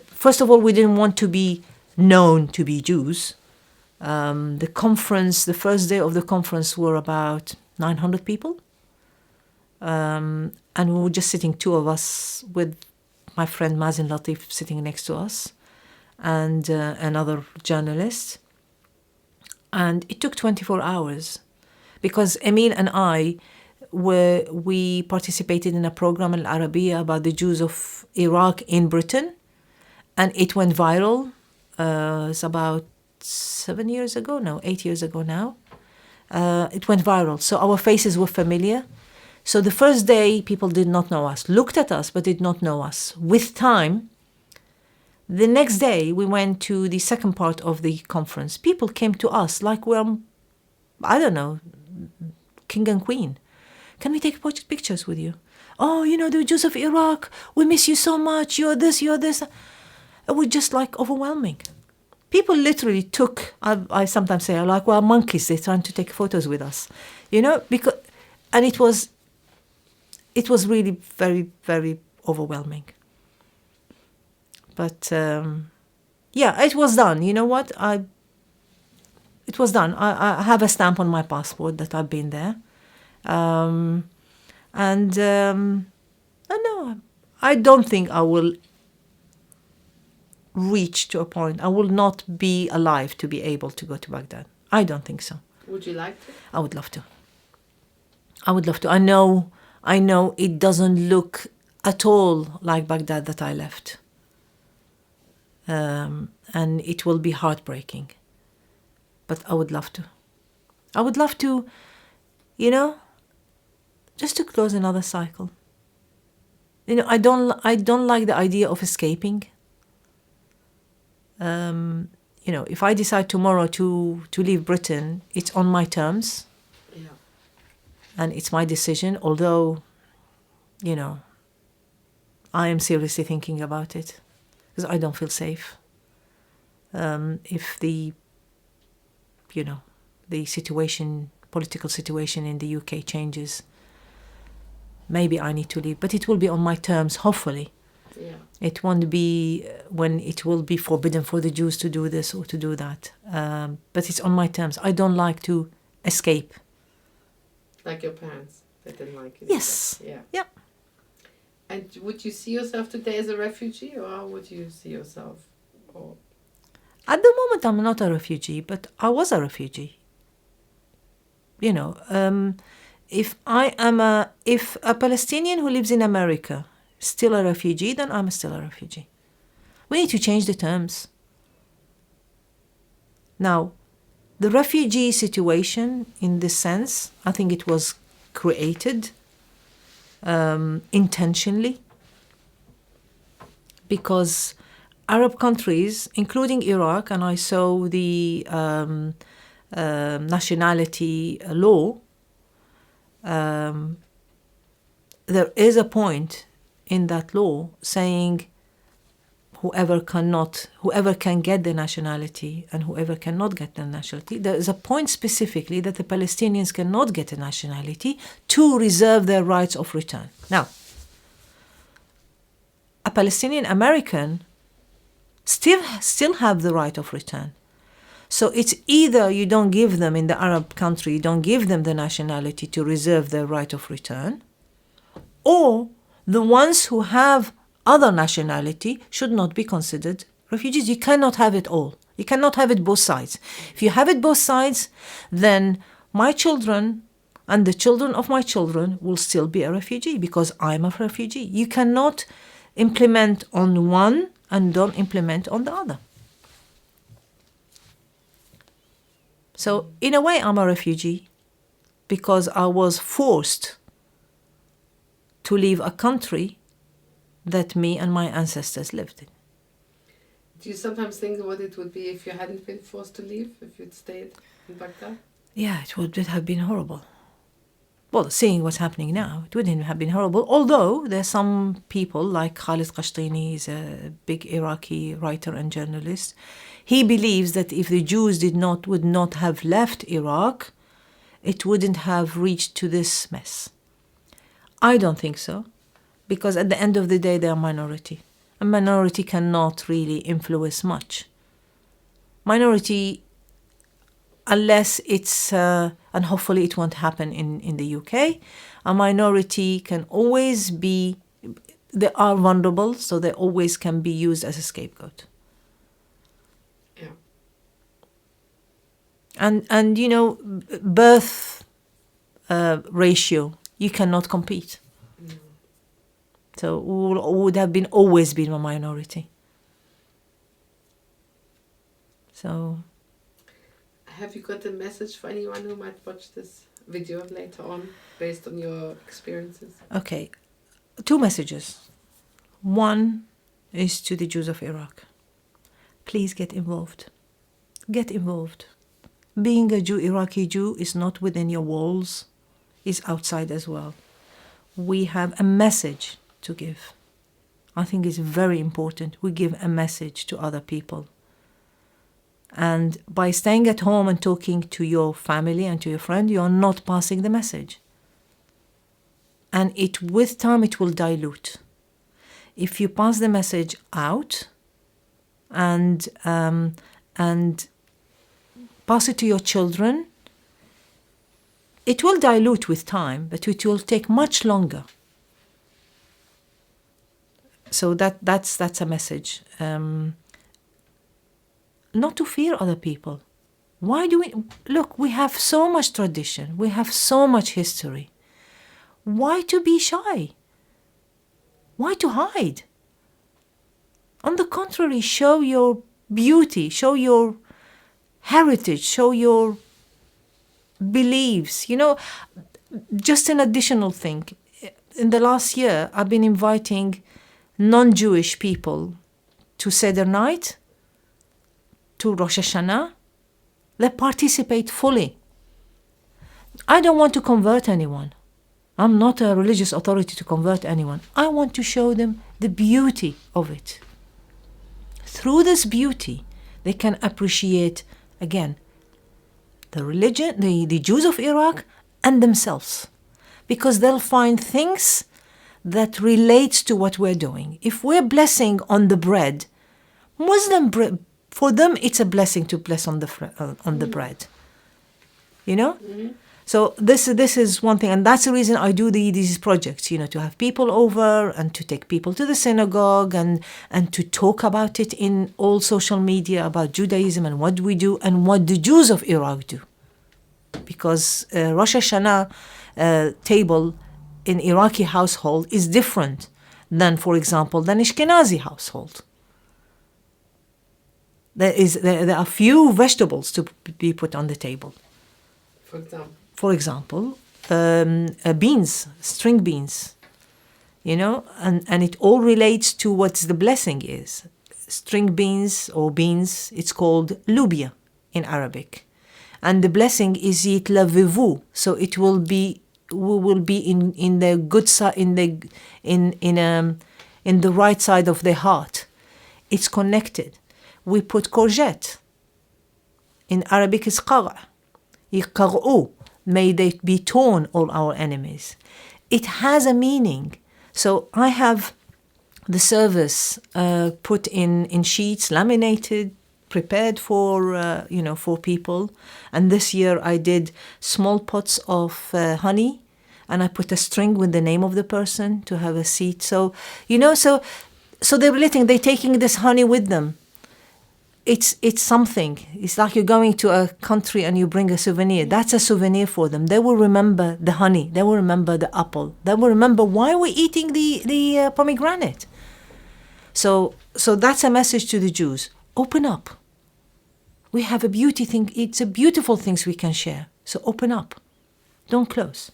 first of all, we didn't want to be known to be Jews. The first day of the conference were about 900 people. And we were just sitting, two of us, with my friend Mazin Latif sitting next to us, and another journalist. And it took 24 hours because Emil and I we participated in a program in Al Arabiya about the Jews of Iraq in Britain, and it went viral. It's about 8 years ago now. It went viral. So our faces were familiar. So the first day, people did not know us, looked at us, but did not know us. With time, the next day, we went to the second part of the conference. People came to us like we're, I don't know, king and queen. Can we take pictures with you? Oh, the Jews of Iraq, we miss you so much. You're this. It was just like overwhelming. People literally took, I sometimes say, we're monkeys. They're trying to take photos with us, because, and it was really very, very overwhelming. But it was done. You know what? It was done. I have a stamp on my passport that I've been there. I don't think I will reach to a point. I will not be alive to be able to go to Baghdad. I don't think so. Would you like to? I would love to. I know it doesn't look at all like Baghdad that I left. And it will be heartbreaking. But I would love to. I would love to, just to close another cycle. I don't like the idea of escaping. If I decide tomorrow to leave Britain, it's on my terms. Yeah. And it's my decision, although, I am seriously thinking about it because I don't feel safe. If the political situation in the UK changes, maybe I need to leave, but it will be on my terms, hopefully. Yeah. It won't be when it will be forbidden for the Jews to do this or to do that. But it's on my terms. I don't like to escape. Like your parents, they didn't like it. Yes. Yeah. Yeah. And would you see yourself today as a refugee, or how would you see yourself? Or... At the moment, I'm not a refugee, but I was a refugee. If a Palestinian who lives in America still a refugee, then I'm still a refugee. We need to change the terms. Now, the refugee situation, in this sense, I think it was created intentionally, because Arab countries, including Iraq, and I saw the nationality law, there is a point in that law saying whoever can get the nationality and whoever cannot get the nationality. There is a point specifically that the Palestinians cannot get a nationality to reserve their rights of return. Now, a Palestinian American still have the right of return. So it's either you don't give them, in the Arab country, you don't give them the nationality to reserve their right of return, or the ones who have other nationality should not be considered refugees. You cannot have it all. You cannot have it both sides. If you have it both sides, then my children and the children of my children will still be a refugee because I'm a refugee. You cannot implement on one and don't implement on the other. So in a way, I'm a refugee because I was forced to leave a country that me and my ancestors lived in. Do you sometimes think what it would be if you hadn't been forced to leave, if you'd stayed in Baghdad? Yeah, it would have been horrible. Well, seeing what's happening now, it wouldn't have been horrible. Although there's some people like Khalid Qashtini, is a big Iraqi writer and journalist. He believes that if the Jews would not have left Iraq, it wouldn't have reached to this mess. I don't think so, because at the end of the day, they are minority. A minority cannot really influence much. Minority, unless it's, and hopefully it won't happen in the UK, a minority can always be, they are vulnerable, so they always can be used as a scapegoat. Yeah. And you know, birth ratio, you cannot compete. No. So we would have always been a minority. So, have you got a message for anyone who might watch this video later on, based on your experiences? Okay, 2 messages. One is to the Jews of Iraq. Please get involved. Get involved. Being a Jew, Iraqi Jew, is not within your walls, is outside as well. We have a message to give. I think it's very important. We give a message to other people. And by staying at home and talking to your family and to your friend, you are not passing the message. And with time, it will dilute. If you pass the message out and pass it to your children, it will dilute with time, but it will take much longer. So that's a message. Not to fear other people. Why do we... Look, we have so much tradition. We have so much history. Why to be shy? Why to hide? On the contrary, show your beauty, show your heritage, show your beliefs. You know, just an additional thing. In the last year, I've been inviting non-Jewish people to Seder night, to Rosh Hashanah. They participate fully. I don't want to convert anyone. I'm not a religious authority to convert anyone. I want to show them the beauty of it. Through this beauty, they can appreciate, again, the religion, the Jews of Iraq, and themselves. Because they'll find things that relates to what we're doing. If we're blessing on the bread, Muslim bread, for them, it's a blessing to bless on the bread. You know? Mm-hmm. So this is one thing, and that's the reason I do these projects, you know, to have people over and to take people to the synagogue and to talk about it in all social media about Judaism and what we do and what the Jews of Iraq do. Because Rosh Hashanah table in Iraqi household is different than, for example, than Ashkenazi household. There are few vegetables to be put on the table. For example, beans, string beans, and it all relates to what the blessing is. String beans or beans, it's called lubia in Arabic. And the blessing is yitlavivu, so we will be in the good side, in the right side of the heart. It's connected. We put courgette. In Arabic, it's qara. Yqar'u, may they be torn, all our enemies. It has a meaning. So I have the service put in sheets, laminated, prepared for people. And this year I did small pots of honey, and I put a string with the name of the person to have a seat. So they're taking this honey with them. It's something. It's like you're going to a country and you bring a souvenir. That's a souvenir for them. They will remember the honey. They will remember the apple. They will remember why we're eating the pomegranate. So that's a message to the Jews. Open up. We have a beauty thing. It's a beautiful things we can share. So open up. Don't close.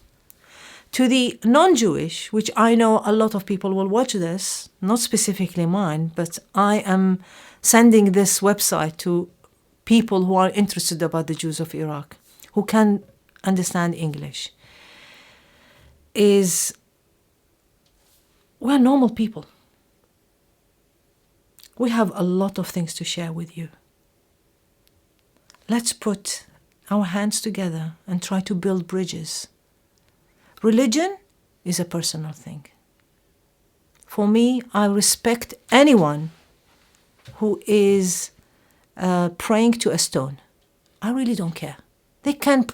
To the non-Jewish, which I know a lot of people will watch this, not specifically mine, but I am sending this website to people who are interested about the Jews of Iraq, who can understand English, is we're normal people. We have a lot of things to share with you. Let's put our hands together and try to build bridges. Religion is a personal thing. For me, I respect anyone who is praying to a stone. I really don't care. They can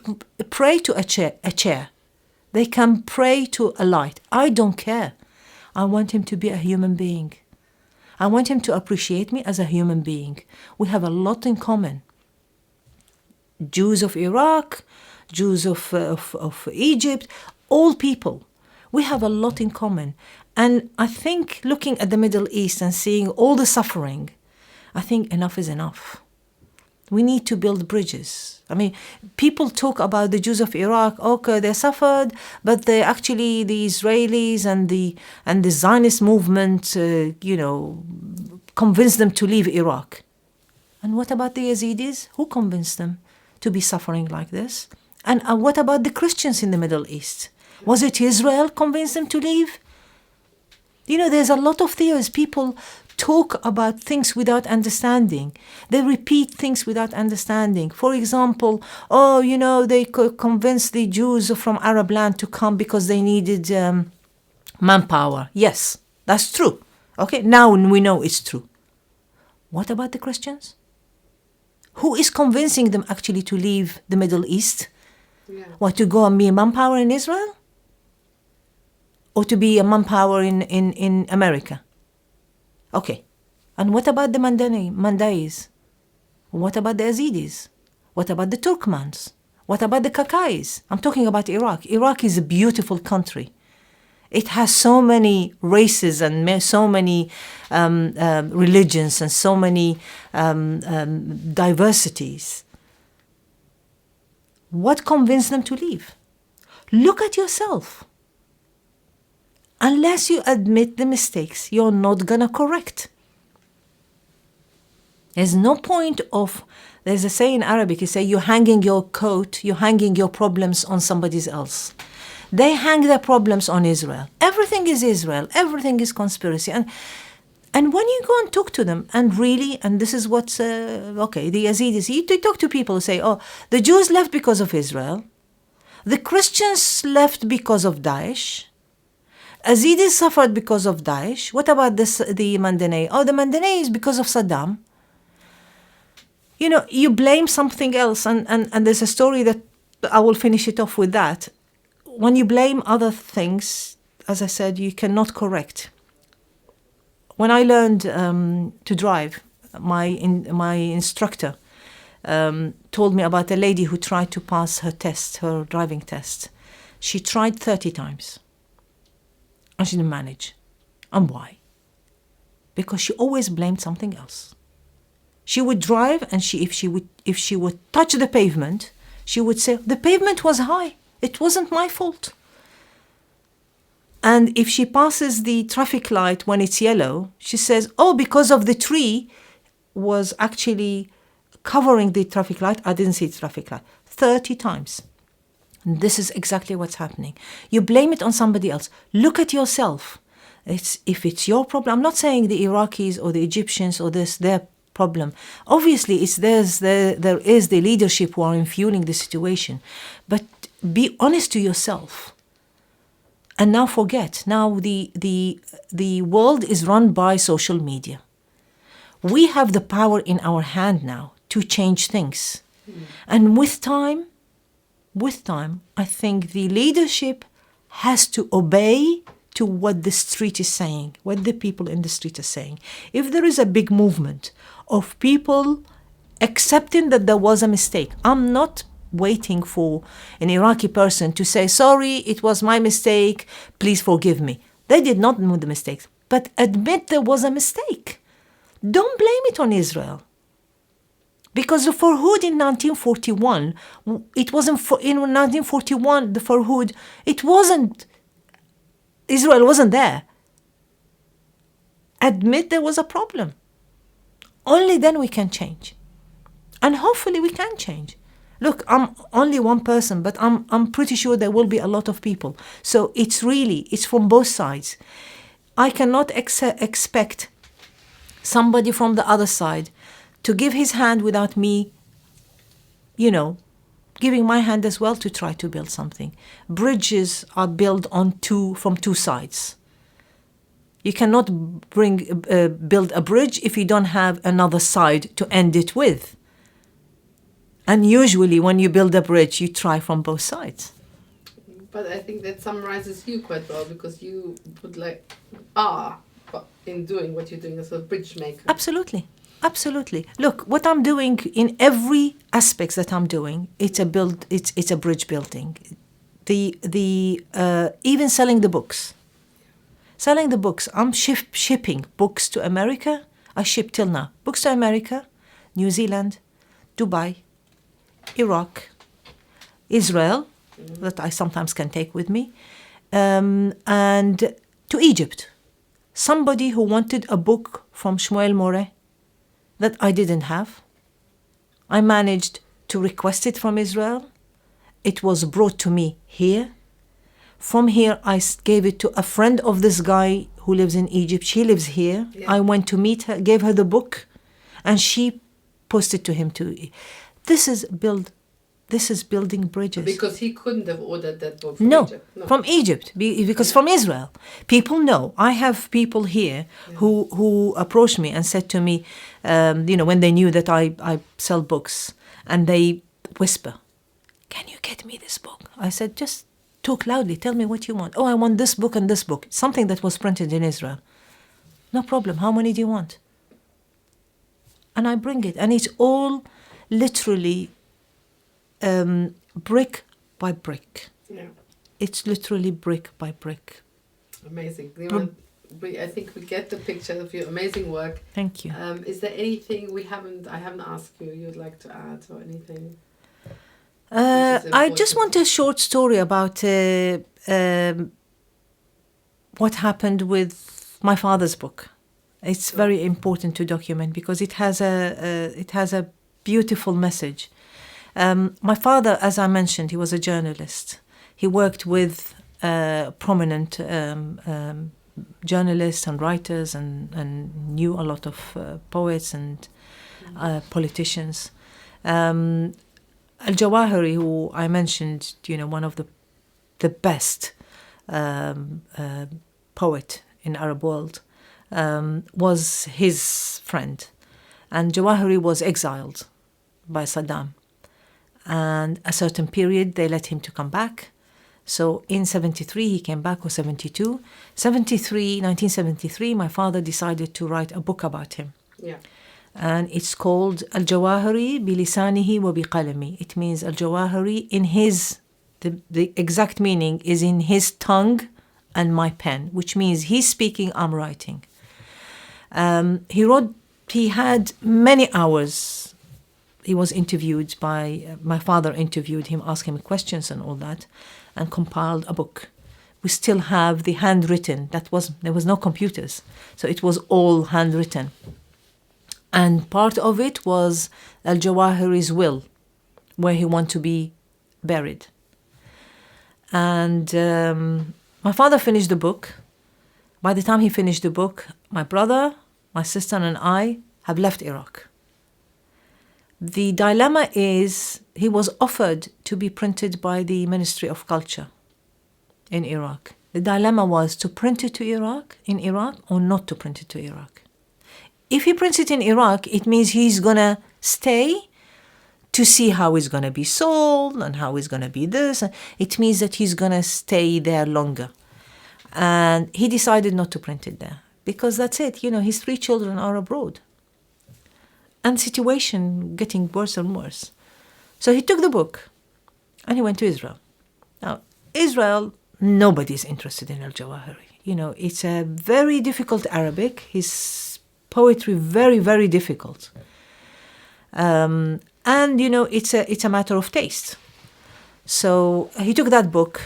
pray to a chair. They can pray to a light. I don't care. I want him to be a human being. I want him to appreciate me as a human being. We have a lot in common. Jews of Iraq, Jews of Egypt, all people. We have a lot in common. And I think looking at the Middle East and seeing all the suffering, I think enough is enough. We need to build bridges. I mean, people talk about the Jews of Iraq, okay, they suffered, but they actually, the Israelis and the Zionist movement, convinced them to leave Iraq. And what about the Yazidis? Who convinced them to be suffering like this? And what about the Christians in the Middle East? Was it Israel convinced them to leave? There's a lot of theories. People talk about things without understanding. They repeat things without understanding. For example, they convinced the Jews from Arab land to come because they needed manpower. Yes, that's true. Okay, now we know it's true. What about the Christians? Who is convincing them actually to leave the Middle East? Yeah. What, to go and be manpower in Israel? Or to be a manpower in America? Okay. And what about the Mandais? What about the Yazidis? What about the Turkmans? What about the Kakais? I'm talking about Iraq. Iraq is a beautiful country. It has so many races and so many religions and so many diversities. What convinced them to leave? Look at yourself. Unless you admit the mistakes, you're not going to correct. There's no point of, there's a saying in Arabic, you say, you're hanging your coat, you're hanging your problems on somebody else. They hang their problems on Israel. Everything is Israel. Everything is conspiracy. And when you go and talk to them, and really, and this is what's, the Yazidis, you talk to people who say, the Jews left because of Israel. The Christians left because of Daesh. Yazidis suffered because of Daesh. What about the Mandanay? The Mandanay is because of Saddam. You blame something else, and there's a story that I will finish it off with that. When you blame other things, as I said, you cannot correct. When I learned to drive, my instructor told me about a lady who tried to pass her driving test. She tried 30 times. And she didn't manage. And why? Because she always blamed something else. She would drive, and if she would touch the pavement, she would say, the pavement was high. It wasn't my fault. And if she passes the traffic light when it's yellow, she says, oh, because of the tree was actually covering the traffic light, I didn't see the traffic light. 30 times. And this is exactly what's happening. You blame it on somebody else. Look at yourself. If it's your problem, I'm not saying the Iraqis or the Egyptians or their problem. Obviously, there is the leadership who are fueling the situation. But be honest to yourself. And now forget. Now the world is run by social media. We have the power in our hand now to change things. And with time, I think the leadership has to obey to what the street is saying, what the people in the street are saying. If there is a big movement of people accepting that there was a mistake, I'm not waiting for an Iraqi person to say, sorry, it was my mistake, please forgive me. They did not know the mistakes, but admit there was a mistake. Don't blame it on Israel. Because the Farhud in 1941, it wasn't in 1941, the Farhud, Israel wasn't there. Admit there was a problem. Only then we can change. And hopefully we can change. Look, I'm only one person, but I'm pretty sure there will be a lot of people. So it's from both sides. I cannot expect somebody from the other side to give his hand without me, giving my hand as well to try to build something. Bridges are built from two sides. You cannot build a bridge if you don't have another side to end it with. And usually when you build a bridge, you try from both sides. But I think that summarizes you quite well, because you put in doing what you're doing as a bridge maker. Absolutely. Look, what I'm doing in every aspect that I'm doing, it's a bridge building. Even selling the books. I'm shipping books to America. I ship till now books to America, New Zealand, Dubai, Iraq, Israel, that I sometimes can take with me, and to Egypt. Somebody who wanted a book from Shmuel Moreh that I didn't have. I managed to request it from Israel. It was brought to me here. From here, I gave it to a friend of this guy who lives in Egypt. She lives here. Yeah. I went to meet her, gave her the book, and she posted to him too. This is building bridges. Because he couldn't have ordered that book from Egypt. No, from Egypt, because from Israel. People know. I have people here who approached me and said to me, when they knew that I sell books, and they whisper, can you get me this book? I said, just talk loudly. Tell me what you want. Oh, I want this book and this book. Something that was printed in Israel. No problem. How many do you want? And I bring it. And it's all literally brick by brick. Yeah. It's literally brick by brick. Amazing. I think we get the picture of your amazing work. Thank you. Is there anything I haven't asked you'd like to add, or anything? I just want a short story about what happened with my father's book. It's very important to document because it has a beautiful message. My father, as I mentioned, he was a journalist. He worked with prominent journalists and writers and knew a lot of poets and politicians. Al-Jawahiri, who I mentioned, one of the best poet in Arab world, was his friend. And Jawahiri was exiled by Saddam. And a certain period, they let him to come back. So in 73, he came back, or 72. 1973, my father decided to write a book about him. Yeah. And it's called Al-Jawahiri bilisanihi wa biqalami. It means Al-Jawahiri in his, the exact meaning is in his tongue and my pen, which means he's speaking, I'm writing. He wrote he had many hours. He was interviewed by, my father interviewed him, asked him questions and all that, and compiled a book. We still have the handwritten. There was no computers, so it was all handwritten. And part of it was Al-Jawahiri's will, where he wanted to be buried. And my father finished the book. By the time he finished the book, my brother, my sister and I have left Iraq. The dilemma is he was offered to be printed by the Ministry of Culture in Iraq. The dilemma was to print it in Iraq or not to print it to Iraq. If he prints it in Iraq, it means he's going to stay to see how it's going to be sold and how it's going to be this. It means that he's going to stay there longer. And he decided not to print it there because that's it. His 3 children are abroad. And situation getting worse and worse. So he took the book and he went to Israel. Now, Israel, nobody's interested in Al-Jawahiri. It's a very difficult Arabic. His poetry, very, very difficult. And, it's a matter of taste. So he took that book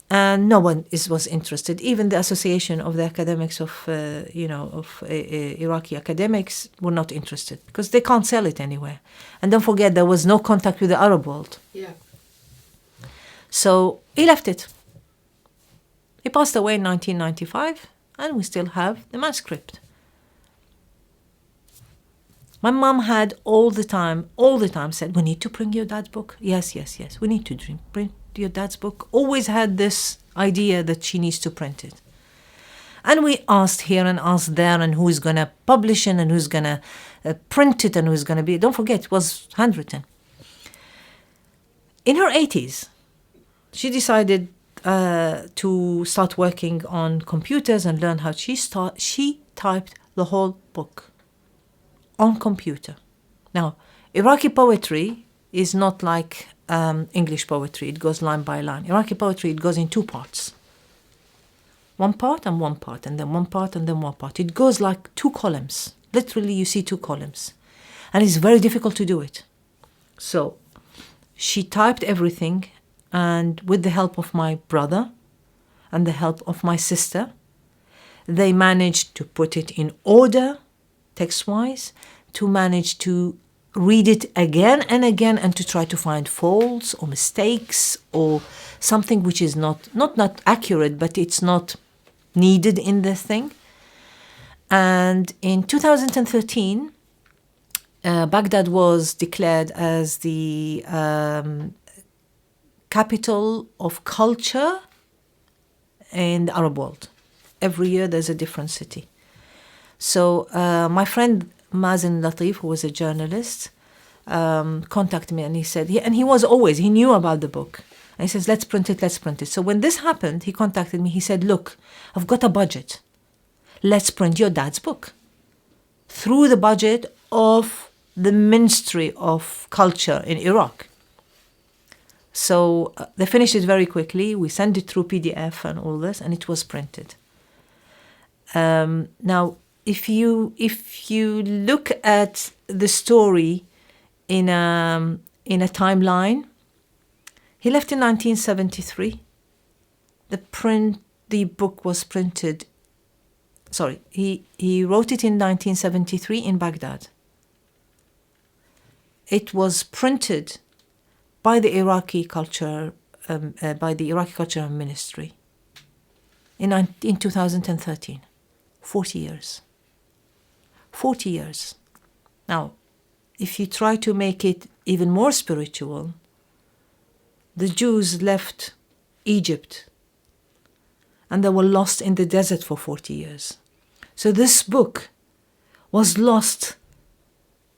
and no one was interested. Even the Association of the Academics of Iraqi academics were not interested because they can't sell it anywhere. And don't forget, there was no contact with the Arab world. Yeah. So he left it. He passed away in 1995 and we still have the manuscript. My mom had all the time said, we need to bring your dad's book. Yes, we need to print your dad's book. Always had this idea that she needs to print it. And we asked here and asked there and who's going to publish it and who's going to print it and who's going to be... Don't forget, it was handwritten. In her 80s, she decided to start working on computers and learn how she typed the whole book on computer. Now, Iraqi poetry is not like English poetry. It goes line by line. Iraqi poetry, it goes in 2 parts. 1 part and 1 part, and then 1 part and then 1 part. It goes like 2 columns. Literally, you see 2 columns. And it's very difficult to do it. So she typed everything, and with the help of my brother and the help of my sister, they managed to put it in order, text-wise, to manage to read it again and again and to try to find faults or mistakes or something which is not accurate, but it's not needed in the thing. And in 2013, Baghdad was declared as the capital of culture in the Arab world. Every year there's a different city. So my friend Mazen Latif, who was a journalist, contacted me and he said, he knew about the book. And he says, let's print it. So when this happened, he contacted me. He said, look, I've got a budget. Let's print your dad's book through the budget of the Ministry of Culture in Iraq. So they finished it very quickly. We sent it through PDF and all this, and it was printed. Now, if you look at the story in a timeline, he left in 1973. The book was printed. Sorry, he wrote it in 1973 in Baghdad. It was printed by the Iraqi Culture Ministry in 2013. 40 years. 40 years. Now, if you try to make it even more spiritual, the Jews left Egypt and they were lost in the desert for 40 years. So this book was lost,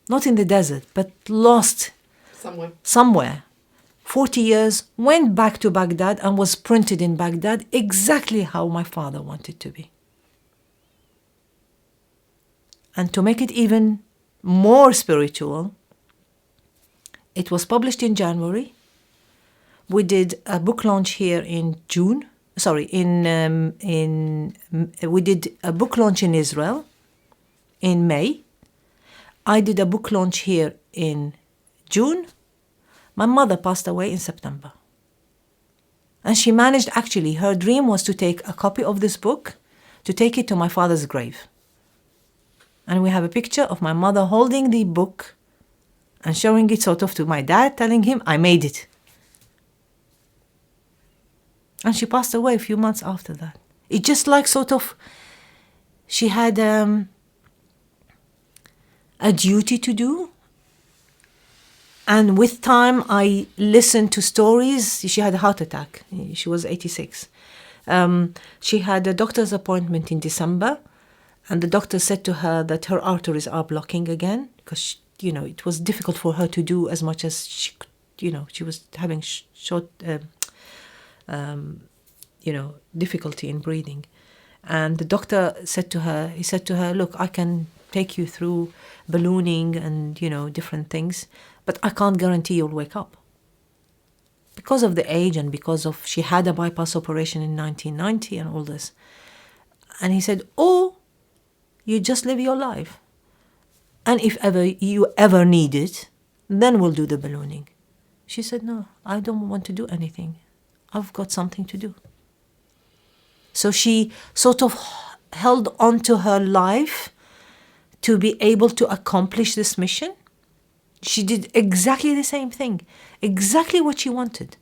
not in the desert, but lost somewhere. 40 years, went back to Baghdad and was printed in Baghdad exactly how my father wanted to be. And to make it even more spiritual, it was published in January. We did a book launch here in June. We did a book launch in Israel in May I did a book launch here in June. My mother passed away in September. And she managed, actually, her dream was to take a copy of this book, to take it to my father's grave. And we have a picture of my mother holding the book and showing it sort of to my dad, telling him, I made it. And she passed away a few months after that. It just like sort of, she had a duty to do. And with time, I listened to stories. She had a heart attack. She was 86. She had a doctor's appointment in December, and the doctor said to her that her arteries are blocking again because, it was difficult for her to do as much as she could. She was having short, difficulty in breathing. And the doctor said to her, look, I can take you through ballooning and, different things, but I can't guarantee you'll wake up. Because of the age and because of she had a bypass operation in 1990 and all this. And he said, you just live your life. And if ever you ever need it, then we'll do the ballooning. She said, no, I don't want to do anything. I've got something to do. So she sort of held on to her life to be able to accomplish this mission. She did exactly the same thing, exactly what she wanted.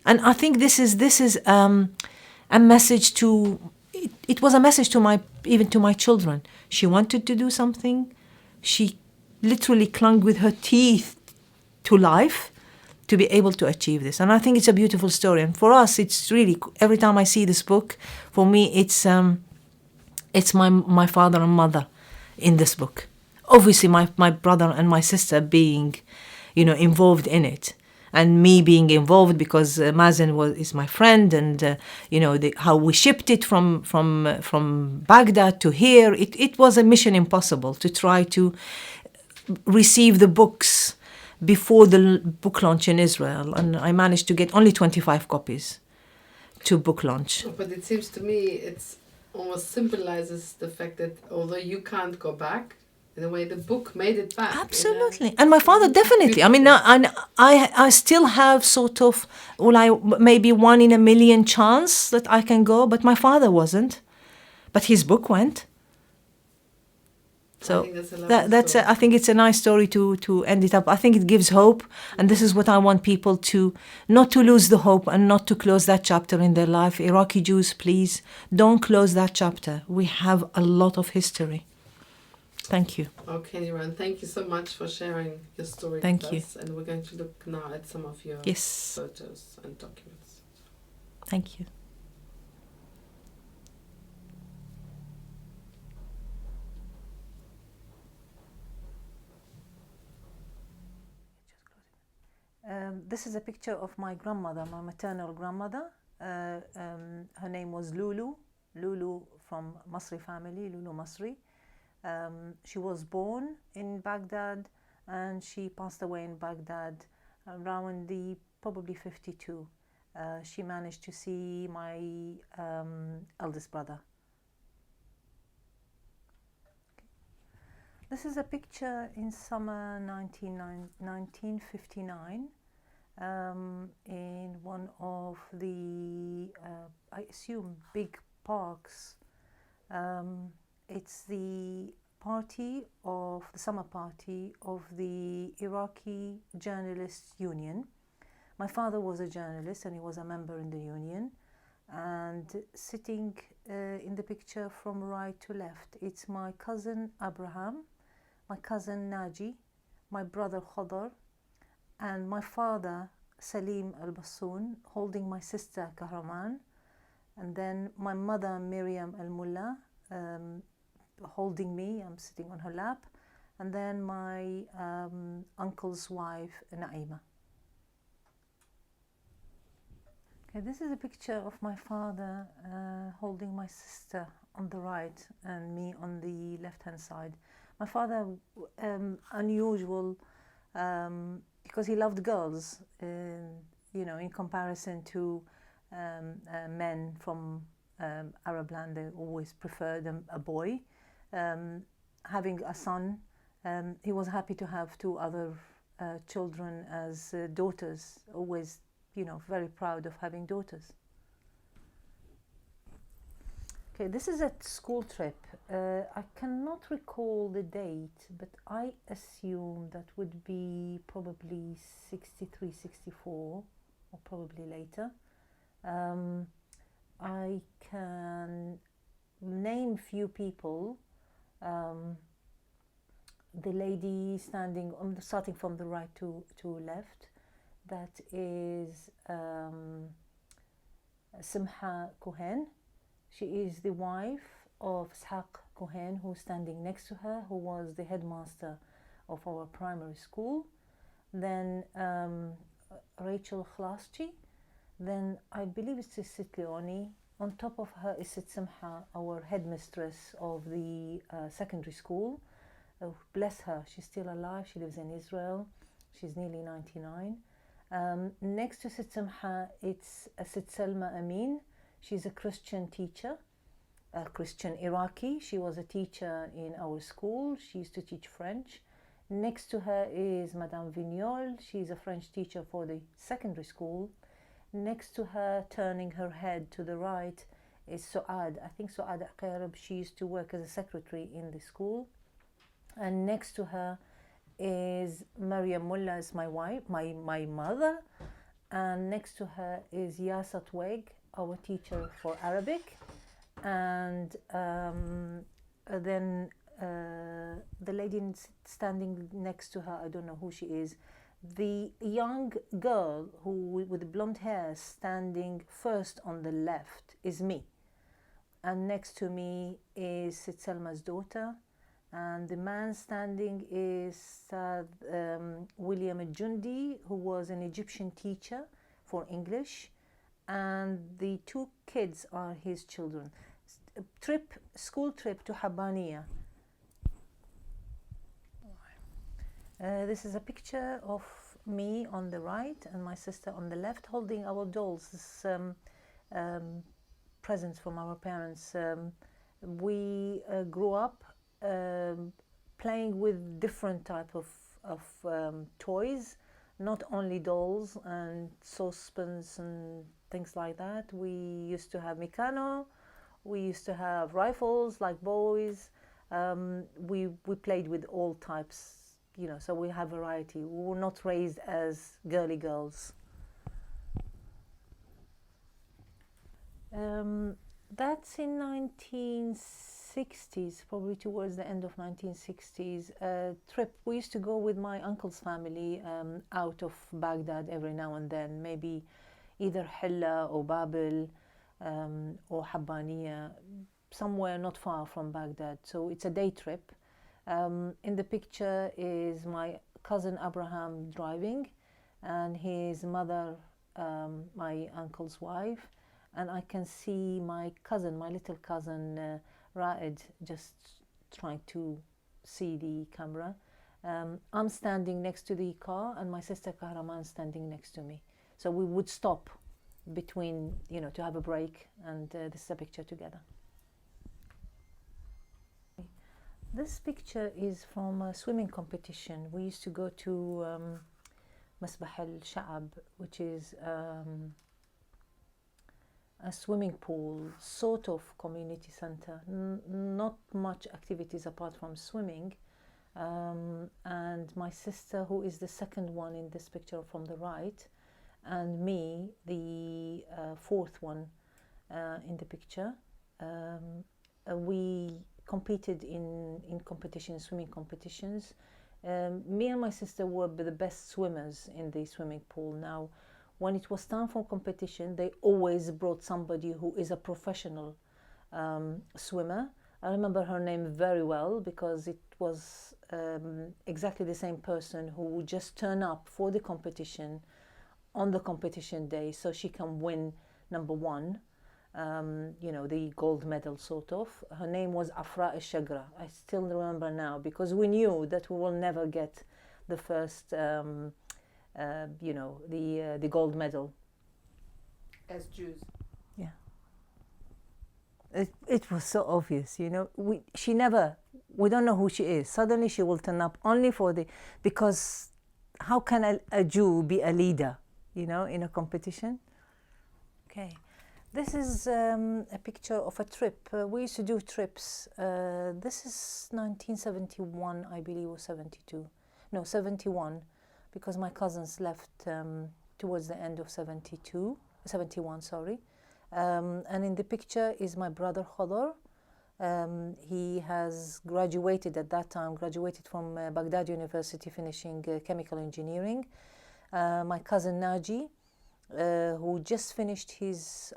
And I think this is a message to, it was a message to even to my children. She wanted to do something. She literally clung with her teeth to life to be able to achieve this. And I think it's a beautiful story. And for us, it's really, every time I see this book, for me, it's my father and mother in this book. Obviously, my brother and my sister being, involved in it. And me being involved because Mazen is my friend, and how we shipped it from Baghdad to here. It was a mission impossible to try to receive the books before the book launch in Israel, and I managed to get only 25 copies to book launch. But it seems to me it's almost symbolizes the fact that although you can't go back, in a way the book made it back. Absolutely. And my father definitely. I mean, I still have sort of, maybe 1 in a million chance that I can go, but my father wasn't. But his book went. So I think it's a nice story to end it up. I think it gives hope, and this is what I want people to, not to lose the hope and not to close that chapter in their life. Iraqi Jews, please, don't close that chapter. We have a lot of history. Thank you. Okay, Niran, thank you so much for sharing your story with us. And we're going to look now at some of your photos and documents. Thank you. This is a picture of my grandmother, my maternal grandmother. Her name was Lulu from Masri family, Lulu Masri. She was born in Baghdad and she passed away in Baghdad around probably 52. She managed to see my eldest brother. This is a picture in summer 1959 in one of the, I assume, big parks. It's the summer party of the Iraqi Journalists Union. My father was a journalist and he was a member in the union. And sitting in the picture from right to left, it's my cousin Abraham, my cousin Naji, my brother Khadr, and my father Salim al-Bassoon holding my sister Kahraman, and then my mother Miriam al-Mullah holding me, I'm sitting on her lap, and then my uncle's wife Naima. Okay, this is a picture of my father holding my sister on the right and me on the left-hand side. My father, unusual, because he loved girls, in comparison to men from Arab land, they always preferred a boy. having a son. He was happy to have 2 other children as daughters, always, very proud of having daughters. Okay, this is a school trip. I cannot recall the date, but I assume that would be probably 63, 64, or probably later. I can name few people. The lady standing, starting from the right to left, that is Simha Cohen. She is the wife of Ishaq Cohen, who's standing next to her, who was the headmaster of our primary school. Then Rachel Khlaschi. Then I believe it's Sit Leoni. On top of her is Sit Simha, our headmistress of the secondary school. Bless her, she's still alive. She lives in Israel. She's nearly 99. Next to Sit Simha, it's Sit Selma Amin. She's a Christian teacher, a Christian Iraqi. She was a teacher in our school. She used to teach French. Next to her is Madame Vignol. She's a French teacher for the secondary school. Next to her, turning her head to the right, is Suad. I think Suad Aqarib. She used to work as a secretary in the school. And next to her is Maryam Mullah, is my wife, my mother. And next to her is Yasat Weg, our teacher for Arabic. And then the lady standing next to her, I don't know who she is. The young girl who with blonde hair standing first on the left is me. And next to me is Sit Selma's daughter. And the man standing is William Jundi, who was an Egyptian teacher for English. And the 2 kids are his children. School trip to Habbaniya. This is a picture of me on the right and my sister on the left, holding our dolls. This presents from our parents. We grew up playing with different type of toys, not only dolls and saucepans and things like that. We used to have Meccano, we used to have rifles like boys. We played with all types, so we have variety. We were not raised as girly girls. That's in 1960s, probably towards the end of 1960s. Trip. We used to go with my uncle's family out of Baghdad every now and then, maybe either Hilla or Babel or Habbaniya, somewhere not far from Baghdad. So it's a day trip. In the picture is my cousin Abraham driving, and his mother, my uncle's wife. And I can see my cousin, my little cousin Raed, just trying to see the camera. I'm standing next to the car, and my sister Kahraman standing next to me. So we would stop between, to have a break, and this is a picture together. This picture is from a swimming competition. We used to go to Masbah al-Sha'ab, which is a swimming pool, sort of community center. Not much activities apart from swimming. And my sister, who is the second one in this picture from the right, and me, the fourth one in the picture. We competed in competitions, swimming competitions. Me and my sister were the best swimmers in the swimming pool. Now, when it was time for competition, they always brought somebody who is a professional swimmer. I remember her name very well because it was exactly the same person who would just turn up for the competition on the competition day so she can win number one, the gold medal sort of. Her name was Afra al-Shagra. I still remember now because we knew that we will never get the first the gold medal. As Jews. Yeah. It was so obvious, you know. We don't know who she is. Suddenly she will turn up only because how can a Jew be a leader, you know, in a competition? Okay, this is a picture of a trip. We used to do trips. This is 1971, I believe, or 72. No, 71, because my cousins left towards the end of 71, sorry. And in the picture is my brother Khadr. He has graduated at that time, from Baghdad University, finishing chemical engineering. My cousin Naji, who just finished his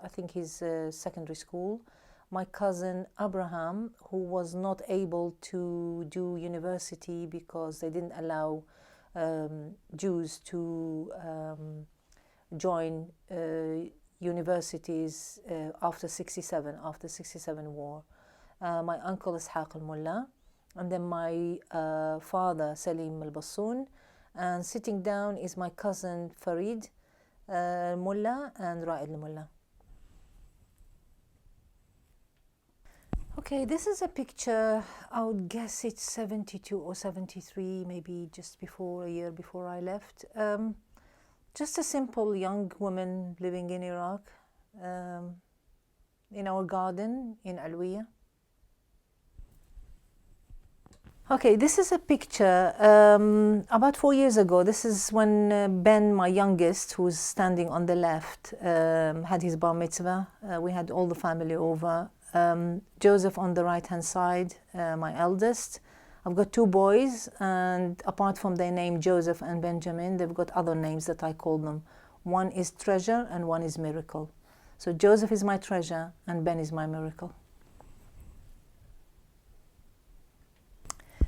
secondary school. My cousin Abraham, who was not able to do university because they didn't allow Jews to join universities after 67 war. My uncle Ishaq al-Mullah, and then my father Salim al-Bassoon, and sitting down is my cousin Farid Mullah and Ra'id al-Mullah. Okay, this is a picture, I would guess it's 72 or 73, maybe just a year before I left. Just a simple young woman living in Iraq, in our garden in Alwiya. Okay, this is a picture about 4 years ago. This is when Ben, my youngest, who's standing on the left, had his bar mitzvah. We had all the family over. Joseph on the right-hand side, my eldest. I've got 2 boys, and apart from their name Joseph and Benjamin, they've got other names that I call them. One is treasure and one is miracle. So Joseph is my treasure and Ben is my miracle.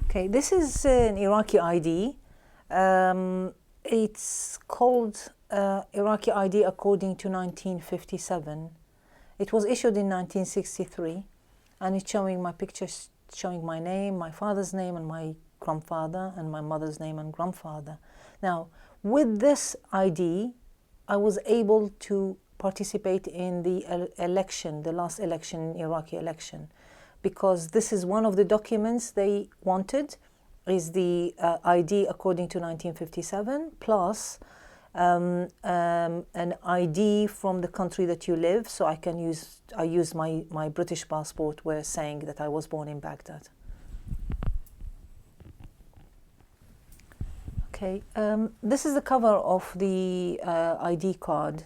Okay, this is an Iraqi ID. It's called Iraqi ID according to 1957. It was issued in 1963, and it's showing my pictures, showing my name, my father's name, and my grandfather, and my mother's name and grandfather. Now, with this ID, I was able to participate in the election, the last election, Iraqi election, because this is one of the documents they wanted, is the ID according to 1957, plus an ID from the country that you live, so I use my British passport, where saying that I was born in Baghdad. Okay, this is the cover of the ID card.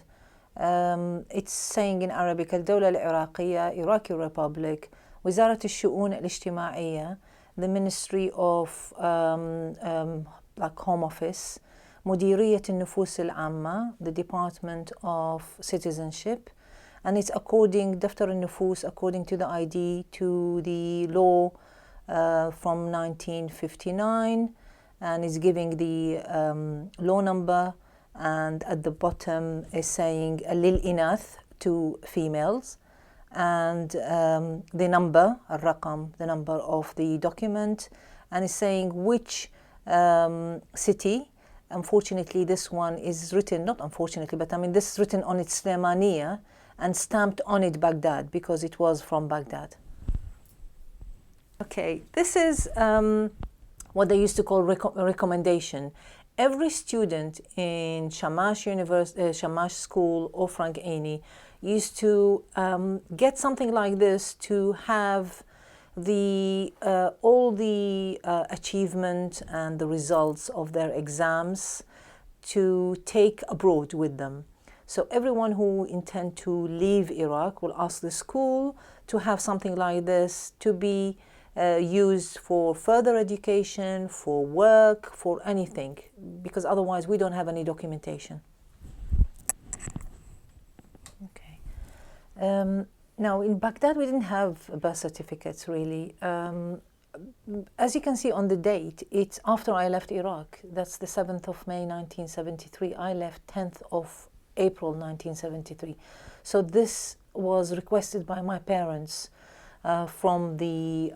It's saying in Arabic, الدولة العراقية, Iraqi Republic, وزارة الشؤون الاجتماعية, the Ministry of like Home Office, مديرية النفوس العامة, the Department of Citizenship, and it's according دفتر النفوس, according to the ID, to the law from 1959, and it's giving the law number, and at the bottom is saying للإناث, to females, and the number, الرقم, the number of the document, and it's saying which city. Unfortunately, this one is written, not unfortunately, but I mean this is written on its Slemaniya and stamped on it Baghdad, because it was from Baghdad. Okay, this is what they used to call recommendation. Every student in Shamash School or Frank Aini used to get something like this to have all the achievement and the results of their exams to take abroad with them. So everyone who intend to leave Iraq will ask the school to have something like this to be used for further education, for work, for anything, because otherwise we don't have any documentation. Okay. Now, in Baghdad, we didn't have birth certificates, really. As you can see on the date, it's after I left Iraq. That's the 7th of May, 1973. I left 10th of April, 1973. So this was requested by my parents from the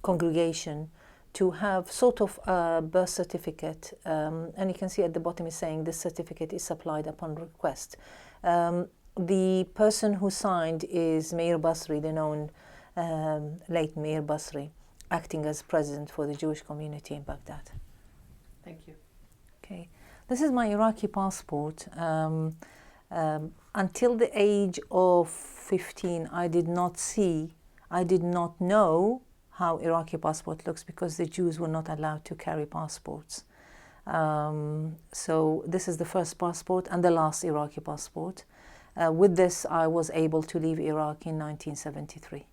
congregation to have sort of a birth certificate. And you can see at the bottom is saying this certificate is supplied upon request. The person who signed is Mir Basri, the known late Mir Basri, acting as president for the Jewish community in Baghdad. Thank you. Okay, this is my Iraqi passport. Until the age of 15, I did not know how Iraqi passport looks because the Jews were not allowed to carry passports. So this is the first passport and the last Iraqi passport. With this, I was able to leave Iraq in 1973.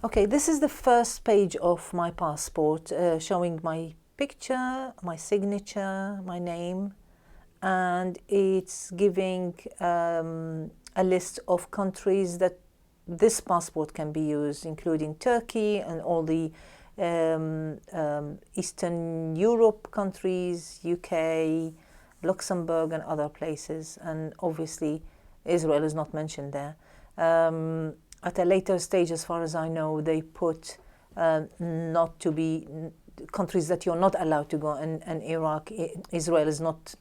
Okay, this is the first page of my passport, showing my picture, my signature, my name, and it's giving a list of countries that this passport can be used, including Turkey and all the Eastern Europe countries, UK, Luxembourg and other places, and obviously Israel is not mentioned there. At a later stage, as far as I know, they put not to be countries that you're not allowed to go, and Iraq, Israel is not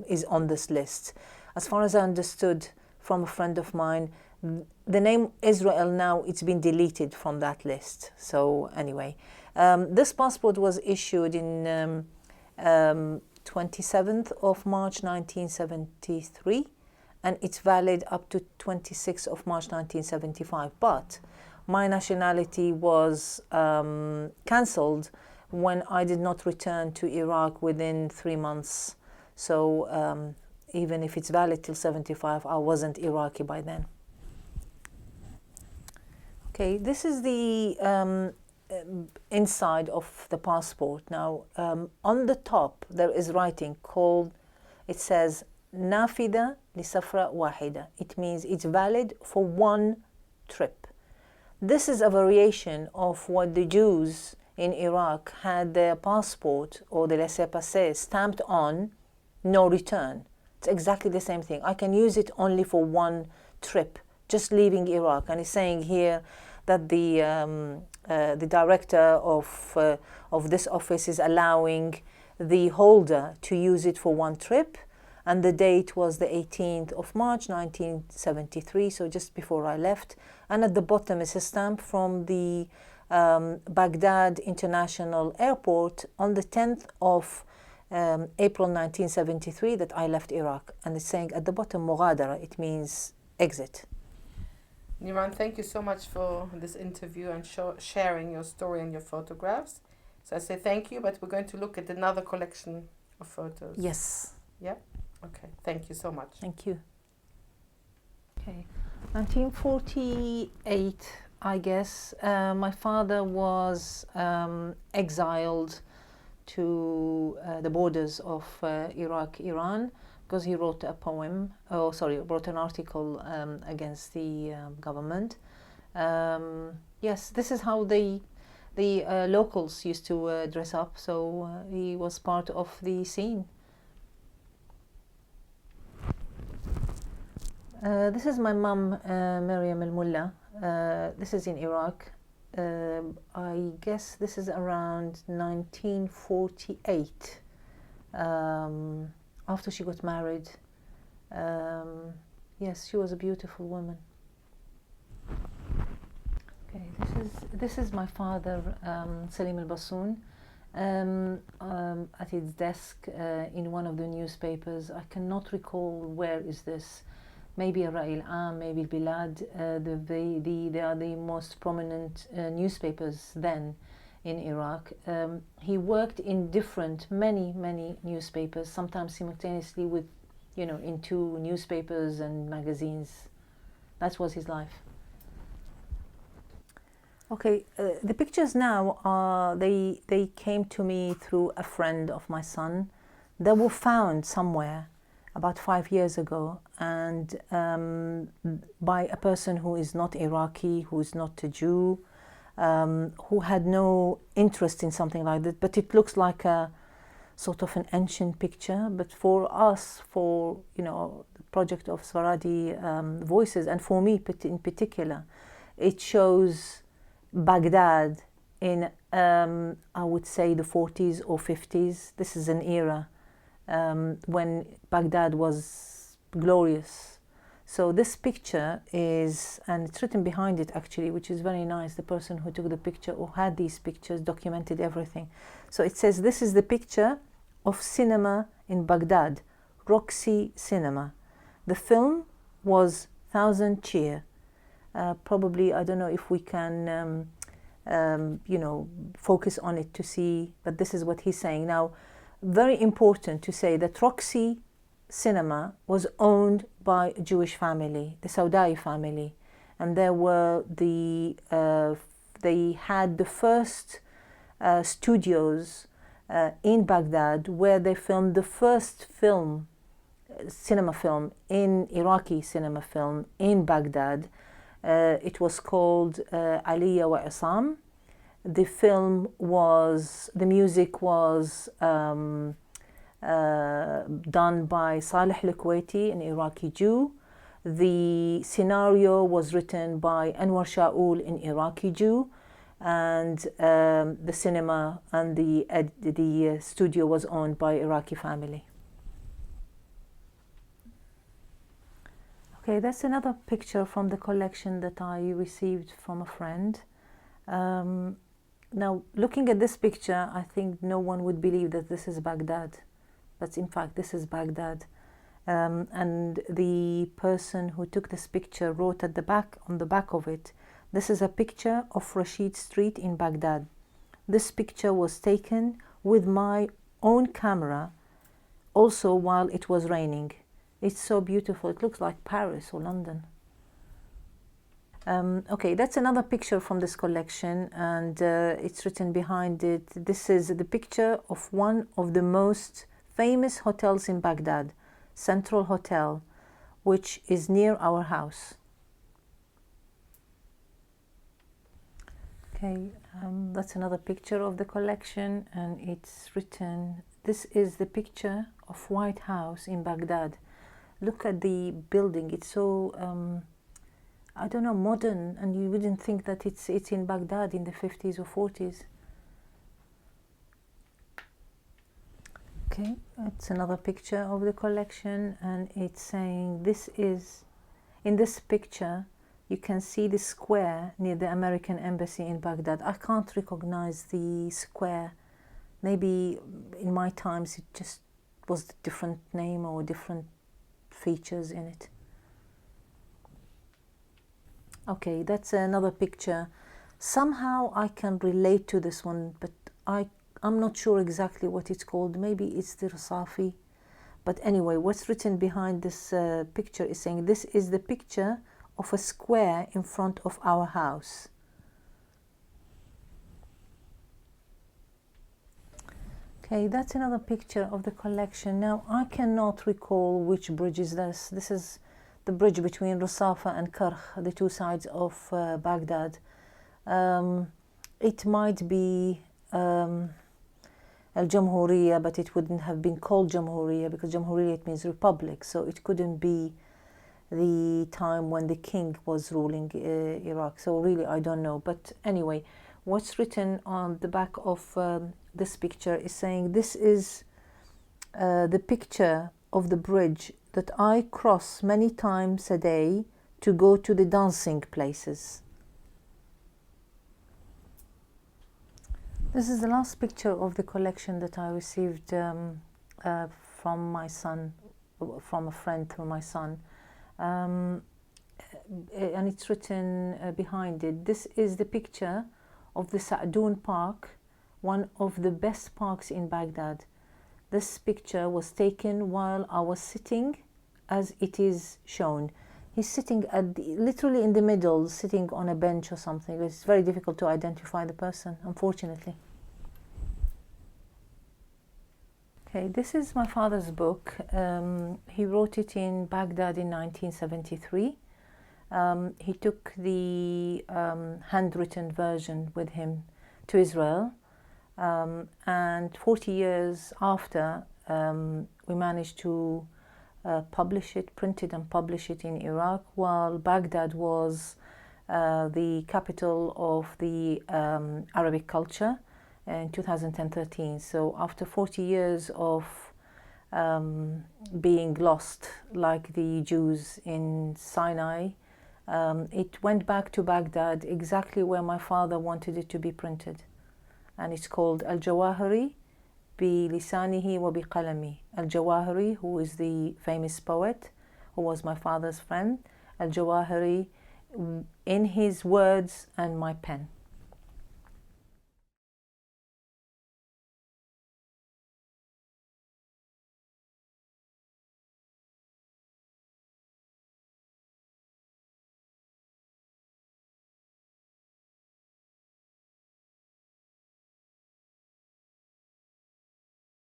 is on this list. As far as I understood from a friend of mine, the name Israel now, it's been deleted from that list. So anyway, this passport was issued in 27th of March 1973, and it's valid up to 26th of March 1975. But my nationality was cancelled when I did not return to Iraq within 3 months. So even if it's valid till 75, I wasn't Iraqi by then. Okay, this is the inside of the passport. Now, on the top, there is writing called, it says, Nafida li safra wahida. It means it's valid for one trip. This is a variation of what the Jews in Iraq had their passport or the laissez-passer stamped on no return. It's exactly the same thing. I can use it only for one trip, just leaving Iraq. And it's saying here that the director of this office is allowing the holder to use it for one trip, and the date was the 18th of March 1973, so just before I left. And at the bottom is a stamp from the Baghdad International Airport on the 10th of April 1973 that I left Iraq, and it's saying at the bottom Mughadara, it means exit. Niran, thank you so much for this interview and sharing your story and your photographs. So I say thank you, but we're going to look at another collection of photos. Yes. Yeah? Okay. Thank you so much. Thank you. Okay. 1948, I guess, my father was exiled to the borders of Iraq, Iran, because he wrote a poem, wrote an article against the government. Yes, this is how the locals used to dress up, so he was part of the scene. This is my mum, Maryam al-Mullah. This is in Iraq. I guess this is around 1948. After she got married. Yes, she was a beautiful woman. Okay, this is my father, Salim al-Bassoon, at his desk in one of the newspapers. I cannot recall where is this. Maybe Ra'il Am, maybe Bilad. They are the most prominent newspapers then in Iraq. He worked in many newspapers, sometimes simultaneously with, in 2 newspapers and magazines. That was his life. Okay, the pictures now, they came to me through a friend of my son. They were found somewhere about 5 years ago, and by a person who is not Iraqi, who is not a Jew, who had no interest in something like that, but it looks like a sort of an ancient picture. But for us, for the project of Sephardi Voices, and for me in particular, it shows Baghdad in I would say the 40s or 50s. This is an era when Baghdad was glorious. So this picture is, and it's written behind it actually, which is very nice. The person who took the picture or had these pictures documented everything. So it says, this is the picture of cinema in Baghdad, Roxy Cinema. The film was Thousand Cheer. Probably, I don't know if we can, focus on it to see, but this is what he's saying. Now, very important to say that Roxy Cinema was owned by a Jewish family, the Saudai family, and they had the first studios in Baghdad where they filmed the first cinema film in Iraqi cinema film in Baghdad. It was called Aliya wa Isam. The music was done by Saleh al-Kuwaiti, an Iraqi Jew. The scenario was written by Anwar Shaul, an Iraqi Jew, and the cinema and the studio was owned by Iraqi family. Okay, that's another picture from the collection that I received from a friend. Now, looking at this picture, I think no one would believe that this is Baghdad. But in fact, this is Baghdad. And the person who took this picture wrote at the back, on the back of it, this is a picture of Rashid Street in Baghdad. This picture was taken with my own camera, also while it was raining. It's so beautiful. It looks like Paris or London. Okay, that's another picture from this collection, and it's written behind it. This is the picture of one of the most famous hotels in Baghdad, Central Hotel, which is near our house. Okay, that's another picture of the collection, and it's written, this is the picture of White House in Baghdad. Look at the building. It's so I don't know, modern, and you wouldn't think that it's in Baghdad in the 50s or 40s. Okay, it's another picture of the collection, and it's saying in this picture you can see the square near the American embassy in Baghdad. I can't recognize the square. Maybe in my times it just was a different name or different features in it. Okay, that's another picture. Somehow I can relate to this one, but I'm not sure exactly what it's called. Maybe it's the Rasafi. But anyway, what's written behind this picture is saying, this is the picture of a square in front of our house. Okay, that's another picture of the collection. Now, I cannot recall which bridge is this. This is the bridge between Rusafa and Karkh, the two sides of Baghdad. It might be Al-Jamhuriya, but it wouldn't have been called Jamhuriya because Jamhuriya, it means republic, so it couldn't be the time when the king was ruling Iraq. So really, I don't know. But anyway, what's written on the back of this picture is saying, this is the picture of the bridge that I cross many times a day to go to the dancing places. This is the last picture of the collection that I received from my son, from a friend through my son. And it's written behind it, this is the picture of the Sa'doun Park, one of the best parks in Baghdad. This picture was taken while I was sitting, as it is shown. He's sitting literally in the middle, sitting on a bench or something. It's very difficult to identify the person, unfortunately. Okay, this is my father's book. He wrote it in Baghdad in 1973. He took the handwritten version with him to Israel. And 40 years after, we managed to publish it, print it and publish it in Iraq, while Baghdad was the capital of the Arabic culture in 2013. So after 40 years of being lost like the Jews in Sinai. It went back to Baghdad, exactly where my father wanted it to be printed. And it's called Al-Jawahiri bi-lisanihi wa bi-qalami. Al-Jawahiri, who is the famous poet, who was my father's friend. Al-Jawahiri in his words and my pen.